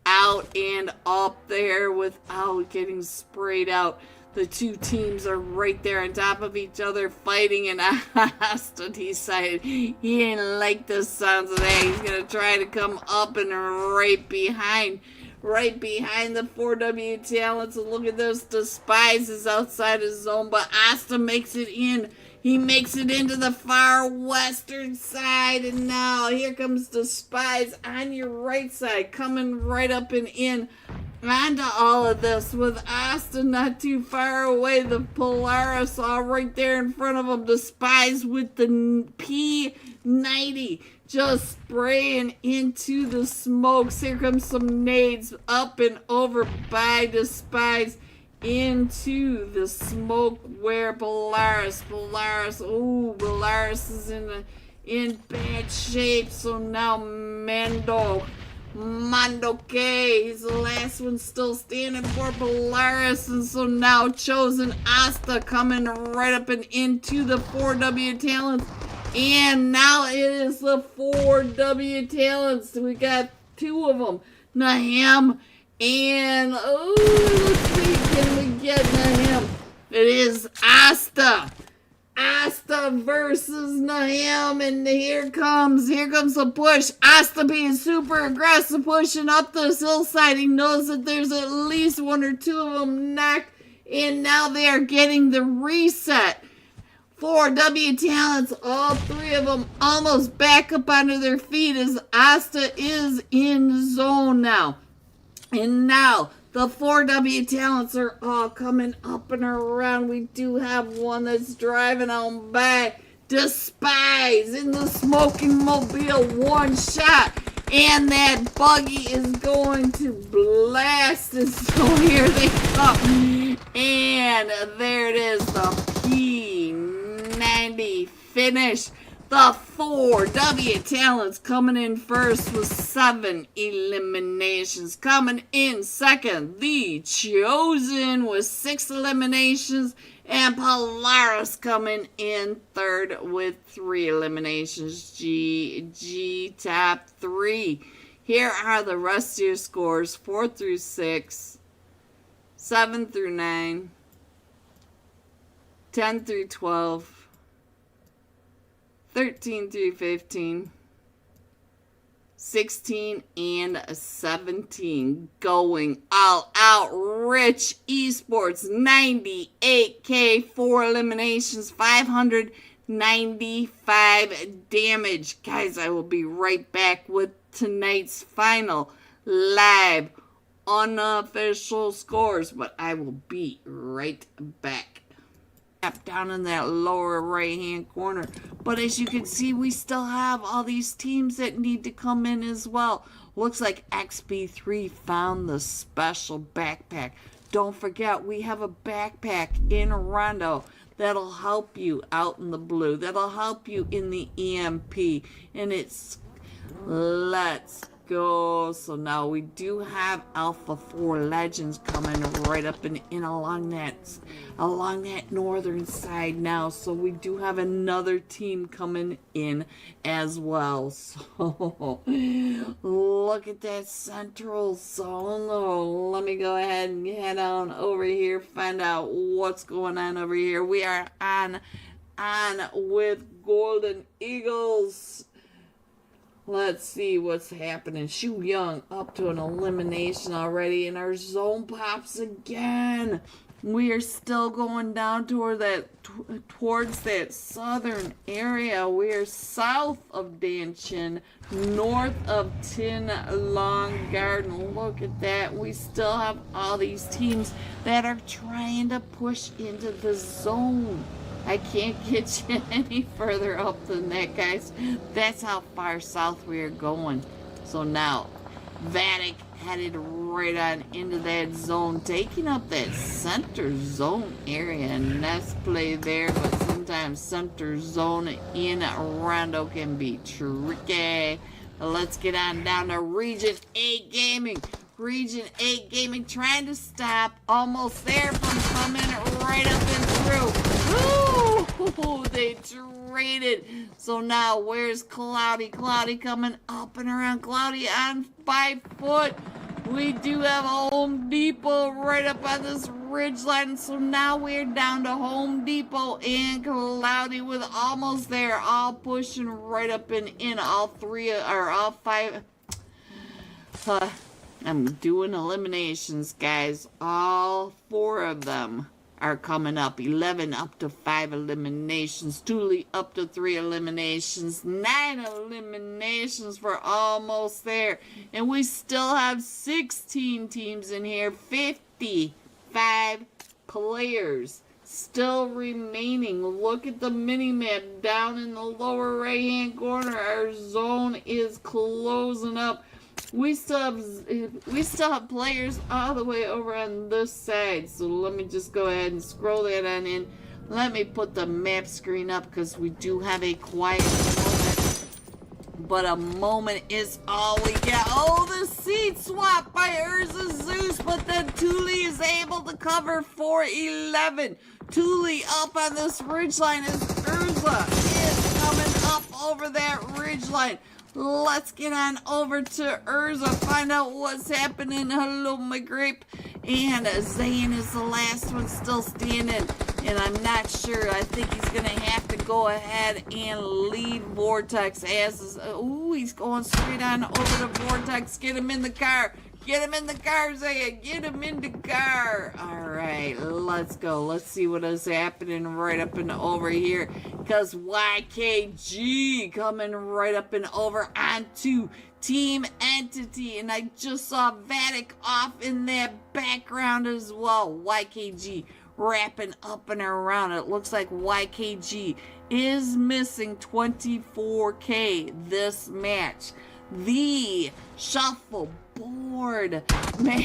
out and up there without getting sprayed out. The 2 teams are right there on top of each other fighting, and Asta decided he didn't like the sounds of that. He's going to try to come up and right behind the 4W talents. And look at this, Despise is outside his zone, but Asta makes it in. He makes it into the far western side, and now here comes Despise on your right side, coming right up and in onto all of this with Asta not too far away. The Polaris all right there in front of him. Despise with the P90 just spraying into the smokes. Here comes some nades up and over by Despise into the smoke where Polaris is in bad shape. So now Mondo K, he's the last one still standing for Polaris, and so now Chosen Asta coming right up and into the 4W talents, and now it is the 4W talents. We got 2 of them, Nahem and let's see, can we get Nahem? It is Asta versus Nahem, and here comes the push. Asta being super aggressive, pushing up this hillside. He knows that there's at least 1 or 2 of them knocked, and now they are getting the reset. 4W talents, all 3 of them almost back up onto their feet as Asta is in zone now. And now the 4W talents are all coming up and around. We do have one that's driving on by. Despise in the smoking mobile, 1 shot. And that buggy is going to blast us. So here they come. And there it is, the P90 finish. The 4W talents coming in first with 7 eliminations. Coming in second, the Chosen with 6 eliminations. And Polaris coming in third with 3 eliminations. G top 3. Here are the rest of your scores: 4 through 6, 7 through 9, 10 through 12, 13 through 15, 16, and 17. Going all out. Rich Esports, 98k, 4 eliminations, 595 damage. Guys, I will be right back with tonight's final live unofficial scores, but I will be right back. map down in that lower right-hand corner. But as you can see, we still have all these teams that need to come in as well. Looks like XB3 found the special backpack. Don't forget, we have a backpack in Rondo that'll help you out in the blue. That'll help you in the EMP. And it's... Let's go. So now we do have Alpha 4 Legends coming right up and in along that northern side now. So we do have another team coming in as well. So look at that central zone. Oh, let me go ahead and head on over here, find out what's going on over here. We are on with Golden Eagles. Let's see what's happening. Shu Young up to an elimination already, and our zone pops again. We are still going down toward towards that southern area. We are south of Danchin, north of Tin Long Garden. Look at that. We still have all these teams that are trying to push into the zone. I can't get you any further up than that, guys. That's how far south we are going. So now, Vatic headed right on into that zone, taking up that center zone area. Nice play there, but sometimes center zone in Rondo can be tricky. Let's get on down to Region 8 Gaming. Region 8 Gaming trying to stop. Almost there from coming right up and through. Ooh, they traded. So now where's Cloudy? Cloudy coming up and around. Cloudy on 5 foot. We do have a Home Depot right up on this ridge line. So now we're down to Home Depot and Cloudy with almost there. All pushing right up and in. All 5. I'm doing eliminations, guys. All 4 of them are coming up. 11 up to 5 eliminations. Thule up to 3 eliminations. 9 eliminations for almost there. And we still have 16 teams in here. 55 players still remaining. Look at the mini-map down in the lower right-hand corner. Our zone is closing up. We still have players all the way over on this side. So let me just go ahead and scroll that on in. Let me put the map screen up because we do have a quiet moment. But a moment is all we get. Oh, the seat swap by Urza Zeus, but then Thule is able to cover for 11. Thule up on this ridgeline as Urza is coming up over that ridgeline. Let's get on over to Urza, find out what's happening. Hello, my grape. And Zayn is the last one still standing. And I'm not sure. I think he's going to have to go ahead and lead Vortex. Ooh, he's going straight on over to Vortex. Get him in the car. Get him in the car, Zayn. Get him in the car. All right, let's go. Let's see what is happening right up and over here. Because YKG coming right up and over onto Team Entity. And I just saw Vatic off in that background as well. YKG wrapping up and around. It looks like YKG is missing 24K this match. The shuffle board, man.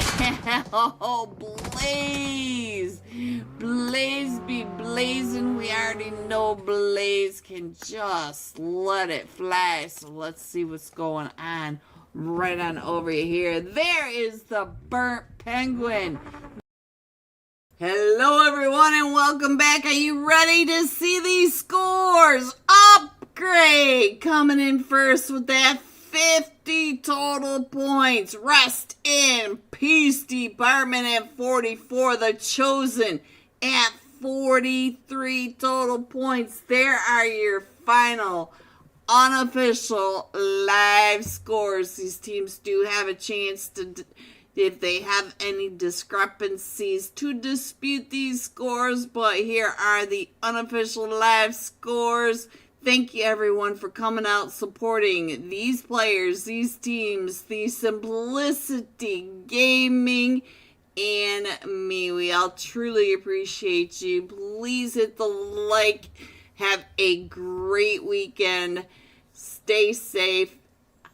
Oh, Blaze be blazing. We already know Blaze can just let it fly. So let's see what's going on right on over here. There is the Burnt Penguin. Hello everyone and welcome back. Are you ready to see these scores? Upgrade coming in first with that 50 total points. Rest in Peace Department at 44. The Chosen at 43 total points. There are your final unofficial live scores. These teams do have a chance to, if they have any discrepancies, to dispute these scores. But here are the unofficial live scores. Thank you everyone for coming out supporting these players, these teams, the Simplisity Gaming and me. We all truly appreciate you. Please hit the like. Have a great weekend. Stay safe.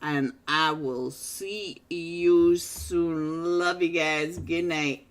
And I will see you soon. Love you guys. Good night.